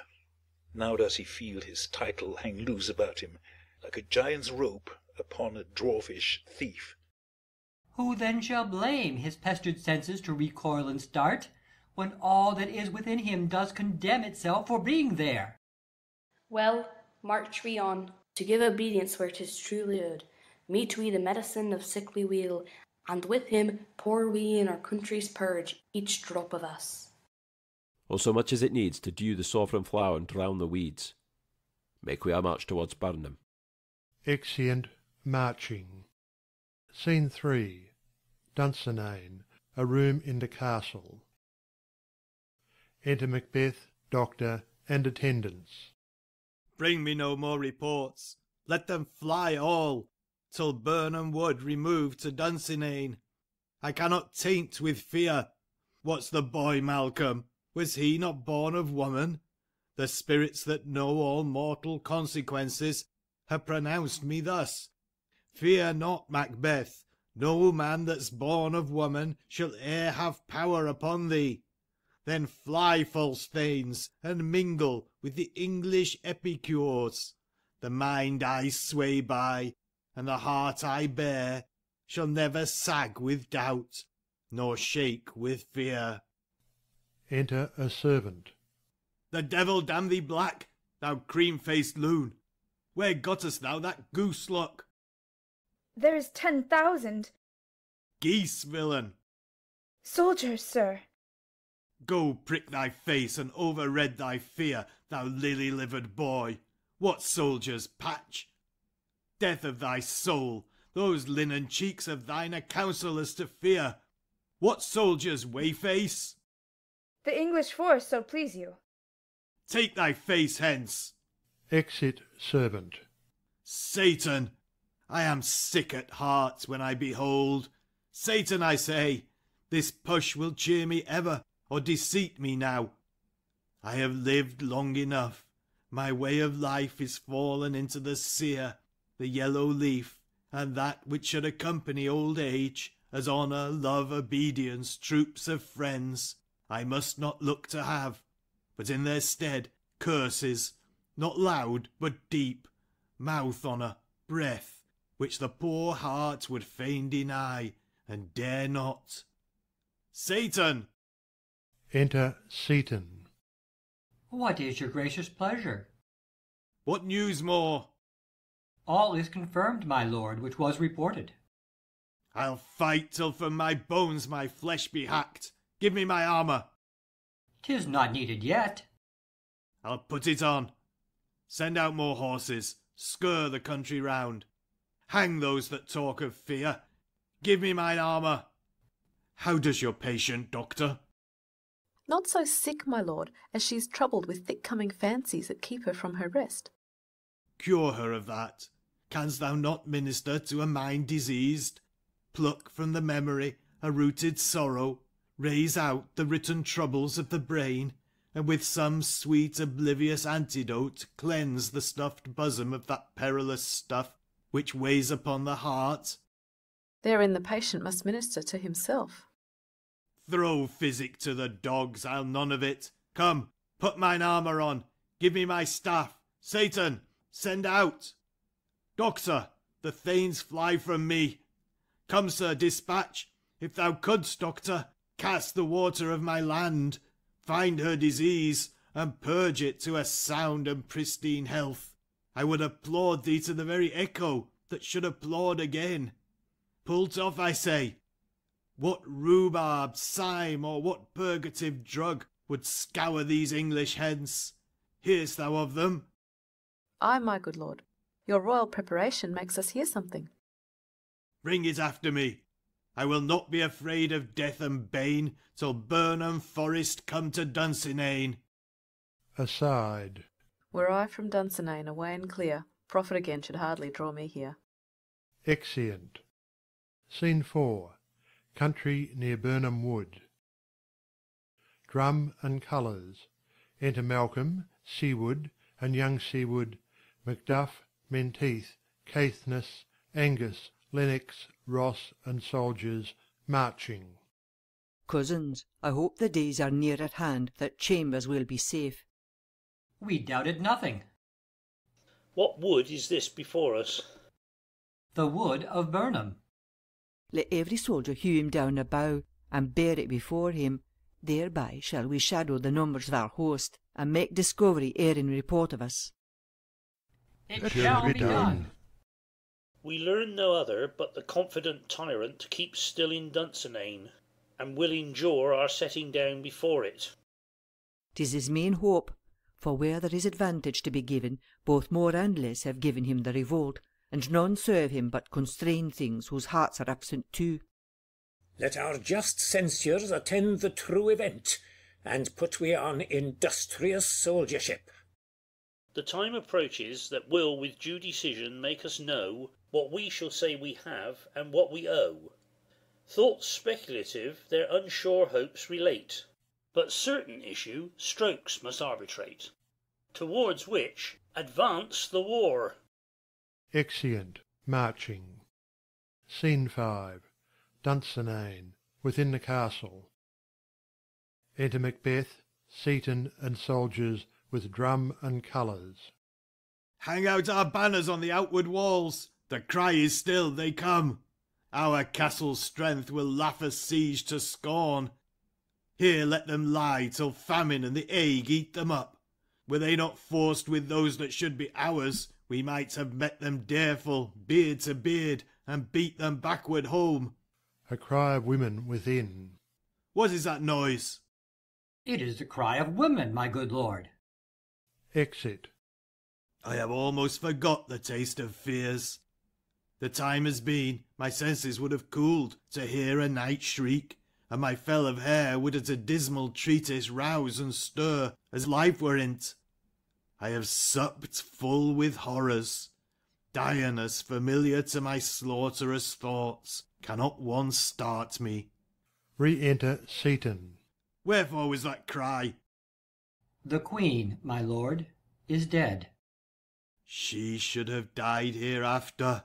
Now does he feel his title hang loose about him, like a giant's rope upon a dwarfish thief. Who then shall blame his pestered senses to recoil and start, when all that is within him does condemn itself for being there? Well, march we on, to give obedience where 'tis truly owed. Meet we the medicine of sickly weal, and with him pour we in our country's purge, each drop of us. Oh, so much as it needs to dew the sovereign flower and drown the weeds. Make we our march towards Burnham. Exeunt. Marching. Scene 3. Dunsinane, a room in the castle. Enter Macbeth, Doctor, and attendants. Bring me no more reports. Let them fly all, till Burnham Wood remove to Dunsinane. I cannot taint with fear. What's the boy, Malcolm? Was he not born of woman? The spirits that know all mortal consequences have pronounced me thus. Fear not, Macbeth. No man that's born of woman shall e'er have power upon thee. Then fly, false thanes, and mingle with the English epicures. The mind I sway by, and the heart I bear, shall never sag with doubt, nor shake with fear. Enter a servant. The devil damn thee black, thou cream-faced loon! Where gottest thou that goose-lock? There is 10,000. Geese, villain! Soldiers, sir. Go prick thy face and overred thy fear, thou lily-livered boy. What soldiers, Patch? Death of thy soul, those linen cheeks of thine are counsellors to fear. What soldiers, Wayface? The English force so please you. Take thy face hence. Exit servant. Satan, I am sick at heart when I behold. Satan, I say, this push will cheer me ever, or deceit me now. I have lived long enough. My way of life is fallen into the sere, the yellow leaf, and that which should accompany old age, as honour, love, obedience, troops of friends, I must not look to have, but in their stead curses, not loud but deep, mouth honour, breath, which the poor heart would fain deny, and dare not. Satan! Enter Seaton. What is your gracious pleasure? What news more? All is confirmed, my lord, which was reported. I'll fight till from my bones my flesh be hacked. Give me my armour. 'Tis not needed yet. I'll put it on. Send out more horses. Scur the country round. Hang those that talk of fear. Give me mine armour. How does your patient, doctor? Not so sick, my lord, as she is troubled with thick-coming fancies that keep her from her rest. Cure her of that. Canst thou not minister to a mind diseased? Pluck from the memory a rooted sorrow, raise out the written troubles of the brain, and with some sweet oblivious antidote cleanse the stuffed bosom of that perilous stuff which weighs upon the heart? Therein the patient must minister to himself. Throw physic to the dogs, I'll none of it. Come, put mine armour on, give me my staff. Satan, send out. Doctor, the thanes fly from me. Come, sir, dispatch. If thou couldst, doctor, cast the water of my land, find her disease, and purge it to a sound and pristine health. I would applaud thee to the very echo that should applaud again. Pull't off, I say. What rhubarb, cyme, or what purgative drug would scour these English hence? Hear'st thou of them? Ay, my good lord. Your royal preparation makes us hear something. Bring it after me. I will not be afraid of death and bane till Burnham Forest come to Dunsinane. Aside. Were I from Dunsinane away and clear, profit again should hardly draw me here. Exeunt. Scene 4. Country near Burnham Wood. Drum and colours. Enter Malcolm, Seawood, and young Seawood, Macduff, Menteith, Caithness, Angus, Lennox, Ross, and soldiers, marching. Cousins, I hope the days are near at hand that Chambers will be safe. We doubted nothing. What wood is this before us? The wood of Burnham. Let every soldier hew him down a bough, and bear it before him. Thereby shall we shadow the numbers of our host, and make discovery ere in report of us. It shall be done. We learn no other but the confident tyrant keeps still in Dunsinane, and will endure our setting down before it. 'Tis his main hope, for where there is advantage to be given, both more and less have given him the revolt, and none serve him but constrained things whose hearts are absent too. Let our just censures attend the true event, and put we on industrious soldiership. The time approaches that will with due decision make us know what we shall say we have, and what we owe. Thoughts speculative their unsure hopes relate, but certain issue strokes must arbitrate, towards which advance the war. Exeunt. Marching. Scene 5. Dunsinane, within the castle. Enter Macbeth, Seaton, and soldiers with drum and colours. Hang out our banners on the outward walls. The cry is still, they come. Our castle's strength will laugh a siege to scorn. Here let them lie till famine and the ague eat them up. Were they not forced with those that should be ours, we might have met them dareful, beard to beard, and beat them backward home. A cry of women within. What is that noise? It is the cry of women, my good lord. Exit. I have almost forgot the taste of fears. The time has been, my senses would have cooled to hear a night shriek, and my fell of hair would at a dismal treatise rouse and stir, as life were in't. I have supped full with horrors. Diurnus, familiar to my slaughterous thoughts, cannot one start me. Re-enter Seaton. Wherefore was that cry? The Queen, my lord, is dead. She should have died hereafter.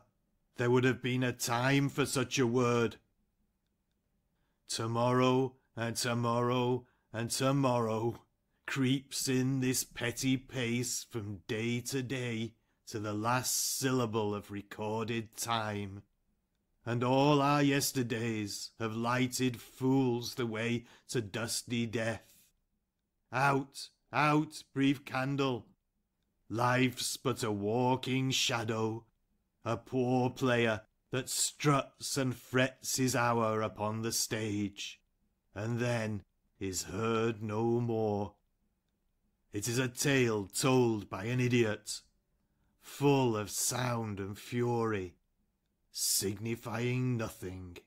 There would have been a time for such a word. Tomorrow and tomorrow and tomorrow creeps in this petty pace from day to day to the last syllable of recorded time. And all our yesterdays have lighted fools the way to dusty death. Out, out, brief candle. Life's but a walking shadow, a poor player that struts and frets his hour upon the stage, and then is heard no more. It is a tale told by an idiot, full of sound and fury, signifying nothing.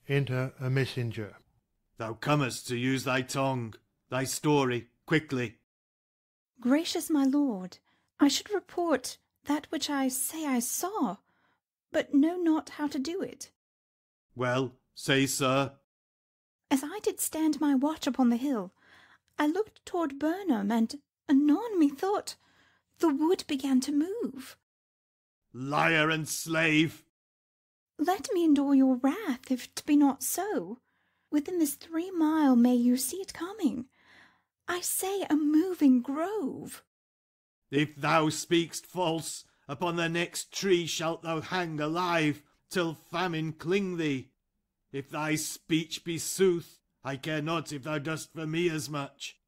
Enter a messenger. Thou comest to use thy tongue, thy story, quickly. Gracious my lord, I should report that which I say I saw, but know not how to do it. Well, say, sir. As I did stand my watch upon the hill, I looked toward Burnham, and anon methought the wood began to move. Liar and slave! Let me endure your wrath, if 't be not so. Within this 3 mile may you see it coming. I say a moving grove. If thou speak'st false, upon the next tree shalt thou hang alive, till famine cling thee. If thy speech be sooth, I care not if thou dost for me as much.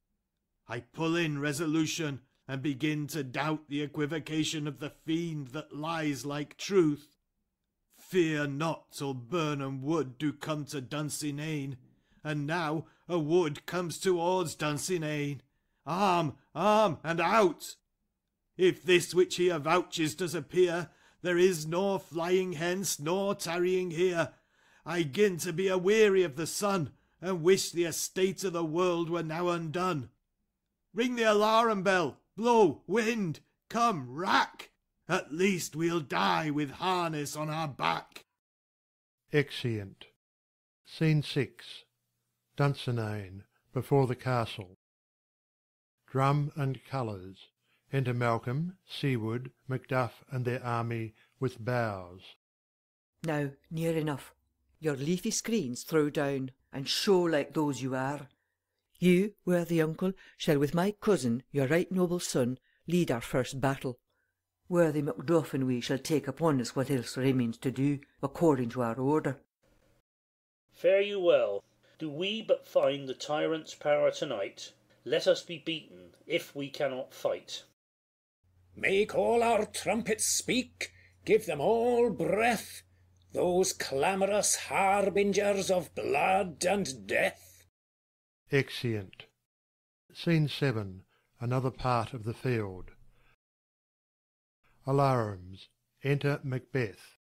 I pull in resolution, and begin to doubt the equivocation of the fiend that lies like truth. Fear not till Burnham Wood do come to Dunsinane, and now a wood comes towards Dunsinane. Arm, arm, and out! If this which he avouches does appear, there is nor flying hence, nor tarrying here. I gin to be aweary of the sun, and wish the estate of the world were now undone. Ring the alarum bell, blow, wind, come, rack! At least we'll die with harness on our back. Exeunt. Scene 6. Dunsinane, before the castle. Drum and colours. Enter Malcolm, Seward, Macduff, and their army, with boughs. Now, near enough. Your leafy screens throw down, and show like those you are. You, worthy uncle, shall with my cousin, your right noble son, lead our first battle. Worthy Macduff and we shall take upon us what else remains to do, according to our order. Fare you well. Do we but find the tyrant's power tonight, let us be beaten, if we cannot fight. Make all our trumpets speak, give them all breath, those clamorous harbingers of blood and death. Exeunt. Scene 7. Another part of the field. Alarums. Enter Macbeth.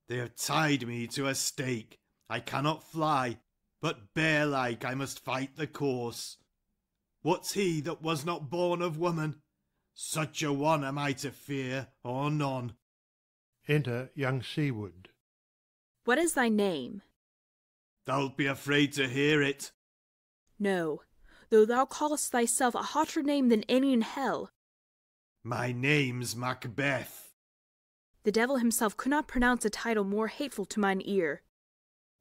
They have tied me to a stake. I cannot fly, but bear-like I must fight the course. What's he that was not born of woman? Such a one am I to fear, or none. Enter young Seward. What is thy name? Thou'lt be afraid to hear it. No, though thou callest thyself a hotter name than any in hell. My name's Macbeth. The devil himself could not pronounce a title more hateful to mine ear.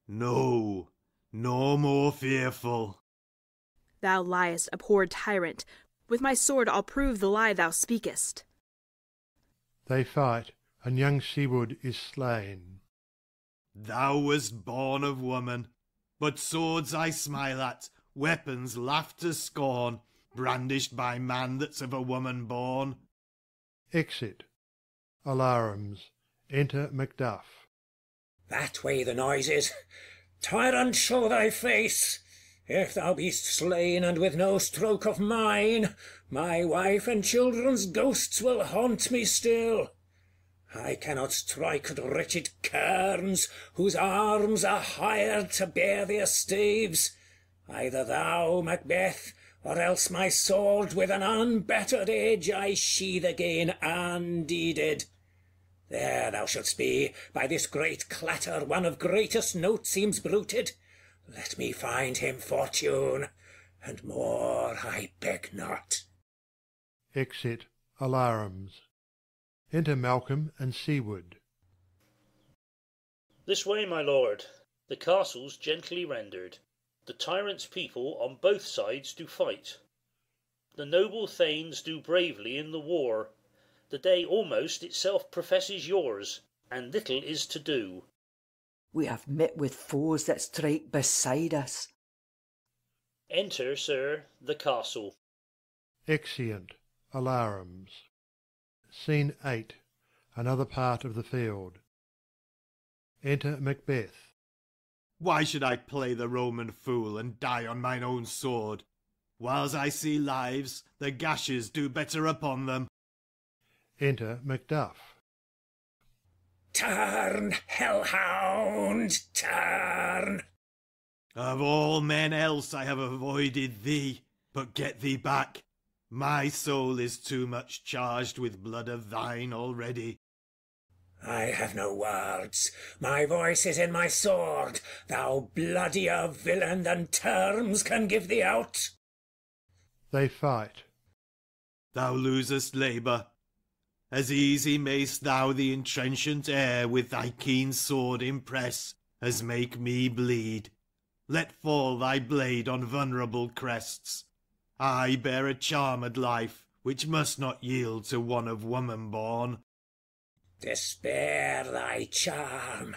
No, nor more fearful. Thou liest, abhorred tyrant. With my sword I'll prove the lie thou speakest. They fight, and young Seward is slain. Thou wast born of woman, but swords I smile at, weapons laugh to scorn, brandished by man that's of a woman born. Exit. Alarums. Enter Macduff. That way the noise is. Tyrant, show thy face. If thou be'st slain, and with no stroke of mine, my wife and children's ghosts will haunt me still. I cannot strike at wretched kerns, whose arms are hired to bear their staves. Either thou, Macbeth, or else my sword with an unbettered edge I sheathe again undeeded. There thou shouldst be, by this great clatter one of greatest note seems bruited. Let me find him fortune, and more I beg not. Exit alarums. Enter Malcolm and Seaward. This way, my lord. The castle's gently rendered. The tyrant's people on both sides do fight. The noble thanes do bravely in the war. The day almost itself professes yours, and little is to do. We have met with foes that strike beside us. Enter, sir, the castle. Exeunt alarums. Scene 8. Another part of the field. Enter Macbeth. Why should I play the Roman fool and die on mine own sword? Whiles I see lives, the gashes do better upon them. Enter Macduff. Turn, hellhound, turn! Of all men else I have avoided thee, but get thee back. My soul is too much charged with blood of thine already. I have no words. My voice is in my sword. Thou bloodier villain than terms can give thee out. They fight. Thou losest labour. As easy mayst thou the entrenchant air with thy keen sword impress, as make me bleed. Let fall thy blade on vulnerable crests. I bear a charmed life, which must not yield to one of woman born. Despair thy charm,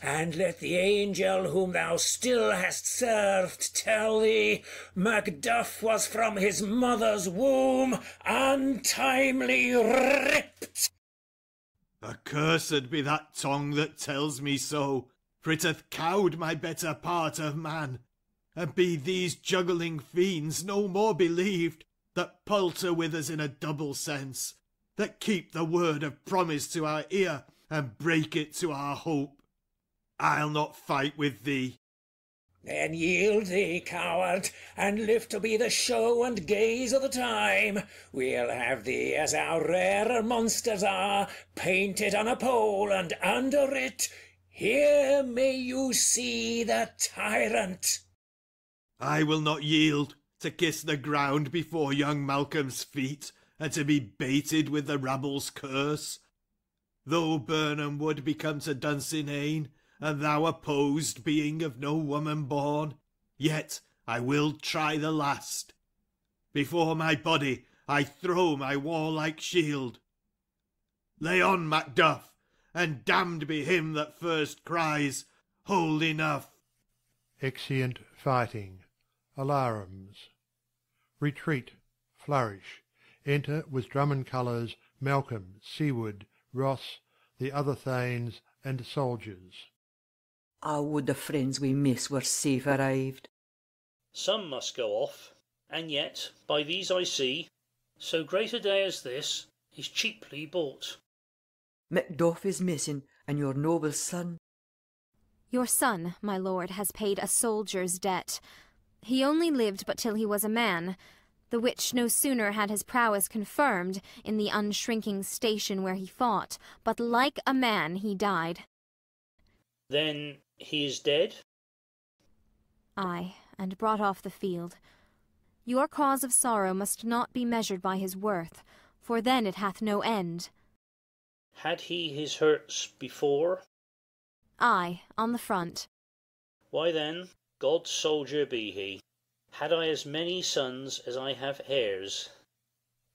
and let the angel whom thou still hast served tell thee Macduff was from his mother's womb untimely ripped. Accursed be that tongue that tells me so, for it hath cowed my better part of man. And be these juggling fiends no more believed, that palter with us in a double sense, that keep the word of promise to our ear, and break it to our hope. I'll not fight with thee. Then yield thee, coward, and live to be the show and gaze of the time. We'll have thee, as our rarer monsters are, painted on a pole, and under it, here may you see the tyrant. I will not yield, to kiss the ground before young Malcolm's feet, and to be baited with the rabble's curse. Though Burnham would become to Dunsinane, and thou opposed, being of no woman born, yet I will try the last. Before my body I throw my warlike shield. Lay on, Macduff, and damned be him that first cries, hold enough. Exeunt fighting. Alarums. Retreat. Flourish. Enter with drum and colours Malcolm, Seaward, Ross, the other thanes, and soldiers. Ah, would the friends we miss were safe arrived. Some must go off, and yet, by these I see, so great a day as this is cheaply bought. Macduff is missing, and your noble son. Your son, my lord, has paid a soldier's debt. He only lived but till he was a man, the which no sooner had his prowess confirmed in the unshrinking station where he fought, but like a man he died. Then he is dead? Ay, and brought off the field. Your cause of sorrow must not be measured by his worth, for then it hath no end. Had he his hurts before? Ay, on the front. Why then, God's soldier be he. Had I as many sons as I have heirs,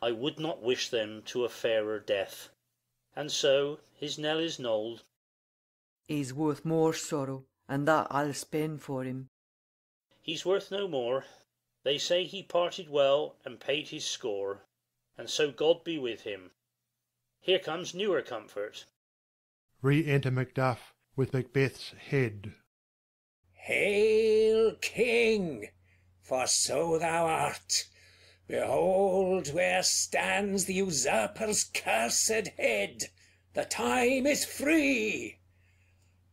I would not wish them to a fairer death. And so his knell is knolled. He's worth more sorrow, and that I'll spend for him. He's worth no more. They say he parted well and paid his score, and so God be with him. Here comes newer comfort. Re-enter Macduff with Macbeth's head. Hail, King, for so thou art. Behold where stands the usurper's cursed head. The time is free.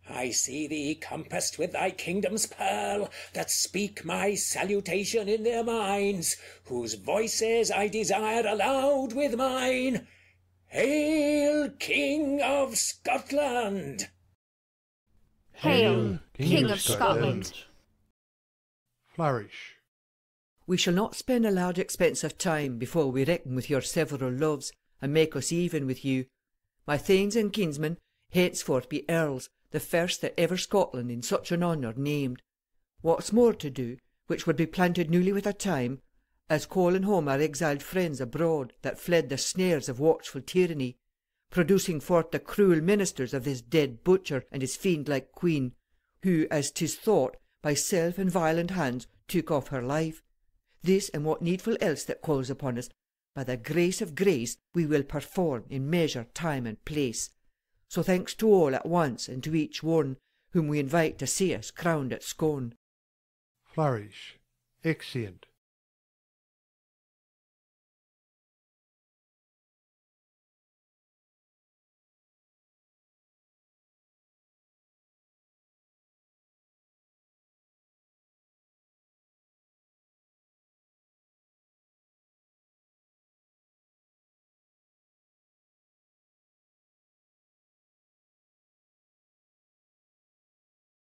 I see thee compassed with thy kingdom's pearl, that speak my salutation in their minds, whose voices I desire aloud with mine. Hail, King of Scotland! Hail, King of Scotland! Flourish. We shall not spend a large expense of time before we reckon with your several loves, and make us even with you. My thanes and kinsmen henceforth be earls, the first that ever Scotland in such an honour named. What's more to do, which would be planted newly with a time, as calling home our exiled friends abroad that fled the snares of watchful tyranny, producing forth the cruel ministers of this dead butcher and his fiend-like queen, who, as 'tis thought, by self and violent hands took off her life. This and what needful else that calls upon us, by the grace of grace we will perform in measure, time, and place. So thanks to all at once, and to each one whom we invite to see us crowned at Scone. Flourish. Exeunt.